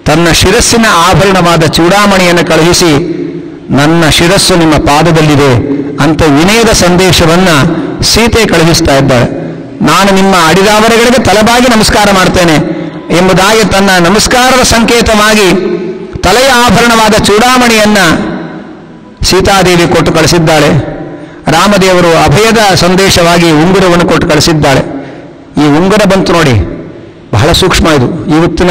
ತನ್ನ ಶಿರಸ್ಸಿನ ಆಭರಣವಾದ ಚೂಡಾಮಣಿಯನ್ನು ಕಳುಹಿಸಿ ನನ್ನ ಶಿರಸ್ಸು ನಿಮ್ಮ ಪಾದದಲ್ಲಿದೆ ಅಂತ ವಿನಯದ ಸಂದೇಶವನ್ನ ಸೀತೆ ಕಳುಹಿಸ್ತಾ ಇದ್ದಾಳೆ. ನಾನು ನಿಮ್ಮ ಅಡಿದಾವರೆಗಳಿಗೆ ತಲೆಬಾಗಿ ನಮಸ್ಕಾರ ಮಾಡ್ತೇನೆ ಎಂಬುದಾಗಿ ತನ್ನ ನಮಸ್ಕಾರದ ಸಂಕೇತವಾಗಿ ತಲೆಯ ಆಭರಣವಾದ ಚೂಡಾಮಣಿಯನ್ನ ಸೀತಾದೇವಿ ಕೊಟ್ಟು ಕಳಿಸಿದ್ದಾಳೆ. ರಾಮದೇವರು ಅಭಯದ ಸಂದೇಶವಾಗಿ ಉಂಗುರವನ್ನು ಕೊಟ್ಟು ಕಳಿಸಿದ್ದಾಳೆ. ಈ ಉಂಗುರ ಬಂತು ನೋಡಿ, ಬಹಳ ಸೂಕ್ಷ್ಮ ಇದು. ಇವತ್ತಿನ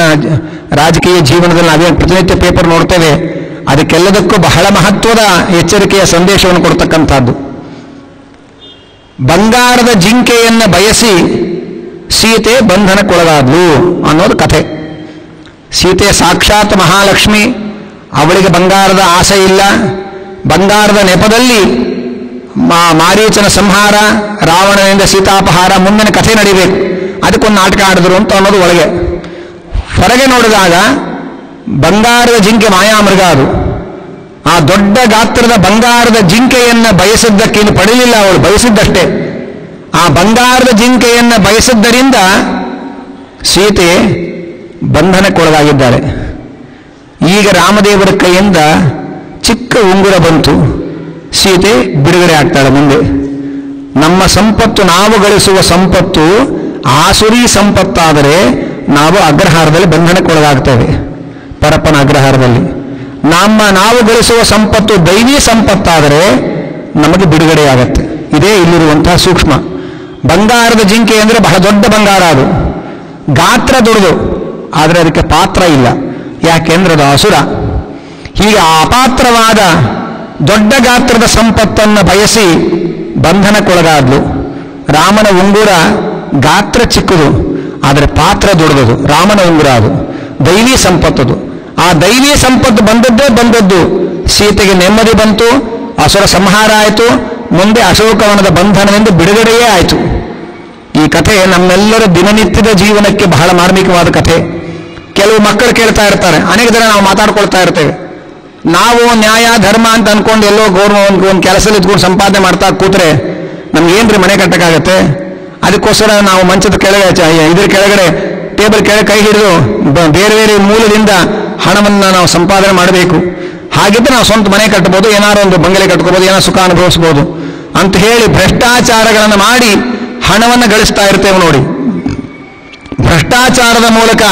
ರಾಜಕೀಯ ಜೀವನದಲ್ಲಿ ನಾವೇನು ಪ್ರತಿನಿತ್ಯ ಪೇಪರ್ ನೋಡ್ತೇವೆ, ಅದಕ್ಕೆಲ್ಲದಕ್ಕೂ ಬಹಳ ಮಹತ್ವದ ಎಚ್ಚರಿಕೆಯ ಸಂದೇಶವನ್ನು ಕೊಡ್ತಕ್ಕಂಥದ್ದು. ಬಂಗಾರದ ಜಿಂಕೆಯನ್ನು ಬಯಸಿ ಸೀತೆ ಬಂಧನಕ್ಕೊಳಗಾದ್ಲು ಅನ್ನೋದು ಕಥೆ. ಸೀತೆ ಸಾಕ್ಷಾತ್ ಮಹಾಲಕ್ಷ್ಮಿ, ಅವಳಿಗೆ ಬಂಗಾರದ ಆಸೆ ಇಲ್ಲ. ಬಂಗಾರದ ನೆಪದಲ್ಲಿ ಮಾರೀಚನ ಸಂಹಾರ, ರಾವಣನಿಂದ ಸೀತಾಪಹಾರ, ಮುಂದಿನ ಕಥೆ ನಡಿಬೇಕು, ಅದಕ್ಕೊಂದು ನಾಟಕ ಆಡಿದ್ರು ಅಂತ ಅನ್ನೋದು ಒಳಗೆ. ಹೊರಗೆ ನೋಡಿದಾಗ ಬಂಗಾರದ ಜಿಂಕೆ ಮಾಯಾಮೃಗ ಅದು. ಆ ದೊಡ್ಡ ಗಾತ್ರದ ಬಂಗಾರದ ಜಿಂಕೆಯನ್ನು ಬಯಸಿದ್ದಕ್ಕೆ ಇನ್ನು ಪಡೀಲಿಲ್ಲ, ಅವಳು ಬಯಸಿದ್ದಷ್ಟೇ. ಆ ಬಂಗಾರದ ಜಿಂಕೆಯನ್ನು ಬಯಸಿದ್ದರಿಂದ ಸೀತೆ ಬಂಧನಕ್ಕೊಳಗಾಗಿದ್ದಾಳೆ. ಈಗ ರಾಮದೇವರ ಕೈಯಿಂದ ಚಿಕ್ಕ ಉಂಗುರ ಬಂತು, ಸೀತೆ ಬಿಡುಗಡೆ ಆಗ್ತಾಳೆ. ಮುಂದೆ ನಮ್ಮ ಸಂಪತ್ತು, ನಾವು ಗಳಿಸುವ ಸಂಪತ್ತು ಆಸುರಿ ಸಂಪತ್ತಾದರೆ ನಾವು ಅಗ್ರಹಾರದಲ್ಲಿ ಬಂಧನಕ್ಕೊಳಗಾಗ್ತೇವೆ, ಪರಪ್ಪನ ಅಗ್ರಹಾರದಲ್ಲಿ. ನಾವು ಗಳಿಸುವ ಸಂಪತ್ತು ದೈವಿ ಸಂಪತ್ತಾದರೆ ನಮಗೆ ಬಿಡುಗಡೆಯಾಗತ್ತೆ. ಇದೇ ಇಲ್ಲಿರುವಂತಹ ಸೂಕ್ಷ್ಮ. ಬಂಗಾರದ ಜಿಂಕೆ ಅಂದರೆ ಬಹಳ ದೊಡ್ಡ ಬಂಗಾರ, ಅದು ಗಾತ್ರ ದೊಡ್ಡದು, ಆದರೆ ಅದಕ್ಕೆ ಪಾತ್ರ ಇಲ್ಲ. ಯಾಕೆಂದ್ರೆ ಅದು ಅಸುರ. ಹೀಗೆ ಅಪಾತ್ರವಾದ ದೊಡ್ಡ ಗಾತ್ರದ ಸಂಪತ್ತನ್ನು ಬಯಸಿ ಬಂಧನಕ್ಕೊಳಗಾದ್ಲು. ರಾಮನ ಉಂಗುರ ಗಾತ್ರ ಚಿಕ್ಕದು, ಆದರೆ ಪಾತ್ರ ದೊಡ್ಡದು. ರಾಮನ ಉಂಗುರ ಅದು ದೈವಿ ಸಂಪತ್ತದು. ಆ ದೈವಿ ಸಂಪತ್ತು ಬಂದದ್ದು ಸೀತೆಗೆ ನೆಮ್ಮದಿ ಬಂತು, ಅಸುರ ಸಂಹಾರ ಆಯಿತು, ಮುಂದೆ ಅಶೋಕವನದ ಬಂಧನದಿಂದ ಬಿಡುಗಡೆಯೇ ಆಯಿತು. ಈ ಕಥೆ ನಮ್ಮೆಲ್ಲರ ದಿನನಿತ್ಯದ ಜೀವನಕ್ಕೆ ಬಹಳ ಮಾರ್ಮಿಕವಾದ ಕಥೆ. ಕೆಲವು ಮಕ್ಕಳು ಕೇಳ್ತಾ ಇರ್ತಾರೆ, ಅನೇಕ ದಿನ ನಾವು ಮಾತಾಡ್ಕೊಳ್ತಾ ಇರ್ತೇವೆ. ನಾವು ನ್ಯಾಯ ಧರ್ಮ ಅಂತ ಅನ್ಕೊಂಡು ಎಲ್ಲೋ ಒಂದು ಕೆಲಸದಲ್ಲಿ ಇದ್ಕೊಂಡು ಸಂಪಾದನೆ ಮಾಡ್ತಾ ಕೂತ್ರೆ ನಮ್ಗೇನ್ರಿ ಮನೆ ಕಟ್ಟಕ್ಕಾಗತ್ತೆ? ಅದಕ್ಕೋಸ್ಕರ ನಾವು ಮಂಚದ ಕೆಳಗೆ ಇದ್ರ ಕೆಳಗಡೆ ಟೇಬಲ್ ಕೆಳಗೆ ಕೈ ಹಿಡಿದು ಬೇರೆ ಬೇರೆ ಮೂಲದಿಂದ ಹಣವನ್ನು ನಾವು ಸಂಪಾದನೆ ಮಾಡಬೇಕು. ಹಾಗಿದ್ರೆ ನಾವು ಸ್ವಂತ ಮನೆ ಕಟ್ಟಬಹುದು, ಏನಾರು ಒಂದು ಬಂಗಲೆ ಕಟ್ಕೋಬಹುದು, ಏನಾರು ಸುಖ ಅನುಭವಿಸಬಹುದು ಅಂತ ಹೇಳಿ ಭ್ರಷ್ಟಾಚಾರಗಳನ್ನು ಮಾಡಿ ಹಣವನ್ನು ಗಳಿಸ್ತಾ ಇರ್ತೇವೆ ನೋಡಿ. ಭ್ರಷ್ಟಾಚಾರದ ಮೂಲಕ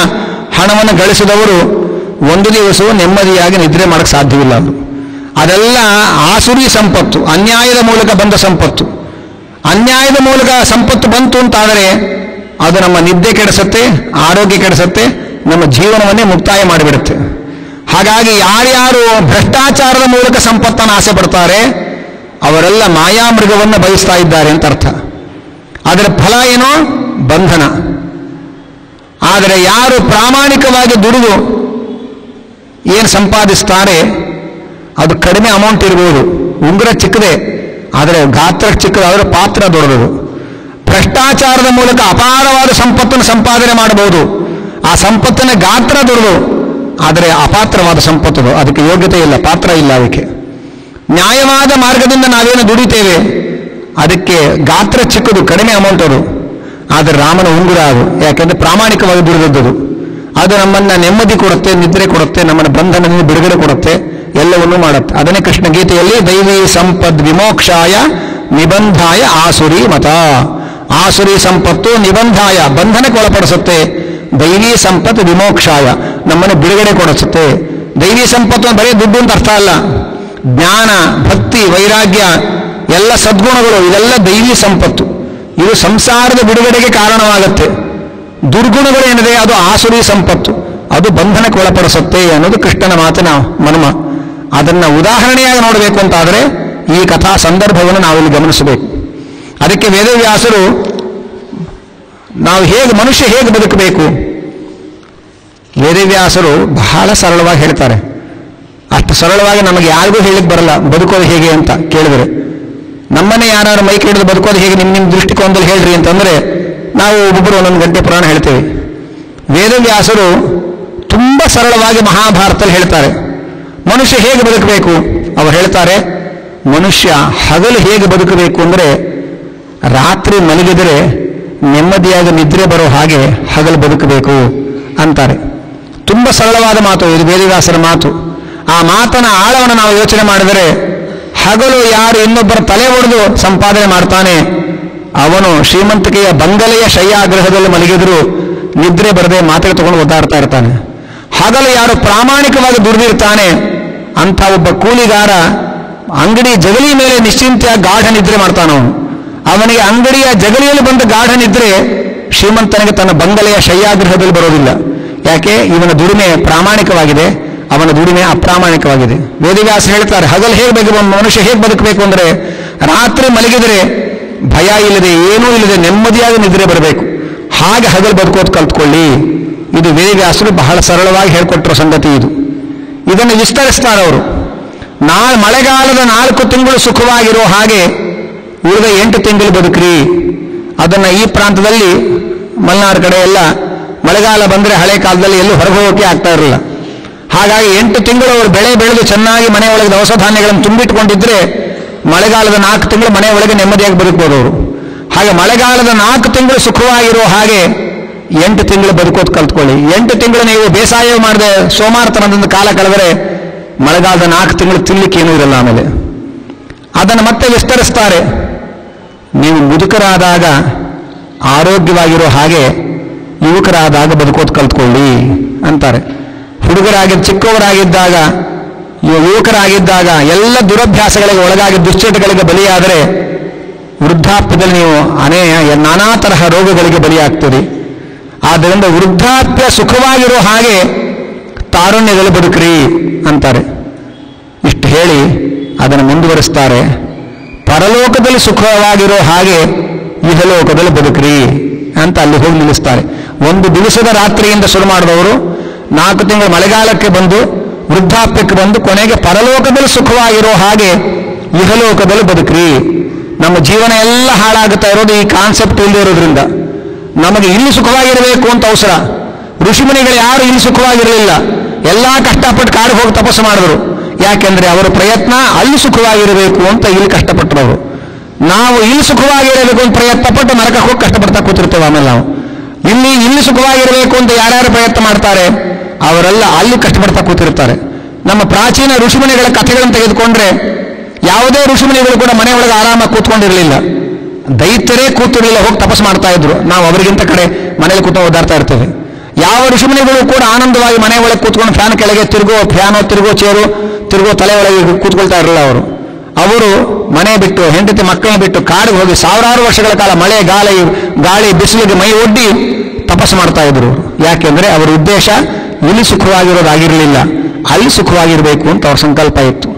ಹಣವನ್ನು ಗಳಿಸಿದವರು ಒಂದು ದಿವಸವೂ ನೆಮ್ಮದಿಯಾಗಿ ನಿದ್ರೆ ಮಾಡಕ್ಕೆ ಸಾಧ್ಯವಿಲ್ಲ. ಅದೆಲ್ಲ ಆಸುರಿ ಸಂಪತ್ತು, ಅನ್ಯಾಯದ ಮೂಲಕ ಬಂದ ಸಂಪತ್ತು. ಅನ್ಯಾಯದ ಮೂಲಕ ಸಂಪತ್ತು ಬಂತು ಅಂತಾದರೆ ಅದು ನಮ್ಮ ನಿದ್ದೆ ಕೆಡಿಸುತ್ತೆ, ಆರೋಗ್ಯ ಕೆಡಿಸುತ್ತೆ, ನಮ್ಮ ಜೀವನವನ್ನೇ ಮುಕ್ತಾಯ ಮಾಡಿಬಿಡುತ್ತೆ. ಹಾಗಾಗಿ ಯಾರ್ಯಾರು ಭ್ರಷ್ಟಾಚಾರದ ಮೂಲಕ ಸಂಪತ್ತನ್ನು ಆಸೆ ಪಡ್ತಾರೆ ಅವರೆಲ್ಲ ಮಾಯಾಮೃಗವನ್ನು ಬಯಸ್ತಾ ಇದ್ದಾರೆ ಅಂತ ಅರ್ಥ. ಅದರ ಫಲ ಏನೋ ಬಂಧನ. ಆದರೆ ಯಾರು ಪ್ರಾಮಾಣಿಕವಾಗಿ ದುಡಿದು ಏನು ಸಂಪಾದಿಸ್ತಾರೆ ಅದು ಕಡಿಮೆ ಅಮೌಂಟ್ ಇರ್ಬೋದು, ಉಂಗುರ ಚಿಕ್ಕದೆ, ಆದರೆ ಗಾತ್ರ ಚಿಕ್ಕದಾದರೆ ಪಾತ್ರ ದೊಡ್ಡದು. ಭ್ರಷ್ಟಾಚಾರದ ಮೂಲಕ ಅಪಾರವಾದ ಸಂಪತ್ತನ್ನು ಸಂಪಾದನೆ ಮಾಡಬಹುದು, ಆ ಸಂಪತ್ತಿನ ಗಾತ್ರ ದೊಡ್ಡದು, ಆದರೆ ಅಪಾತ್ರವಾದ ಸಂಪತ್ತು, ಅದಕ್ಕೆ ಯೋಗ್ಯತೆ ಇಲ್ಲ, ಪಾತ್ರ ಇಲ್ಲ. ಅದಕ್ಕೆ ನ್ಯಾಯವಾದ ಮಾರ್ಗದಿಂದ ನಾವೇನು ದುಡಿತೇವೆ ಅದಕ್ಕೆ ಗಾತ್ರ ಚಿಕ್ಕದು, ಕಡಿಮೆ ಅಮೌಂಟ್ ಅದು, ಆದರೆ ರಾಮನ ಉಂಗುರ ಅದು, ಯಾಕೆಂದ್ರೆ ಪ್ರಾಮಾಣಿಕವಾಗಿ ದುಡಿದದ್ದು. ಅದು ನಮ್ಮನ್ನ ನೆಮ್ಮದಿ ಕೊಡುತ್ತೆ, ನಿದ್ರೆ ಕೊಡುತ್ತೆ, ನಮ್ಮನ್ನ ಬಂಧನದಿಂದ ಬಿಡುಗಡೆ ಕೊಡುತ್ತೆ, ಎಲ್ಲವನ್ನೂ ಮಾಡುತ್ತೆ. ಅದನ್ನೇ ಕೃಷ್ಣ ಗೀತೆಯಲ್ಲಿ ದೈವಿ ಸಂಪದ್ ವಿಮೋಕ್ಷಾಯ ನಿಬಂಧಾಯ ಆಸುರಿ ಮತ. ಆಸುರಿ ಸಂಪತ್ತು ನಿಬಂಧಾಯ ಬಂಧನಕ್ಕೆ ಒಳಪಡಿಸುತ್ತೆ, ದೈವಿ ಸಂಪತ್ತು ವಿಮೋಕ್ಷಾಯ ನಮ್ಮನ್ನು ಬಿಡುಗಡೆ ಕೊಡಿಸುತ್ತೆ. ದೈವಿ ಸಂಪತ್ತು ಬರೀ ದುಡ್ಡು ಅಂತ ಅರ್ಥ ಅಲ್ಲ. ಜ್ಞಾನ, ಭಕ್ತಿ, ವೈರಾಗ್ಯ, ಎಲ್ಲ ಸದ್ಗುಣಗಳು ಇದೆಲ್ಲ ದೈವಿ ಸಂಪತ್ತು. ಇದು ಸಂಸಾರದ ಬಿಡುಗಡೆಗೆ ಕಾರಣವಾಗುತ್ತೆ. ದುರ್ಗುಣಗಳು ಏನಿದೆ ಅದು ಆಸುರಿ ಸಂಪತ್ತು, ಅದು ಬಂಧನಕ್ಕೆ ಒಳಪಡಿಸುತ್ತೆ ಅನ್ನೋದು ಕೃಷ್ಣನ ಮಾತಿನ ಮರ್ಮ. ಅದನ್ನು ಉದಾಹರಣೆಯಾಗಿ ನೋಡಬೇಕು ಅಂತಾದರೆ ಈ ಕಥಾ ಸಂದರ್ಭವನ್ನು ನಾವಿಲ್ಲಿ ಗಮನಿಸಬೇಕು. ಅದಕ್ಕೆ ವೇದವ್ಯಾಸರು ನಾವು ಮನುಷ್ಯ ಹೇಗೆ ಬದುಕಬೇಕು, ವೇದವ್ಯಾಸರು ಬಹಳ ಸರಳವಾಗಿ ಹೇಳ್ತಾರೆ. ಅಷ್ಟು ಸರಳವಾಗಿ ನಮಗೆ ಯಾರಿಗೂ ಹೇಳಿಕ್ ಬರಲ್ಲ ಬದುಕೋದು ಹೇಗೆ ಅಂತ ಕೇಳಿದರೆ. ನಮ್ಮನ್ನೇ ಯಾರು ಮೈ ಕೇಳಿದ್ರೆ ಬದುಕೋದು ಹೇಗೆ ನಿಮ್ಮ ದೃಷ್ಟಿಕೋನದಲ್ಲಿ ಹೇಳ್ರಿ ಅಂತಂದ್ರೆ ನಾವು ಒಬ್ಬೊಬ್ಬರು ಒಂದೊಂದು ಗಂಟೆ ಪುರಾಣ ಹೇಳ್ತೇವೆ. ವೇದವ್ಯಾಸರು ತುಂಬ ಸರಳವಾಗಿ ಮಹಾಭಾರತದಲ್ಲಿ ಹೇಳ್ತಾರೆ ಮನುಷ್ಯ ಹೇಗೆ ಬದುಕಬೇಕು. ಅವರು ಹೇಳ್ತಾರೆ ಮನುಷ್ಯ ಹಗಲು ಹೇಗೆ ಬದುಕಬೇಕು ಅಂದರೆ ರಾತ್ರಿ ಮಲಗಿದರೆ ನೆಮ್ಮದಿಯಾಗಿ ನಿದ್ರೆ ಬರೋ ಹಾಗೆ ಹಗಲು ಬದುಕಬೇಕು ಅಂತಾರೆ. ತುಂಬ ಸರಳವಾದ ಮಾತು ಇದು, ವೇದವ್ಯಾಸರ ಮಾತು. ಆ ಮಾತನ ಆಳವನ್ನು ನಾವು ಯೋಚನೆ ಮಾಡಿದರೆ ಹಗಲು ಯಾರು ಇನ್ನೊಬ್ಬರ ತಲೆ ಒಡೆದು ಸಂಪಾದನೆ ಮಾಡ್ತಾನೆ ಅವನು ಶ್ರೀಮಂತಿಕೆಯ ಬಂಗಲೆಯ ಶಯ್ಯಾಗೃಹದಲ್ಲಿ ಮಲಗಿದ್ರು ನಿದ್ರೆ ಬರದೆ ಮಾತ್ರೆ ತಗೊಂಡು ಒದ್ದಾಡ್ತಾ ಇರ್ತಾನೆ. ಹಗಲು ಯಾರು ಪ್ರಾಮಾಣಿಕವಾಗಿ ದುಡಿದಿರ್ತಾನೆ ಅಂಥ ಒಬ್ಬ ಕೂಲಿಗಾರ ಅಂಗಡಿ ಜಗಲಿ ಮೇಲೆ ನಿಶ್ಚಿಂತೆಯಾಗಿ ಗಾಢ ನಿದ್ರೆ ಮಾಡ್ತಾನವನು. ಅವನಿಗೆ ಅಂಗಡಿಯ ಜಗಲಿಯಲ್ಲಿ ಬಂದ ಗಾಢ ನಿದ್ರೆ ಶ್ರೀಮಂತನಿಗೆ ತನ್ನ ಬಂಗಲೆಯ ಶಯ್ಯಾಗೃಹದಲ್ಲಿ ಬರೋದಿಲ್ಲ. ಯಾಕೆ? ಇವನ ದುಡಿಮೆ ಪ್ರಾಮಾಣಿಕವಾಗಿದೆ, ಅವನ ದುಡಿಮೆ ಅಪ್ರಾಮಾಣಿಕವಾಗಿದೆ. ವೇದವ್ಯಾಸ ಹೇಳ್ತಾರೆ ಹಗಲು ಮನುಷ್ಯ ಹೇಗೆ ಬದುಕಬೇಕು ಅಂದರೆ ರಾತ್ರಿ ಮಲಗಿದರೆ ಭಯ ಇಲ್ಲದೆ ಏನೂ ಇಲ್ಲದೆ ನೆಮ್ಮದಿಯಾಗಿ ನಿದ್ರೆ ಬರಬೇಕು. ಹಾಗೆ ಹಗಲು ಬದುಕೋದು ಕಲ್ತ್ಕೊಳ್ಳಿ. ಇದು ವೇದವ್ಯಾಸರು ಬಹಳ ಸರಳವಾಗಿ ಹೇಳ್ಕೊಟ್ಟಿರೋ ಸಂಗತಿ ಇದು. ಇದನ್ನು ವಿಸ್ತರಿಸ್ತಾರೆ ಅವರು. ಮಳೆಗಾಲದ 4 ತಿಂಗಳು ಸುಖವಾಗಿರೋ ಹಾಗೆ ಉಳಿದ 8 ತಿಂಗಳು ಬದುಕ್ರಿ. ಅದನ್ನು ಈ ಪ್ರಾಂತದಲ್ಲಿ ಮಲೆನಾಡು ಕಡೆ ಎಲ್ಲ ಮಳೆಗಾಲ ಬಂದರೆ ಹಳೆ ಕಾಲದಲ್ಲಿ ಎಲ್ಲೂ ಹೊರಗೆ ಹೋಗೋಕೆ ಆಗ್ತಾ ಇರಲಿಲ್ಲ. ಹಾಗಾಗಿ 8 ತಿಂಗಳು ಅವರು ಬೆಳೆ ಬೆಳೆದು ಚೆನ್ನಾಗಿ ಮನೆ ಒಳಗೆ ದವಸ ಧಾನ್ಯಗಳನ್ನು ತುಂಬಿಟ್ಕೊಂಡಿದ್ರೆ ಮಳೆಗಾಲದ 4 ತಿಂಗಳು ಮನೆ ಒಳಗೆ ನೆಮ್ಮದಿಯಾಗಿ ಬದುಕಬಹುದು ಅವರು. ಹಾಗೆ ಮಳೆಗಾಲದ 4 ತಿಂಗಳು ಸುಖವಾಗಿರೋ ಹಾಗೆ 8 ತಿಂಗಳು ಬದುಕೋದು ಕಲ್ತ್ಕೊಳ್ಳಿ. 8 ತಿಂಗಳು ನೀವು ಬೇಸಾಯ ಮಾಡದೆ ಸೋಮಾರತನದಿಂದ ಕಾಲ ಕಳೆದರೆ ಮಳೆಗಾಲದ 4 ತಿಂಗಳು ತಿನ್ಲಿಕ್ಕೇನೂ ಇರಲ್ಲ. ಆಮೇಲೆ ಅದನ್ನು ಮತ್ತೆ ವಿಸ್ತರಿಸ್ತಾರೆ. ನೀವು ಮುದುಕರಾದಾಗ ಆರೋಗ್ಯವಾಗಿರೋ ಹಾಗೆ ಯುವಕರಾದಾಗ ಬದುಕೋದು ಕಲ್ತ್ಕೊಳ್ಳಿ ಅಂತಾರೆ. ಚಿಕ್ಕವರಾಗಿದ್ದಾಗ ಯುವಕರಾಗಿದ್ದಾಗ ಎಲ್ಲ ದುರಭ್ಯಾಸಗಳಿಗೆ ಒಳಗಾಗಿ ದುಶ್ಚಟಗಳಿಗೆ ಬಲಿಯಾದರೆ ವೃದ್ಧಾಪ್ಯದಲ್ಲಿ ನೀವು ನಾನಾ ತರಹ ರೋಗಗಳಿಗೆ ಬಲಿಯಾಗ್ತೀರಿ. ಆದ್ದರಿಂದ ವೃದ್ಧಾಪ್ಯ ಸುಖವಾಗಿರೋ ಹಾಗೆ ತಾರುಣ್ಯದಲ್ಲಿ ಬದುಕ್ರಿ ಅಂತಾರೆ. ಇಷ್ಟು ಹೇಳಿ ಅದನ್ನು ಮುಂದುವರಿಸ್ತಾರೆ. ಪರಲೋಕದಲ್ಲಿ ಸುಖವಾಗಿರೋ ಹಾಗೆ ಇಹಲೋಕದಲ್ಲಿ ಬದುಕ್ರಿ ಅಂತ ಅಲ್ಲಿ ಹೋಗಿ ನಿಲ್ಲಿಸ್ತಾರೆ. ಒಂದು ದಿವಸದ ರಾತ್ರಿಯಿಂದ ಶುರು ಮಾಡಿದವರು 4 ತಿಂಗಳು ಮಳೆಗಾಲಕ್ಕೆ ಬಂದು ವೃದ್ಧಾಪ್ಯಕ್ಕೆ ಬಂದು ಕೊನೆಗೆ ಪರಲೋಕದಲ್ಲಿ ಸುಖವಾಗಿರೋ ಹಾಗೆ ಇಹಲೋಕದಲ್ಲಿ ಬದುಕ್ರಿ. ನಮ್ಮ ಜೀವನ ಎಲ್ಲ ಹಾಳಾಗುತ್ತಾ ಇರೋದು ಈ ಕಾನ್ಸೆಪ್ಟ್ ಇಲ್ಲದೆ ಇರೋದ್ರಿಂದ. ನಮಗೆ ಇಲ್ಲಿ ಸುಖವಾಗಿರಬೇಕು ಅಂತ ಅವಸರ. ಋಷಿಮುನಿಗಳು ಯಾರು ಇಲ್ಲಿ ಸುಖವಾಗಿರಲಿಲ್ಲ, ಎಲ್ಲ ಕಷ್ಟಪಟ್ಟು ಕಾಡಿಗೆ ಹೋಗಿ ತಪಸ್ಸು ಮಾಡಿದ್ರು. ಯಾಕೆಂದ್ರೆ ಅವರ ಪ್ರಯತ್ನ ಅಲ್ಲಿ ಸುಖವಾಗಿರಬೇಕು ಅಂತ ಇಲ್ಲಿ ಕಷ್ಟಪಟ್ಟರು. ನಾವು ಇಲ್ಲಿ ಸುಖವಾಗಿರಬೇಕು ಅಂತ ಪ್ರಯತ್ನ ಪಟ್ಟು ನರಕಕ್ಕೆ ಹೋಗಿ ಕಷ್ಟಪಡ್ತಾ ಕೂತಿರ್ತೇವೆ. ಆಮೇಲೆ ನಾವು ಇಲ್ಲಿ ಸುಖವಾಗಿರಬೇಕು ಅಂತ ಯಾರ್ಯಾರು ಪ್ರಯತ್ನ ಮಾಡ್ತಾರೆ ಅವರೆಲ್ಲ ಅಲ್ಲಿ ಕಷ್ಟಪಡ್ತಾ ಕೂತಿರ್ತಾರೆ. ನಮ್ಮ ಪ್ರಾಚೀನ ಋಷಿಮುನಿಗಳ ಕಥೆಗಳನ್ನು ತೆಗೆದುಕೊಂಡ್ರೆ ಯಾವುದೇ ಋಷಿಮುನಿಗಳು ಕೂಡ ಮನೆ ಒಳಗೆ ಆರಾಮಾಗಿ ಕೂತ್ಕೊಂಡಿರಲಿಲ್ಲ. ದೈತ್ಯರೇ ಕೂತಿರಲಿಲ್ಲ, ಹೋಗಿ ತಪಸ್ಸು ಮಾಡ್ತಾ ಇದ್ರು. ನಾವು ಅವರಿಗಿಂತ ಕಡೆ ಮನೇಲಿ ಕೂತ್ಕೊಂಡು ಓದಾಡ್ತಾ ಇರ್ತೇವೆ. ಯಾವ ಋಷಿಮುನಿಗಳು ಕೂಡ ಆನಂದವಾಗಿ ಮನೆ ಒಳಗೆ ಕೂತ್ಕೊಂಡು ಫ್ಯಾನ್ ಕೆಳಗೆ ತಿರುಗೋ ಚೇರು ತಿರುಗೋ ತಲೆ ಒಳಗೆ ಕೂತ್ಕೊಳ್ತಾ ಇರಲಿಲ್ಲ. ಅವರು ಮನೆ ಬಿಟ್ಟು ಹೆಂಡತಿ ಮಕ್ಕಳನ್ನ ಬಿಟ್ಟು ಕಾಡಿಗೆ ಹೋಗಿ ಸಾವಿರಾರು ವರ್ಷಗಳ ಕಾಲ ಮಳೆ ಗಾಳಿ ಬಿಸಿಲಿಗೆ ಮೈ ಒಡ್ಡಿ ತಪಸ್ಸು ಮಾಡ್ತಾ ಇದ್ರು. ಯಾಕೆಂದ್ರೆ ಅವರ ಉದ್ದೇಶ ಇಲ್ಲಿ ಸುಖವಾಗಿರೋದಾಗಿರಲಿಲ್ಲ, ಅಲ್ಲಿ ಸುಖವಾಗಿರಬೇಕು ಅಂತ ಅವ್ರ ಸಂಕಲ್ಪ ಇತ್ತು.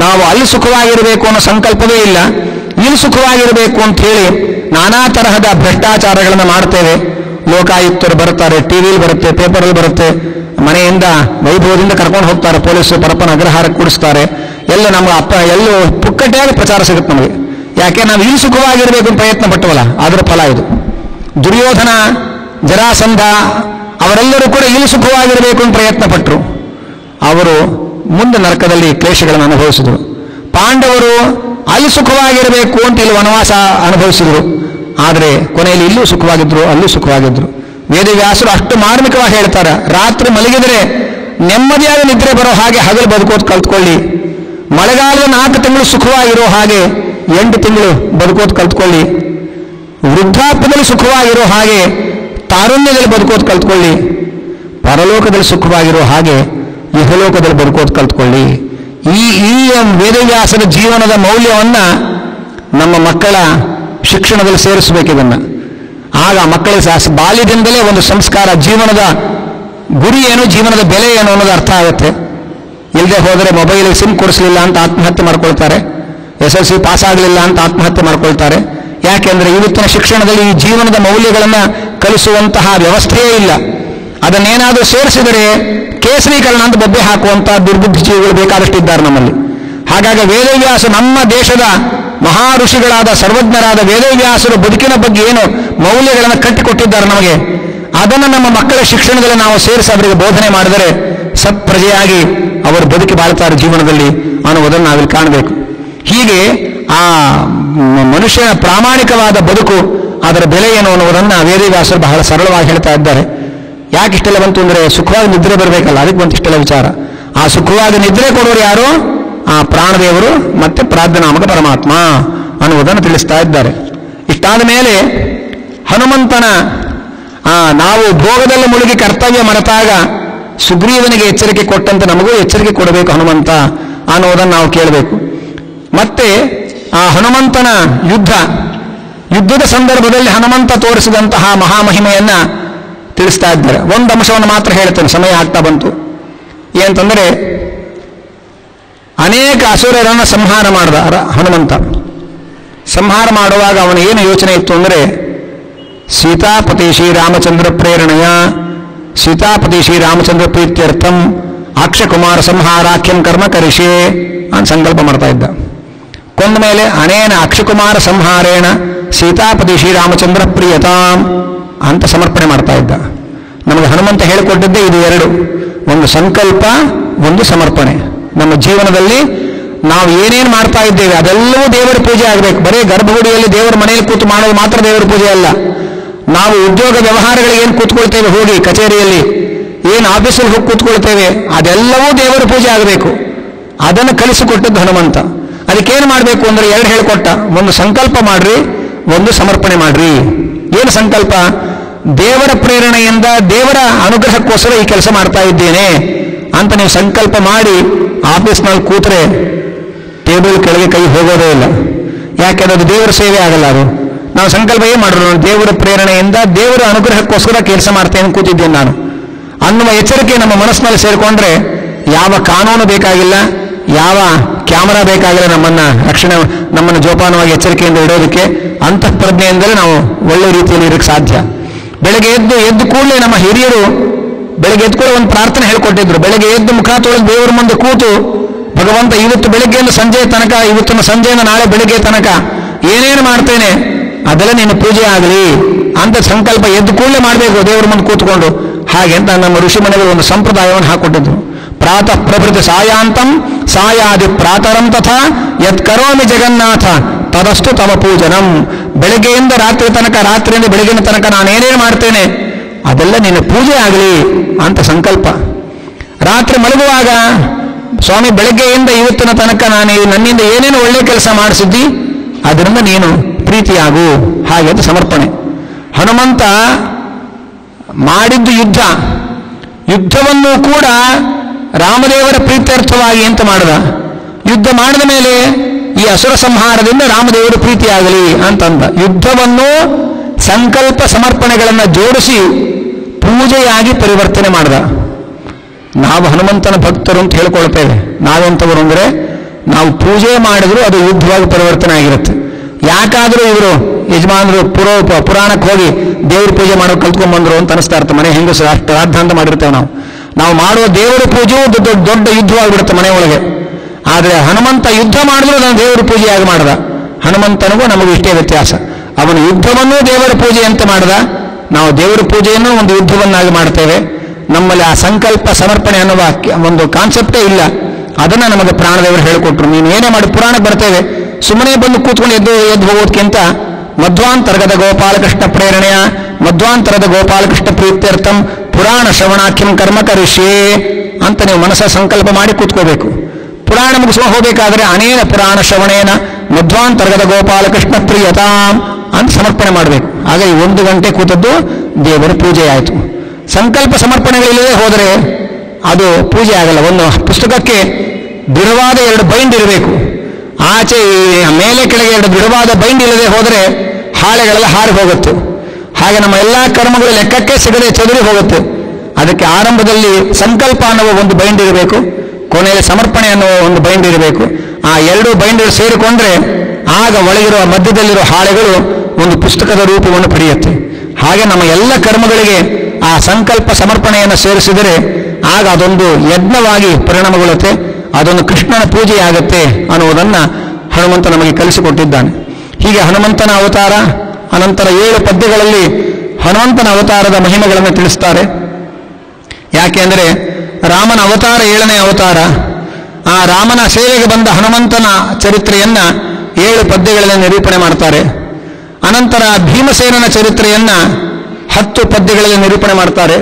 ನಾವು ಅಲ್ಲಿ ಸುಖವಾಗಿರಬೇಕು ಅನ್ನೋ ಸಂಕಲ್ಪವೇ ಇಲ್ಲ, ಇಲ್ಲಿ ಸುಖವಾಗಿರಬೇಕು ಅಂತ ಹೇಳಿ ನಾನಾ ತರಹದ ಭ್ರಷ್ಟಾಚಾರಗಳನ್ನು ಮಾಡ್ತೇವೆ. ಲೋಕಾಯುಕ್ತರು ಬರ್ತಾರೆ, ಟಿವಿಲಿ ಬರುತ್ತೆ, ಪೇಪರಲ್ಲಿ ಬರುತ್ತೆ, ಮನೆಯಿಂದ ವೈಭವದಿಂದ ಕರ್ಕೊಂಡು ಹೋಗ್ತಾರೆ ಪೊಲೀಸರು, ಪರಪ್ಪನ ಅಗ್ರಹಾರಕ್ಕೆ ಕೂಡಿಸ್ತಾರೆ. ಎಲ್ಲೋ ಪುಕ್ಕಟೆಯಾಗಿ ಪ್ರಚಾರ ಸಿಗುತ್ತೆ ನಮಗೆ. ಯಾಕೆ ನಾವು ಇಲ್ಲಿ ಸುಖವಾಗಿರಬೇಕು ಅಂತ ಪ್ರಯತ್ನ ಪಟ್ಟವಲ್ಲ, ಅದರ ಫಲ ಇದು. ದುರ್ಯೋಧನ, ಜರಾಸಂಧ ಅವರೆಲ್ಲರೂ ಕೂಡ ಇಲ್ಲಿ ಸುಖವಾಗಿರಬೇಕು ಅಂತ ಪ್ರಯತ್ನ ಪಟ್ಟರು. ಅವರು ಮುಂದೆ ನರಕದಲ್ಲಿ ಕ್ಲೇಶಗಳನ್ನು ಅನುಭವಿಸಿದರು. ಪಾಂಡವರು ಅಲ್ಲಿ ಸುಖವಾಗಿರಬೇಕು ಅಂತ ಇಲ್ಲಿ ವನವಾಸ ಅನುಭವಿಸಿದರು. ಆದರೆ ಕೊನೆಯಲ್ಲಿ ಇಲ್ಲೂ ಸುಖವಾಗಿದ್ರು, ಅಲ್ಲೂ ಸುಖವಾಗಿದ್ರು. ವೇದವ್ಯಾಸರು ಅಷ್ಟು ಮಾರ್ಮಿಕವಾಗಿ ಹೇಳ್ತಾರೆ, ರಾತ್ರಿ ಮಲಗಿದರೆ ನೆಮ್ಮದಿಯಾದ ನಿದ್ರೆ ಬರೋ ಹಾಗೆ ಹಗಲು ಬದುಕೋದು ಕಲ್ತ್ಕೊಳ್ಳಿ. ಮಳೆಗಾಲದ 4 ತಿಂಗಳು ಸುಖವಾಗಿರೋ ಹಾಗೆ 8 ತಿಂಗಳು ಬದುಕೋದು ಕಲ್ತ್ಕೊಳ್ಳಿ. ವೃದ್ಧಾಪ್ಯದಲ್ಲಿ ಸುಖವಾಗಿರೋ ಹಾಗೆ ತಾರುಣ್ಯದಲ್ಲಿ ಬದುಕೋದು ಕಲ್ತ್ಕೊಳ್ಳಿ. ಪರಲೋಕದಲ್ಲಿ ಸುಖವಾಗಿರೋ ಹಾಗೆ ಇಹಲೋಕದಲ್ಲಿ ಬದುಕೋದು ಕಲ್ತ್ಕೊಳ್ಳಿ. ಈ ವೇದವ್ಯಾಸರ ಜೀವನದ ಮೌಲ್ಯವನ್ನು ನಮ್ಮ ಮಕ್ಕಳ ಶಿಕ್ಷಣದಲ್ಲಿ ಸೇರಿಸಬೇಕಿದನ್ನು. ಆಗ ಮಕ್ಕಳಿಗೆ ಬಾಲ್ಯದಿಂದಲೇ ಒಂದು ಸಂಸ್ಕಾರ, ಜೀವನದ ಗುರಿ ಏನು, ಜೀವನದ ಬೆಲೆ ಏನು ಅನ್ನೋದು ಅರ್ಥ ಆಗುತ್ತೆ. ಇಲ್ಲದೆ ಹೋದರೆ ಮೊಬೈಲಿಗೆ ಸಿಮ್ ಕೊಡಿಸಲಿಲ್ಲ ಅಂತ ಆತ್ಮಹತ್ಯೆ ಮಾಡ್ಕೊಳ್ತಾರೆ, SSLC ಪಾಸ್ ಆಗಲಿಲ್ಲ ಅಂತ ಆತ್ಮಹತ್ಯೆ ಮಾಡ್ಕೊಳ್ತಾರೆ. ಯಾಕೆಂದರೆ ಇವತ್ತಿನ ಶಿಕ್ಷಣದಲ್ಲಿ ಈ ಜೀವನದ ಮೌಲ್ಯಗಳನ್ನು ಕಲಿಸುವಂತಹ ವ್ಯವಸ್ಥೆಯೇ ಇಲ್ಲ. ಅದನ್ನೇನಾದರೂ ಸೇರಿಸಿದರೆ ಕೇಸರೀಕರಣ ಅಂತ ಬೊಬ್ಬೆ ಹಾಕುವಂತಹ ದುರ್ಬುದ್ಧಿ ಜೀವಿಗಳು ಬೇಕಾದಷ್ಟು ಇದ್ದಾರೆ ನಮ್ಮಲ್ಲಿ. ಹಾಗಾಗಿ ವೇದವ್ಯಾಸ, ನಮ್ಮ ದೇಶದ ಮಹಾ ಋಷಿಗಳಾದ ಸರ್ವಜ್ಞರಾದ ವೇದವ್ಯಾಸರು ಬದುಕಿನ ಬಗ್ಗೆ ಏನು ಮೌಲ್ಯಗಳನ್ನು ಕಟ್ಟಿಕೊಟ್ಟಿದ್ದಾರೆ ನಮಗೆ, ಅದನ್ನು ನಮ್ಮ ಮಕ್ಕಳ ಶಿಕ್ಷಣದಲ್ಲಿ ನಾವು ಸೇರಿಸಿ ಅವರಿಗೆ ಬೋಧನೆ ಮಾಡಿದರೆ ಸತ್ಪ್ರಜೆಯಾಗಿ ಅವರು ಬದುಕಿ ಬಾಳ್ತಾರೆ ಜೀವನದಲ್ಲಿ ಅನ್ನುವುದನ್ನು ನಾವಿಲ್ಲಿ ಕಾಣಬೇಕು. ಹೀಗೆ ಆ ಮನುಷ್ಯನ ಪ್ರಾಮಾಣಿಕವಾದ ಬದುಕು, ಅದರ ಬೆಲೆ ಏನು ಅನ್ನುವುದನ್ನು ವೇದವ್ಯಾಸರು ಬಹಳ ಸರಳವಾಗಿ ಹೇಳ್ತಾ ಇದ್ದಾರೆ. ಯಾಕೆ ಇಷ್ಟೆಲ್ಲ ಬಂತು ಅಂದರೆ ಸುಖವಾಗಿ ನಿದ್ರೆ ಬರಬೇಕಲ್ಲ, ಅದಕ್ಕೆ ಬಂತು ಇಷ್ಟೆಲ್ಲ ವಿಚಾರ. ಆ ಸುಖವಾಗಿ ನಿದ್ರೆ ಕೊಡೋರು ಯಾರು? ಆ ಪ್ರಾಣದೇವರು ಮತ್ತೆ ಪ್ರಾಜ್ಞನಾಮಕ ಪರಮಾತ್ಮ ಅನ್ನುವುದನ್ನು ತಿಳಿಸ್ತಾ ಇದ್ದಾರೆ. ಇಷ್ಟಾದ ಮೇಲೆ ಹನುಮಂತನ ನಾವು ಭೋಗದಲ್ಲಿ ಮುಳುಗಿ ಕರ್ತವ್ಯ ಮರೆತಾಗ ಸುಗ್ರೀವನಿಗೆ ಎಚ್ಚರಿಕೆ ಕೊಟ್ಟಂತೆ ನಮಗೂ ಎಚ್ಚರಿಕೆ ಕೊಡಬೇಕು ಹನುಮಂತ ಅನ್ನುವುದನ್ನು ನಾವು ಕೇಳಬೇಕು. ಮತ್ತೆ ಆ ಹನುಮಂತನ ಯುದ್ಧದ ಸಂದರ್ಭದಲ್ಲಿ ಹನುಮಂತ ತೋರಿಸಿದಂತಹ ಮಹಾಮಹಿಮೆಯನ್ನ ತಿಳಿಸ್ತಾ ಇದ್ದಾರೆ. ಒಂದು ಅಂಶವನ್ನು ಮಾತ್ರ ಹೇಳ್ತೇನೆ, ಸಮಯ ಆಗ್ತಾ ಬಂತು. ಏನಂತಂದರೆ, ಅನೇಕ ಅಸುರರನ್ನು ಸಂಹಾರ ಮಾಡಿದ ಹನುಮಂತ. ಸಂಹಾರ ಮಾಡುವಾಗ ಅವನ ಏನು ಯೋಚನೆ ಇತ್ತು ಅಂದರೆ, ಸೀತಾಪತಿ ಶ್ರೀರಾಮಚಂದ್ರ ಪ್ರೇರಣೆಯ ಸೀತಾಪತಿ ಶ್ರೀರಾಮಚಂದ್ರ ಪ್ರೀತ್ಯರ್ಥಂ ಅಕ್ಷಕುಮಾರ ಸಂಹಾರಾಖ್ಯಂ ಕರ್ಮ ಕರಿಷೇ ಅಂತ ಸಂಕಲ್ಪ ಮಾಡ್ತಾ ಇದ್ದ. ಕೊಂದ ಮೇಲೆ ಅನೇನ ಅಕ್ಷಕುಮಾರ ಸಂಹಾರೇಣ ಸೀತಾಪತಿ ಶ್ರೀರಾಮಚಂದ್ರ ಪ್ರಿಯತಾಂ ಅಂತ ಸಮರ್ಪಣೆ ಮಾಡ್ತಾ ಇದ್ದ. ನಮಗೆ ಹನುಮಂತ ಹೇಳಿಕೊಟ್ಟಿದ್ದೇ ಇದು ಎರಡು, ಒಂದು ಸಂಕಲ್ಪ, ಒಂದು ಸಮರ್ಪಣೆ. ನಮ್ಮ ಜೀವನದಲ್ಲಿ ನಾವು ಏನೇನು ಮಾಡ್ತಾ ಇದ್ದೇವೆ ಅದೆಲ್ಲವೂ ದೇವರ ಪೂಜೆ ಆಗಬೇಕು. ಬರೀ ಗರ್ಭಗುಡಿಯಲ್ಲಿ ದೇವರ ಮನೆಯಲ್ಲಿ ಕೂತು ಮಾಡೋದು ಮಾತ್ರ ದೇವರ ಪೂಜೆ ಅಲ್ಲ. ನಾವು ಉದ್ಯೋಗ ವ್ಯವಹಾರಗಳಿಗೆ ಏನು ಕೂತ್ಕೊಳ್ತೇವೆ, ಹೋಗಿ ಕಚೇರಿಯಲ್ಲಿ ಏನು ಆಫೀಸಲ್ಲಿ ಹೋಗಿ ಕೂತ್ಕೊಳ್ತೇವೆ, ಅದೆಲ್ಲವೂ ದೇವರ ಪೂಜೆ ಆಗಬೇಕು. ಅದನ್ನು ಕಲಿಸಿಕೊಟ್ಟದ್ದು ಹನುಮಂತ. ಅದಕ್ಕೇನು ಮಾಡಬೇಕು ಅಂದರೆ ಎರಡು ಹೇಳಿಕೊಟ್ಟ, ಒಂದು ಸಂಕಲ್ಪ ಮಾಡ್ರಿ, ಒಂದು ಸಮರ್ಪಣೆ ಮಾಡ್ರಿ. ಏನು ಸಂಕಲ್ಪ? ದೇವರ ಪ್ರೇರಣೆಯಿಂದ ದೇವರ ಅನುಗ್ರಹಕ್ಕೋಸ್ಕರ ಈ ಕೆಲಸ ಮಾಡ್ತಾ ಇದ್ದೇನೆ ಅಂತ ನೀವು ಸಂಕಲ್ಪ ಮಾಡಿ ಆಫೀಸ್ನಲ್ಲಿ ಕೂತ್ರೆ ಟೇಬಲ್ ಕೆಳಗೆ ಕೈ ಹೋಗೋದೇ ಇಲ್ಲ. ಯಾಕೆಂದ್ರೆ ಅದು ದೇವರ ಸೇವೆ ಆಗಲ್ಲ. ಅದು ನಾವು ಸಂಕಲ್ಪ ಏನು ಮಾಡಿದ್ರು, ದೇವರ ಪ್ರೇರಣೆಯಿಂದ ದೇವರ ಅನುಗ್ರಹಕ್ಕೋಸ್ಕರ ಕೆಲಸ ಮಾಡ್ತೇನೆ ಕೂತಿದ್ದೇನೆ ನಾನು ಅನ್ನುವ ಎಚ್ಚರಿಕೆ ನಮ್ಮ ಮನಸ್ಸಿನಲ್ಲಿ ಸೇರಿಕೊಂಡ್ರೆ ಯಾವ ಕಾನೂನು ಬೇಕಾಗಿಲ್ಲ, ಯಾವ ಕ್ಯಾಮರಾ ಬೇಕಾಗಿಲ್ಲ ನಮ್ಮನ್ನು ಜೋಪಾನವಾಗಿ ಎಚ್ಚರಿಕೆಯಿಂದ ಇಡೋದಕ್ಕೆ. ಅಂತಃಪ್ರಜ್ಞೆಯಿಂದಲೇ ನಾವು ಒಳ್ಳೆ ರೀತಿಯಲ್ಲಿ ಇರಕ್ಕೆ ಸಾಧ್ಯ. ಬೆಳಗ್ಗೆ ಎದ್ದು ಕೂಡಲೇ ನಮ್ಮ ಹಿರಿಯರು ಬೆಳಗ್ಗೆ ಎದ್ದು ಕೂಡ ಒಂದು ಪ್ರಾರ್ಥನೆ ಹೇಳ್ಕೊಟ್ಟಿದ್ರು. ಬೆಳಗ್ಗೆ ಎದ್ದು ಮುಖ ತೊಳೆದು ದೇವರ ಮುಂದೆ ಕೂತು, ಭಗವಂತ ಇವತ್ತು ಬೆಳಗ್ಗೆಯಿಂದ ಸಂಜೆ ತನಕ, ಇವತ್ತಿನ ಸಂಜೆಯಿಂದ ನಾಳೆ ಬೆಳಗ್ಗೆ ತನಕ ಏನೇನು ಮಾಡ್ತೇನೆ ಅದೆಲ್ಲ ನಿನ್ನ ಪೂಜೆ ಆಗಲಿ ಅಂತ ಸಂಕಲ್ಪ ಎದ್ದು ಕೂಡಲೇ ಮಾಡಬೇಕು ದೇವರ ಮುಂದೆ ಕೂತ್ಕೊಂಡು. ಹಾಗೆ ಅಂತ ನಮ್ಮ ಋಷಿಮನೆಗಳು ಒಂದು ಸಂಪ್ರದಾಯವನ್ನು ಹಾಕೊಟ್ಟಿದ್ರು. ಪ್ರಾತಃ ಪ್ರಭೃತಿ ಸಾಯಾಂತಂ ಸಾಯಾದಿ ಪ್ರಾತರಂ ತಥಾ ಯತ್ ಕರೋಮಿ ಜಗನ್ನಾಥ ತದಷ್ಟು ತವ ಪೂಜನಂ. ಬೆಳಗ್ಗೆಯಿಂದ ರಾತ್ರಿ ತನಕ, ರಾತ್ರಿಯಿಂದ ಬೆಳಗಿನ ತನಕ ನಾನೇನೇನು ಮಾಡ್ತೇನೆ ಅದೆಲ್ಲ ನಿನ್ನ ಪೂಜೆ ಆಗಲಿ ಅಂತ ಸಂಕಲ್ಪ. ರಾತ್ರಿ ಮಲಗುವಾಗ ಸ್ವಾಮಿ ಬೆಳಗ್ಗೆಯಿಂದ ಇವತ್ತಿನ ತನಕ ನನ್ನಿಂದ ಏನೇನು ಒಳ್ಳೆ ಕೆಲಸ ಮಾಡಿಸಿದ್ದಿ ಅದರಿಂದ ನೀನು ಪ್ರೀತಿಯಾಗು, ಹಾಗೆ ಅಂತ ಸಮರ್ಪಣೆ. ಹನುಮಂತ ಮಾಡಿದ್ದು ಯುದ್ಧವನ್ನು ಕೂಡ ರಾಮದೇವರ ಪ್ರೀತ್ಯರ್ಥವಾಗಿ ಅಂತ ಮಾಡಿದ. ಯುದ್ಧ ಮಾಡಿದ ಮೇಲೆ ಈ ಅಸುರ ಸಂಹಾರದಿಂದ ರಾಮದೇವರು ಪ್ರೀತಿಯಾಗಲಿ ಅಂತಂದ. ಯುದ್ಧವನ್ನು ಸಂಕಲ್ಪ ಸಮರ್ಪಣೆಗಳನ್ನು ಜೋಡಿಸಿ ಪೂಜೆಯಾಗಿ ಪರಿವರ್ತನೆ ಮಾಡಿದ. ನಾವು ಹನುಮಂತನ ಭಕ್ತರು ಅಂತ ಹೇಳ್ಕೊಳ್ತೇವೆ. ನಾವೆಂಥವರು ಅಂದರೆ, ನಾವು ಪೂಜೆ ಮಾಡಿದ್ರು ಅದು ಯುದ್ಧವಾಗಿ ಪರಿವರ್ತನೆ ಆಗಿರುತ್ತೆ. ಯಾಕಾದರೂ ಇವರು ಯಜಮಾನರು ಪುರಾಣಕ್ಕೆ ಹೋಗಿ ದೇವ್ರ ಪೂಜೆ ಮಾಡೋದು ಕಲ್ತ್ಕೊಂಡ್ಬಂದ್ರು ಅಂತ ಅನಿಸ್ತಾ ಇರ್ತದೆ. ಮನೆ ಹೆಂಗಸು ಶ್ರಾದ್ದ ಅಂತ ಮಾಡಿರ್ತೇವೆ ನಾವು ಮಾಡುವ ದೇವರ ಪೂಜೆಯೂ ದೊಡ್ಡ ಯುದ್ಧವಾಗಿಬಿಡುತ್ತೆ ಮನೆಯೊಳಗೆ. ಆದರೆ ಹನುಮಂತ ಯುದ್ಧ ಮಾಡಿದ್ರು ಅದನ್ನು ದೇವರ ಪೂಜೆಯಾಗಿ ಮಾಡಿದ. ಹನುಮಂತನಿಗೂ ನಮಗೂ ಇಷ್ಟೇ ವ್ಯತ್ಯಾಸ. ಅವನು ಯುದ್ಧವನ್ನೂ ದೇವರ ಪೂಜೆ ಅಂತ ಮಾಡಿದ, ನಾವು ದೇವರ ಪೂಜೆಯನ್ನು ಒಂದು ಯುದ್ಧವನ್ನಾಗಿ ಮಾಡ್ತೇವೆ. ನಮ್ಮಲ್ಲಿ ಆ ಸಂಕಲ್ಪ ಸಮರ್ಪಣೆ ಅನ್ನುವ ಒಂದು ಕಾನ್ಸೆಪ್ಟೇ ಇಲ್ಲ. ಅದನ್ನು ನಮಗೆ ಪ್ರಾಣದೇವರು ಹೇಳಿಕೊಟ್ರು. ನೀನು ಏನೇ ಮಾಡಿ ಪುರಾಣಕ್ಕೆ ಬರ್ತೇವೆ, ಸುಮ್ಮನೆ ಬಂದು ಕೂತ್ಕೊಂಡು ಎದ್ದು ಹೋಗೋದಕ್ಕಿಂತ ಮಧ್ವಾಂತರ್ಗತ ಗೋಪಾಲಕೃಷ್ಣ ಪ್ರೇರಣೆಯ ಮಧ್ವಾಂತರದ ಗೋಪಾಲಕೃಷ್ಣ ಪ್ರೀತ್ಯರ್ಥಂ ಪುರಾಣ ಶ್ರವಣಾಖ್ಯಂ ಕರ್ಮ ಕರಿಷ್ಯೇ ಅಂತ ನೀವು ಮನಸ್ಸ ಸಂಕಲ್ಪ ಮಾಡಿ ಕೂತ್ಕೋಬೇಕು. ಪುರಾಣ ಮುಗಿಸ್ಕೊಂಡು ಹೋಗಬೇಕಾದ್ರೆ ಅನೇನ ಪುರಾಣ ಶ್ರವಣೇನ ಮಧ್ವಾಂತರ್ಗತ ಗೋಪಾಲಕೃಷ್ಣ ಪ್ರಿಯತಾಂ ಅಂತ ಸಮರ್ಪಣೆ ಮಾಡಬೇಕು. ಆಗ ಈ 1 ಗಂಟೆ ಕೂತದ್ದು ದೇವರ ಪೂಜೆ ಆಯಿತು. ಸಂಕಲ್ಪ ಸಮರ್ಪಣೆಗಳಿಲ್ಲದೆ ಹೋದರೆ ಅದು ಪೂಜೆ ಆಗಲ್ಲ. ಒಂದು ಪುಸ್ತಕಕ್ಕೆ ದೃಢವಾದ 2 ಬೈಂಡ್ ಇರಬೇಕು. ಆಚೆ ಮೇಲೆ ಕೆಳಗೆ 2 ದೃಢವಾದ ಬೈಂಡ್ ಇಲ್ಲದೆ ಹೋದರೆ ಹಾಳೆಗಳೆಲ್ಲ ಹಾರಿ ಹೋಗುತ್ತೆ. ಹಾಗೆ ನಮ್ಮ ಎಲ್ಲ ಕರ್ಮಗಳು ಲೆಕ್ಕಕ್ಕೆ ಸಿಗದೆ ಚದುರಿ ಹೋಗುತ್ತೆ. ಅದಕ್ಕೆ ಆರಂಭದಲ್ಲಿ ಸಂಕಲ್ಪ ಅನ್ನುವ ಒಂದು ಬೈಂಡ್ ಇರಬೇಕು, ಕೊನೆಯಲ್ಲಿ ಸಮರ್ಪಣೆ ಅನ್ನುವ ಒಂದು ಬೈಂಡ್ ಇರಬೇಕು. ಆ 2 ಬೈಂಡ್ಗಳು ಸೇರಿಕೊಂಡ್ರೆ ಆಗ ಒಳಗಿರುವ ಮಧ್ಯದಲ್ಲಿರುವ ಹಾಳೆಗಳು ಒಂದು ಪುಸ್ತಕದ ರೂಪವನ್ನು ಪಡೆಯುತ್ತೆ. ಹಾಗೆ ನಮ್ಮ ಎಲ್ಲ ಕರ್ಮಗಳಿಗೆ ಆ ಸಂಕಲ್ಪ ಸಮರ್ಪಣೆಯನ್ನು ಸೇರಿಸಿದರೆ ಆಗ ಅದೊಂದು ಯಜ್ಞವಾಗಿ ಪರಿಣಾಮಗೊಳ್ಳುತ್ತೆ, ಅದೊಂದು ಕೃಷ್ಣನ ಪೂಜೆಯಾಗತ್ತೆ ಅನ್ನುವುದನ್ನು ಹನುಮಂತ ನಮಗೆ ಕಲಿಸಿಕೊಟ್ಟಿದ್ದಾನೆ. ಹೀಗೆ ಹನುಮಂತನ ಅವತಾರ ಅನಂತರ 7 ಪದ್ಯಗಳಲ್ಲಿ ಹನುಮಂತನ ಅವತಾರದ ಮಹಿಮೆಗಳನ್ನು ತಿಳಿಸ್ತಾರೆ. ಯಾಕೆಂದರೆ ರಾಮನ ಅವತಾರ 7ನೇ ಅವತಾರ. ಆ ರಾಮನ ಸೇವೆಗೆ ಬಂದ ಹನುಮಂತನ ಚರಿತ್ರೆಯನ್ನ 7 ಪದ್ಯಗಳಲ್ಲಿ ನಿರೂಪಣೆ ಮಾಡ್ತಾರೆ. ಅನಂತರ ಭೀಮಸೇನನ ಚರಿತ್ರೆಯನ್ನ 10 ಪದ್ಯಗಳಲ್ಲಿ ನಿರೂಪಣೆ ಮಾಡ್ತಾರೆ.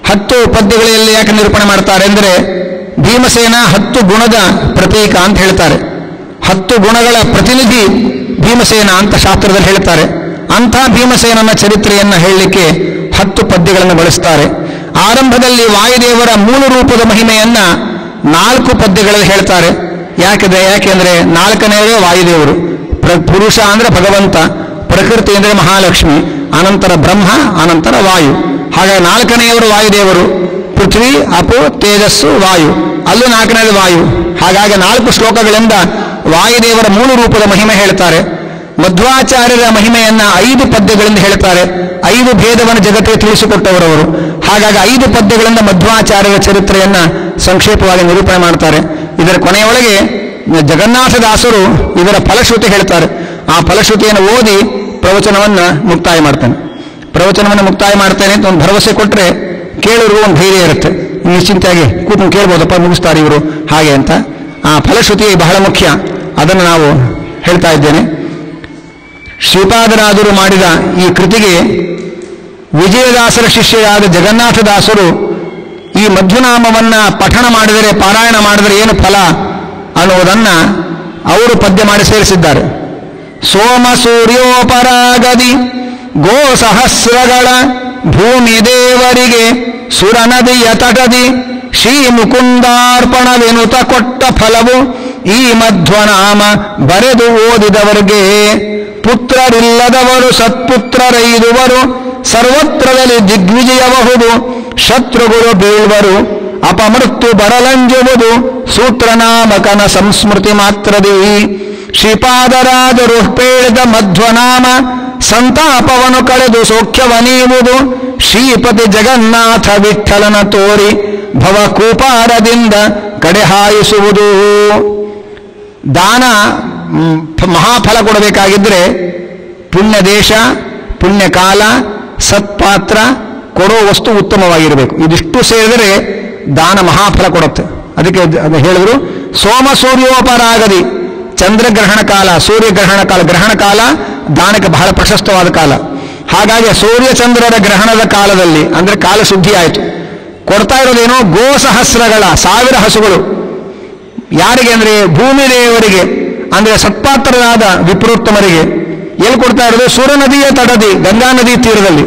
10 ಪದ್ಯಗಳಲ್ಲಿ ಯಾಕೆ ನಿರೂಪಣೆ ಮಾಡ್ತಾರೆ ಅಂದರೆ ಭೀಮಸೇನ 10 ಗುಣದ ಪ್ರತೀಕ ಅಂತ ಹೇಳ್ತಾರೆ. 10 ಗುಣಗಳ ಪ್ರತಿನಿಧಿ ಭೀಮಸೇನ ಅಂತ ಶಾಸ್ತ್ರದಲ್ಲಿ ಹೇಳ್ತಾರೆ. ಅಂಥ ಭೀಮಸೇನನ ಚರಿತ್ರೆಯನ್ನು ಹೇಳಲಿಕ್ಕೆ 10 ಪದ್ಯಗಳನ್ನು ಬಳಸ್ತಾರೆ. ಆರಂಭದಲ್ಲಿ ವಾಯುದೇವರ ಮೂಲ ರೂಪದ ಮಹಿಮೆಯನ್ನ 4 ಪದ್ಯಗಳಲ್ಲಿ ಹೇಳ್ತಾರೆ. ಯಾಕೆಂದ್ರೆ 4ನೇವೇ ವಾಯುದೇವರು, ಪುರುಷ ಅಂದ್ರೆ ಭಗವಂತ, ಪ್ರಕೃತಿ ಅಂದರೆ ಮಹಾಲಕ್ಷ್ಮಿ, ಅನಂತರ ಬ್ರಹ್ಮ, ಅನಂತರ ವಾಯು. ಹಾಗಾಗಿ 4ನೇವರು ವಾಯುದೇವರು, ಪೃಥ್ವಿ, ಅಪು, ತೇಜಸ್ಸು, ವಾಯು. ಅಲ್ಲೂ 4ನೇದು ವಾಯು. ಹಾಗಾಗಿ 4 ಶ್ಲೋಕಗಳಿಂದ ವಾಯುದೇವರ ಮೂಲ ರೂಪದ ಮಹಿಮೆ ಹೇಳ್ತಾರೆ. ಮಧ್ವಾಚಾರ್ಯರ ಮಹಿಮೆಯನ್ನ 5 ಪದ್ಯಗಳಿಂದ ಹೇಳ್ತಾರೆ. 5 ಭೇದವನ್ನು ಜಗತ್ತಿಗೆ ತಿಳಿಸಿಕೊಟ್ಟವರವರು. ಹಾಗಾಗಿ 5 ಪದ್ಯಗಳಿಂದ ಮಧ್ವಾಚಾರ್ಯರ ಚರಿತ್ರೆಯನ್ನ ಸಂಕ್ಷೇಪವಾಗಿ ನಿರೂಪಣೆ ಮಾಡ್ತಾರೆ. ಇದರ ಕೊನೆಯೊಳಗೆ ಜಗನ್ನಾಥದಾಸರು ಇದರ ಫಲಶ್ರುತಿ ಹೇಳ್ತಾರೆ. ಆ ಫಲಶ್ರುತಿಯನ್ನು ಓದಿ ಪ್ರವಚನವನ್ನು ಮುಕ್ತಾಯ ಮಾಡ್ತಾನೆ. ಪ್ರವಚನವನ್ನು ಮುಕ್ತಾಯ ಮಾಡ್ತೇನೆ ಅಂತ ಒಂದು ಭರವಸೆ ಕೊಟ್ಟರೆ ಕೇಳೋರು ಒಂದು ಧೈರ್ಯ ಇರುತ್ತೆ, ನಿಶ್ಚಿಂತೆಯಾಗಿ ಕೂತ್ಕೊಂಡು ಕೇಳ್ಬೋದಪ್ಪ, ಮುಗಿಸ್ತಾರೆ ಇವರು ಹಾಗೆ ಅಂತ. ಆ ಫಲಶ್ರುತಿ ಬಹಳ ಮುಖ್ಯ, ಅದನ್ನು ನಾವು ಹೇಳ್ತಾ ಇದ್ದೇನೆ. ಶ್ರೀಪಾದರಾಜರು ಮಾಡಿದ ಈ ಕೃತಿಗೆ ವಿಜಯದಾಸರ ಶಿಷ್ಯರಾದ ಜಗನ್ನಾಥದಾಸರು ಈ ಮಧ್ವನಾಮವನ್ನ ಪಠಣ ಮಾಡಿದರೆ, ಪಾರಾಯಣ ಮಾಡಿದರೆ ಏನು ಫಲ ಅನ್ನುವುದನ್ನು ಅವರು ಪದ್ಯ ಮಾಡಿ ಸೇರಿಸಿದ್ದಾರೆ. ಸೋಮ ಸೂರ್ಯೋಪರಾಗದಿ ಗೋ ಸಹಸ್ರಗಳ ಭೂಮಿ ದೇವರಿಗೆ ಸುರ ನದಿಯ ತಟದಿ ಶ್ರೀ ಮುಕುಂದಾರ್ಪಣವೆನುತ ಕೊಟ್ಟ ಫಲವು ಈ ಮಧ್ವನಾಮ ಬರೆದು ಓದಿದವರಿಗೆ. ಪುತ್ರರಿಲ್ಲದವರು ಸತ್ಪುತ್ರರೈದುವರು, ಸರ್ವತ್ರದಲ್ಲಿ ದಿಗ್ವಿಜಯಬಹುದು, ಶತ್ರುಗಳು ಬೀಳ್ವರು, ಅಪಮೃತ್ಯು ಬರಲಂಜುವುದು, ಸೂತ್ರನಾಮಕನ ಸಂಸ್ಮೃತಿ ಮಾತ್ರದಿ. ಶ್ರೀಪಾದರಾಜರು ಪೇಳಿದ ಮಧ್ವನಾಮ ಸಂತಾಪವನ್ನು ಕಳೆದು ಸೌಖ್ಯವನೀಯುವುದು, ಶ್ರೀಪತಿ ಜಗನ್ನಾಥ ವಿಠಲನ ತೋರಿ ಭವಕೂಪಾರದಿಂದ ಕಡೆಹಾಯಿಸುವುದು. ದಾನ ಮಹಾಫಲ ಕೊಡಬೇಕಾಗಿದ್ದರೆ ಪುಣ್ಯ ದೇಶ, ಪುಣ್ಯ ಕಾಲ, ಸತ್ಪಾತ್ರ, ಕೊಡೋ ವಸ್ತು ಉತ್ತಮವಾಗಿರಬೇಕು. ಇದಿಷ್ಟು ಸೇರಿದರೆ ದಾನ ಮಹಾಫಲ ಕೊಡುತ್ತೆ. ಅದಕ್ಕೆ ಹೇಳಿದ್ರು ಸೋಮ ಸೂರ್ಯೋಪರಾಗದಿ, ಚಂದ್ರಗ್ರಹಣ ಕಾಲ, ಸೂರ್ಯಗ್ರಹಣ ಕಾಲ. ಗ್ರಹಣ ಕಾಲ ದಾನಕ್ಕೆ ಬಹಳ ಪ್ರಶಸ್ತವಾದ ಕಾಲ. ಹಾಗಾಗಿ ಸೂರ್ಯಚಂದ್ರರ ಗ್ರಹಣದ ಕಾಲದಲ್ಲಿ ಅಂದರೆ ಕಾಲ ಶುದ್ಧಿ ಆಯಿತು. ಕೊಡ್ತಾ ಇರೋದೇನು? ಗೋ ಸಹಸ್ರಗಳ 1000 ಹಸುಗಳು. ಯಾರಿಗೆ ಅಂದರೆ ಭೂಮಿ ದೇವರಿಗೆ, ಅಂದರೆ ಸತ್ಪಾತ್ರರಾದ ವಿಪ್ರೋತ್ತಮರಿಗೆ. ಎಲ್ಲಿ ಕೊಡ್ತಾ ಇರೋದು? ಸೂರ ನದಿಯ ತಟದಿ, ಗಂಗಾ ನದಿ ತೀರದಲ್ಲಿ.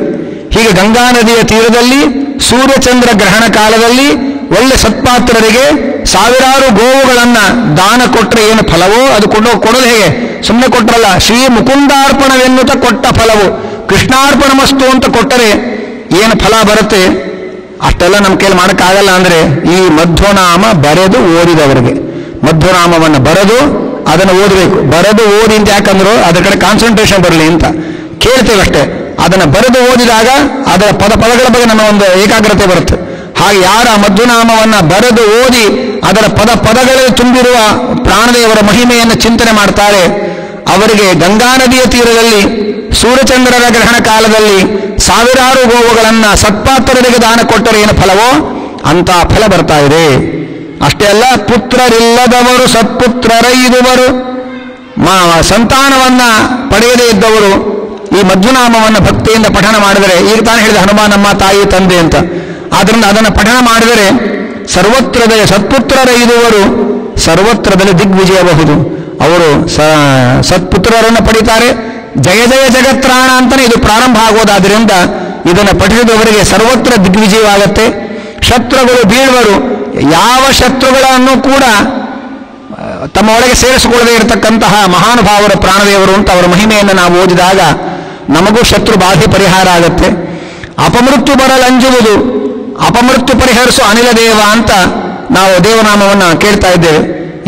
ಹೀಗೆ ಗಂಗಾ ನದಿಯ ತೀರದಲ್ಲಿ ಸೂರ್ಯಚಂದ್ರ ಗ್ರಹಣ ಕಾಲದಲ್ಲಿ ಒಳ್ಳೆ ಸತ್ಪಾತ್ರರಿಗೆ 1000 ಗೋವುಗಳನ್ನ ದಾನ ಕೊಟ್ಟರೆ ಏನು ಫಲವೋ ಅದು ಕೊಡೋದು ಹೇಗೆ? ಸುಮ್ಮನೆ ಕೊಟ್ಟರಲ್ಲ, ಶ್ರೀ ಮುಕುಂದಾರ್ಪಣವೆನ್ನುತ್ತ ಕೊಟ್ಟ ಫಲವು. ಕೃಷ್ಣಾರ್ಪಣಮಸ್ತು ಅಂತ ಕೊಟ್ಟರೆ ಏನು ಫಲ ಬರುತ್ತೆ ಅಷ್ಟೆಲ್ಲ ನಮ್ಮ ಕೈಲಿ ಮಾಡೋಕ್ಕಾಗಲ್ಲ. ಅಂದರೆ ಈ ಮಧ್ವನಾಮ ಬರೆದು ಓದಿದವರಿಗೆ, ಮಧ್ವನಾಮವನ್ನು ಬರೆದು ಅದನ್ನು ಓದಬೇಕು. ಬರೆದು ಓದಿ ಅಂತ ಯಾಕಂದ್ರು ಅದರ ಕಡೆ ಕಾನ್ಸಂಟ್ರೇಷನ್ ಬರಲಿ ಅಂತ ಕೇಳ್ತೇವೆ ಅಷ್ಟೇ. ಅದನ್ನು ಬರೆದು ಓದಿದಾಗ ಅದರ ಪದಗಳ ಬಗ್ಗೆ ನಮ್ಮ ಒಂದು ಏಕಾಗ್ರತೆ ಬರುತ್ತೆ. ಹಾಗೆ ಯಾರ ಮಧ್ವನಾಮವನ್ನು ಬರೆದು ಓದಿ ಅದರ ಪದಗಳಲ್ಲಿ ತುಂಬಿರುವ ಪ್ರಾಣದೇವರ ಮಹಿಮೆಯನ್ನು ಚಿಂತನೆ ಮಾಡ್ತಾರೆ, ಅವರಿಗೆ ಗಂಗಾ ನದಿಯ ತೀರದಲ್ಲಿ ಸೂರ್ಯಚಂದ್ರರ ಗ್ರಹಣ ಕಾಲದಲ್ಲಿ 1000 ಗೋವುಗಳನ್ನು ಸತ್ಪಾತ್ರರಿಗೆ ದಾನ ಕೊಟ್ಟರೆ ಏನು ಫಲವೋ ಅಂತ ಫಲ ಬರ್ತಾ ಇದೆ. ಅಷ್ಟೇ ಅಲ್ಲ, ಪುತ್ರರಿಲ್ಲದವರು ಸತ್ಪುತ್ರರೈದುವರು, ಸಂತಾನವನ್ನ ಪಡೆಯದೇ ಇದ್ದವರು ಈ ಮಧ್ವನಾಮವನ್ನು ಭಕ್ತಿಯಿಂದ ಪಠಣ ಮಾಡಿದರೆ, ಈಗ ತಾನು ಹೇಳಿದ ಹನುಮಾನಮ್ಮ ತಾಯಿ ತಂದೆ ಅಂತ, ಆದ್ದರಿಂದ ಅದನ್ನು ಪಠಣ ಮಾಡಿದರೆ ಸರ್ವತ್ರದಲ್ಲಿ ಸತ್ಪುತ್ರರೈದುವರು ಸರ್ವತ್ರದಲ್ಲಿ ದಿಗ್ವಿಜಯಬಹುದು. ಅವರು ಸತ್ಪುತ್ರರನ್ನು ಪಡಿತಾರೆ. ಜಯ ಜಯ ಜಗತ್ರಾಣ ಅಂತಲೇ ಇದು ಪ್ರಾರಂಭ ಆಗೋದಾದ್ರಿಂದ ಇದನ್ನು ಪಠಿಸಿದವರಿಗೆ ಸರ್ವತ್ರ ದಿಗ್ವಿಜಯವಾಗತ್ತೆ. ಶತ್ರುಗಳು ಬೀಳುವರು. ಯಾವ ಶತ್ರುಗಳನ್ನು ಕೂಡ ತಮ್ಮ ಒಳಗೆ ಸೇರಿಸಿಕೊಳ್ಳದೆ ಇರತಕ್ಕಂತಹ ಮಹಾನುಭಾವರ ಪ್ರಾಣದೇವರು ಅಂತ ಅವರ ಮಹಿಮೆಯನ್ನು ನಾವು ಓದಿದಾಗ ನಮಗೂ ಶತ್ರು ಬಾಧೆ ಪರಿಹಾರ ಆಗುತ್ತೆ. ಅಪಮೃತ್ಯು ಬರಲಂಜುವುದು, ಅಪಮೃತ್ಯು ಪರಿಹರಿಸು ಅನಿಲ ದೇವ ಅಂತ ನಾವು ದೇವನಾಮವನ್ನು ಕೇಳ್ತಾ ಇದ್ದೇವೆ.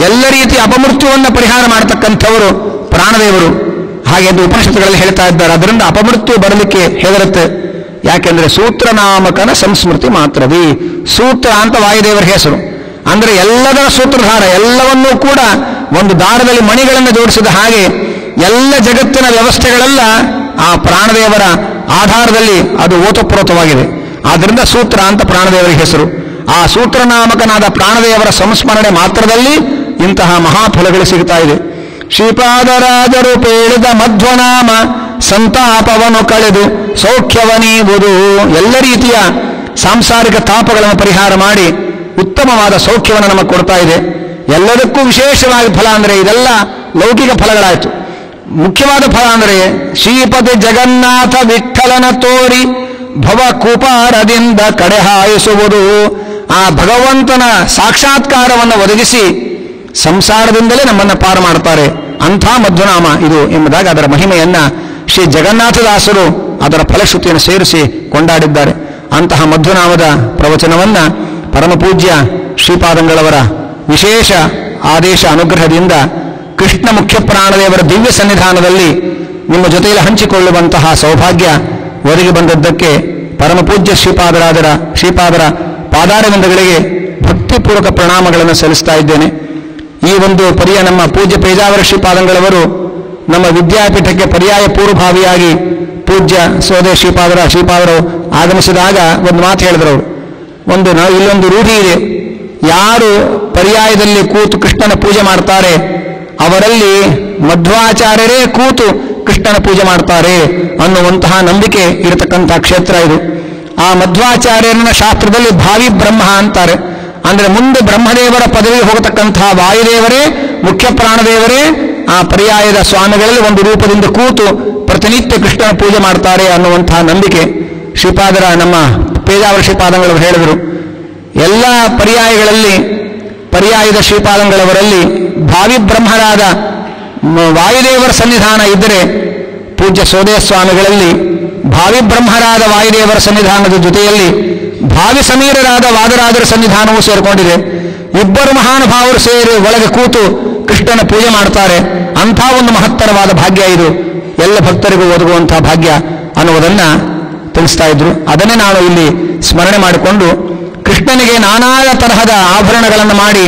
ಎಲ್ಲ ರೀತಿಯ ಅಪಮೃತ್ಯುವನ್ನು ಪರಿಹಾರ ಮಾಡತಕ್ಕಂಥವರು ಪ್ರಾಣದೇವರು, ಹಾಗೆ ಎಂದು ಉಪನಿಷತ್ತುಗಳಲ್ಲಿ ಹೇಳ್ತಾ ಇದ್ದಾರೆ. ಅದರಿಂದ ಅಪಮೃತ್ಯು ಬರಲಿಕ್ಕೆ ಹೆದರುತ್ತೆ. ಯಾಕೆಂದ್ರೆ ಸೂತ್ರನಾಮಕನ ಸಂಸ್ಮೃತಿ ಮಾತ್ರವೇ. ಸೂತ್ರ ಅಂತ ವಾಯುದೇವರ ಹೆಸರು. ಅಂದ್ರೆ ಎಲ್ಲದರ ಸೂತ್ರಧಾರ, ಎಲ್ಲವನ್ನೂ ಕೂಡ ಒಂದು ದಾರದಲ್ಲಿ ಮಣಿಗಳನ್ನು ಜೋಡಿಸಿದ ಹಾಗೆ ಎಲ್ಲ ಜಗತ್ತಿನ ವ್ಯವಸ್ಥೆಗಳೆಲ್ಲ ಆ ಪ್ರಾಣದೇವರ ಆಧಾರದಲ್ಲಿ ಅದು ಓತಪ್ರೋತವಾಗಿದೆ. ಆದ್ದರಿಂದ ಸೂತ್ರ ಅಂತ ಪ್ರಾಣದೇವರಿಗೆ ಹೆಸರು. ಆ ಸೂತ್ರನಾಮಕನಾದ ಪ್ರಾಣದೇವರ ಸಂಸ್ಮರಣೆ ಮಾತ್ರದಲ್ಲಿ ಇಂತಹ ಮಹಾಫಲಗಳು ಸಿಗ್ತಾ ಇದೆ. ಶ್ರೀಪಾದರಾಜರು ಪೇಳಿದ ಮಧ್ವನಾಮ ಸಂತಾಪವನ್ನು ಕಳೆದು ಸೌಖ್ಯವನೀವುದು. ಎಲ್ಲ ರೀತಿಯ ಸಾಂಸಾರಿಕ ತಾಪಗಳನ್ನು ಪರಿಹಾರ ಮಾಡಿ ಉತ್ತಮವಾದ ಸೌಖ್ಯವನ್ನು ನಮಗೆ ಕೊಡ್ತಾ ಇದೆ. ಎಲ್ಲದಕ್ಕೂ ವಿಶೇಷವಾಗಿ ಫಲ ಅಂದರೆ ಇದೆಲ್ಲ ಲೌಕಿಕ ಫಲಗಳಾಯಿತು. ಮುಖ್ಯವಾದ ಫಲ ಅಂದರೆ ಶ್ರೀಪತಿ ಜಗನ್ನಾಥ ವಿಠಲನ ತೋರಿ ಭವ ಕುಪಾರದಿಂದ ಕಡೆಹಾಯಿಸುವುದು. ಆ ಭಗವಂತನ ಸಾಕ್ಷಾತ್ಕಾರವನ್ನು ಒದಗಿಸಿ ಸಂಸಾರದಿಂದಲೇ ನಮ್ಮನ್ನು ಪಾರು ಮಾಡ್ತಾರೆ. ಅಂಥ ಮಧ್ವನಾಮ ಇದು ಎಂಬುದಾಗಿ ಅದರ ಮಹಿಮೆಯನ್ನ ಶ್ರೀ ಜಗನ್ನಾಥದಾಸರು ಅದರ ಫಲಶ್ರುತಿಯನ್ನು ಸೇರಿಸಿ ಕೊಂಡಾಡಿದ್ದಾರೆ. ಅಂತಹ ಮಧ್ವನಾಮದ ಪ್ರವಚನವನ್ನ ಪರಮಪೂಜ್ಯ ಶ್ರೀಪಾದಂಗಳವರ ವಿಶೇಷ ಆದೇಶ ಅನುಗ್ರಹದಿಂದ ಕೃಷ್ಣ ಮುಖ್ಯ ಪ್ರಾಣದೇವರ ದಿವ್ಯ ಸನ್ನಿಧಾನದಲ್ಲಿ ನಿಮ್ಮ ಜೊತೆಯಲ್ಲಿ ಹಂಚಿಕೊಳ್ಳುವಂತಹ ಸೌಭಾಗ್ಯ ಒದಗಿ ಬಂದದ್ದಕ್ಕೆ ಪರಮಪೂಜ್ಯ ಶ್ರೀಪಾದರ ಪಾದಾರವಿಂದಗಳಿಗೆ ಭಕ್ತಿಪೂರ್ವಕ ಪ್ರಣಾಮಗಳನ್ನು ಸಲ್ಲಿಸ್ತಾ ಇದ್ದೇನೆ. ಈ ಒಂದು ಪರಿಯ ನಮ್ಮ ಪೂಜ್ಯ ಪೇಜಾವರ ಶ್ರೀಪಾದಂಗಳವರು ನಮ್ಮ ವಿದ್ಯಾಪೀಠಕ್ಕೆ ಪರ್ಯಾಯ ಪೂರ್ವಭಾವಿಯಾಗಿ ಪೂಜ್ಯ ಸೋದರ ಶ್ರೀಪಾದರು ಆಗಮಿಸಿದಾಗ ಒಂದು ಮಾತು ಹೇಳಿದ್ರು ಅವರು. ಇಲ್ಲೊಂದು ರೂಢಿ ಇದೆ, ಯಾರು ಪರ್ಯಾಯದಲ್ಲಿ ಕೂತು ಕೃಷ್ಣನ ಪೂಜೆ ಮಾಡ್ತಾರೆ ಅವರಲ್ಲಿ ಮಧ್ವಾಚಾರ್ಯರೇ ಕೂತು ಕೃಷ್ಣನ ಪೂಜೆ ಮಾಡ್ತಾರೆ ಅನ್ನುವಂತಹ ನಂಬಿಕೆ ಇರತಕ್ಕಂತಹ ಕ್ಷೇತ್ರ ಇದು. ಆ ಮಧ್ವಾಚಾರ್ಯರನ್ನ ಶಾಸ್ತ್ರದಲ್ಲಿ ಭಾವಿ ಬ್ರಹ್ಮ ಅಂತಾರೆ. ಅಂದ್ರೆ ಮುಂದೆ ಬ್ರಹ್ಮದೇವರ ಪದವಿಗೆ ಹೋಗತಕ್ಕಂತಹ ವಾಯುದೇವರೇ ಮುಖ್ಯ ಪ್ರಾಣದೇವರೇ ಆ ಪರ್ಯಾಯದ ಸ್ವಾಮಿಗಳಲ್ಲಿ ಒಂದು ರೂಪದಿಂದ ಕೂತು ಪ್ರತಿನಿತ್ಯ ಕೃಷ್ಣನ ಪೂಜೆ ಮಾಡ್ತಾರೆ ಅನ್ನುವಂತಹ ನಂಬಿಕೆ ಶ್ರೀಪಾದರ ನಮ್ಮ ಪೇಜಾವರ ಶ್ರೀಪಾದಂಗಳವರು ಹೇಳಿದರು. ಎಲ್ಲ ಪರ್ಯಾಯಗಳಲ್ಲಿ ಪರ್ಯಾಯದ ಶ್ರೀಪಾದಂಗಳವರಲ್ಲಿ ಭಾವಿ ಬ್ರಹ್ಮರಾದ ವಾಯುದೇವರ ಸನ್ನಿಧಾನ ಇದ್ದರೆ ಪೂಜ್ಯ ಸೋದಯ ಸ್ವಾಮಿಗಳಲ್ಲಿ ಭಾವಿ ಬ್ರಹ್ಮರಾದ ವಾಯುದೇವರ ಸನ್ನಿಧಾನದ ಜೊತೆಯಲ್ಲಿ ಭಾವಿ ಸಮೀರರಾದ ವಾದರಾಜರ ಸನ್ನಿಧಾನವೂ ಸೇರಿಕೊಂಡಿದೆ. ಇಬ್ಬರು ಮಹಾನುಭಾವರು ಸೇರಿ ಒಳಗೆ ಕೂತು ಕೃಷ್ಣನ ಪೂಜೆ ಮಾಡ್ತಾರೆ. ಅಂಥ ಒಂದು ಮಹತ್ತರವಾದ ಭಾಗ್ಯ ಇದು, ಎಲ್ಲ ಭಕ್ತರಿಗೂ ಒದಗುವಂತಹ ಭಾಗ್ಯ ಅನ್ನುವುದನ್ನ ತಿಳಿಸ್ತಾ ಇದ್ರು. ಅದನ್ನೇ ನಾನು ಇಲ್ಲಿ ಸ್ಮರಣೆ ಮಾಡಿಕೊಂಡು ಕೃಷ್ಣನಿಗೆ ನಾನಾ ತರಹದ ಆಭರಣಗಳನ್ನು ಮಾಡಿ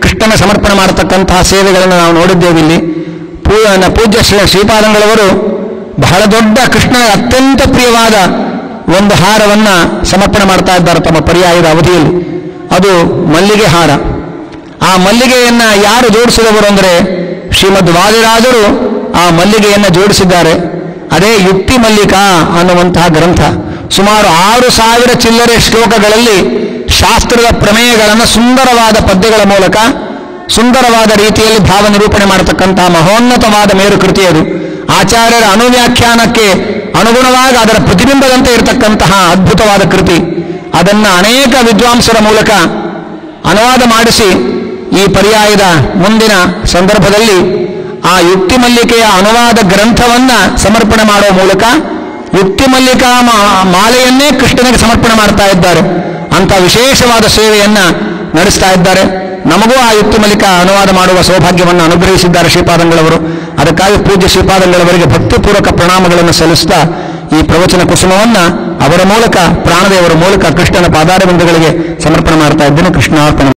ಕೃಷ್ಣನ ಸಮರ್ಪಣೆ ಮಾಡತಕ್ಕಂತಹ ಸೇವೆಗಳನ್ನು ನಾವು ನೋಡಿದ್ದೇವೆ. ಇಲ್ಲಿ ಪೂಜ್ಯ ಶ್ರೀಪಾದಂಗಳವರು ಬಹಳ ದೊಡ್ಡ ಕೃಷ್ಣನ ಅತ್ಯಂತ ಪ್ರಿಯವಾದ ಒಂದು ಹಾರವನ್ನ ಸಮರ್ಪಣೆ ಮಾಡ್ತಾ ಇದ್ದಾರೆ ತಮ್ಮ ಪರ್ಯಾಯದ ಅವಧಿಯಲ್ಲಿ. ಅದು ಮಲ್ಲಿಗೆ ಹಾರ. ಆ ಮಲ್ಲಿಗೆಯನ್ನ ಯಾರು ಜೋಡಿಸಿದವರು ಅಂದರೆ ಶ್ರೀಮದ್ ವಾದಿರಾಜರು ಆ ಮಲ್ಲಿಗೆಯನ್ನ ಜೋಡಿಸಿದ್ದಾರೆ. ಅದೇ ಯುಕ್ತಿ ಮಲ್ಲಿಕಾ ಅನ್ನುವಂತಹ ಗ್ರಂಥ. ಸುಮಾರು 6000 ಚಿಲ್ಲರೆ ಶ್ಲೋಕಗಳಲ್ಲಿ ಶಾಸ್ತ್ರದ ಪ್ರಮೇಯಗಳನ್ನು ಸುಂದರವಾದ ಪದ್ಯಗಳ ಮೂಲಕ ಸುಂದರವಾದ ರೀತಿಯಲ್ಲಿ ಭಾವ ನಿರೂಪಣೆ ಮಾಡತಕ್ಕಂತಹ ಮಹೋನ್ನತವಾದ ಮೇರುಕೃತಿ ಅದು. ಆಚಾರ್ಯರ ಅನುವ್ಯಾಖ್ಯಾನಕ್ಕೆ ಅನುಗುಣವಾಗಿ ಅದರ ಪ್ರತಿಬಿಂಬದಂತೆ ಇರತಕ್ಕಂತಹ ಅದ್ಭುತವಾದ ಕೃತಿ. ಅದನ್ನ ಅನೇಕ ವಿದ್ವಾಂಸರ ಮೂಲಕ ಅನುವಾದ ಮಾಡಿಸಿ ಈ ಪರ್ಯಾಯದ ಮುಂದಿನ ಸಂದರ್ಭದಲ್ಲಿ ಆ ಯುಕ್ತಿ ಮಲ್ಲಿಕೆಯ ಅನುವಾದ ಗ್ರಂಥವನ್ನ ಸಮರ್ಪಣೆ ಮಾಡುವ ಮೂಲಕ ಯುಕ್ತಿ ಮಲ್ಲಿಕಾ ಮಾಲೆಯನ್ನೇ ಕೃಷ್ಣನಿಗೆ ಸಮರ್ಪಣೆ ಮಾಡ್ತಾ ಇದ್ದಾರೆ. ಅಂತ ವಿಶೇಷವಾದ ಸೇವೆಯನ್ನ ನಡೆಸ್ತಾ ಇದ್ದಾರೆ. ನಮಗೂ ಆ ಯುಕ್ತಿ ಮಲ್ಲಿಕಾ ಅನುವಾದ ಮಾಡುವ ಸೌಭಾಗ್ಯವನ್ನು ಅನುಗ್ರಹಿಸಿದ್ದಾರೆ ಶ್ರೀಪಾದಂಗಳವರು. ಅದಕ್ಕಾಗಿ ಪೂಜ್ಯ ಶ್ರೀಪಾದಂಗಳವರಿಗೆ ಭಕ್ತಿಪೂರ್ವಕ ಪ್ರಣಾಮಗಳನ್ನು ಸಲ್ಲಿಸ್ತಾ ಈ ಪ್ರವಚನ ಕುಸುಮವನ್ನ ಅವರ ಮೂಲಕ ಪ್ರಾಣದೇವರ ಮೂಲಕ ಕೃಷ್ಣನ ಪಾದಾರವಿಂದಗಳಿಗೆ ಸಮರ್ಪಣೆ ಮಾಡ್ತಾ ಇದ್ದೇನೆ. ಕೃಷ್ಣಾರ್ಪಣೆ.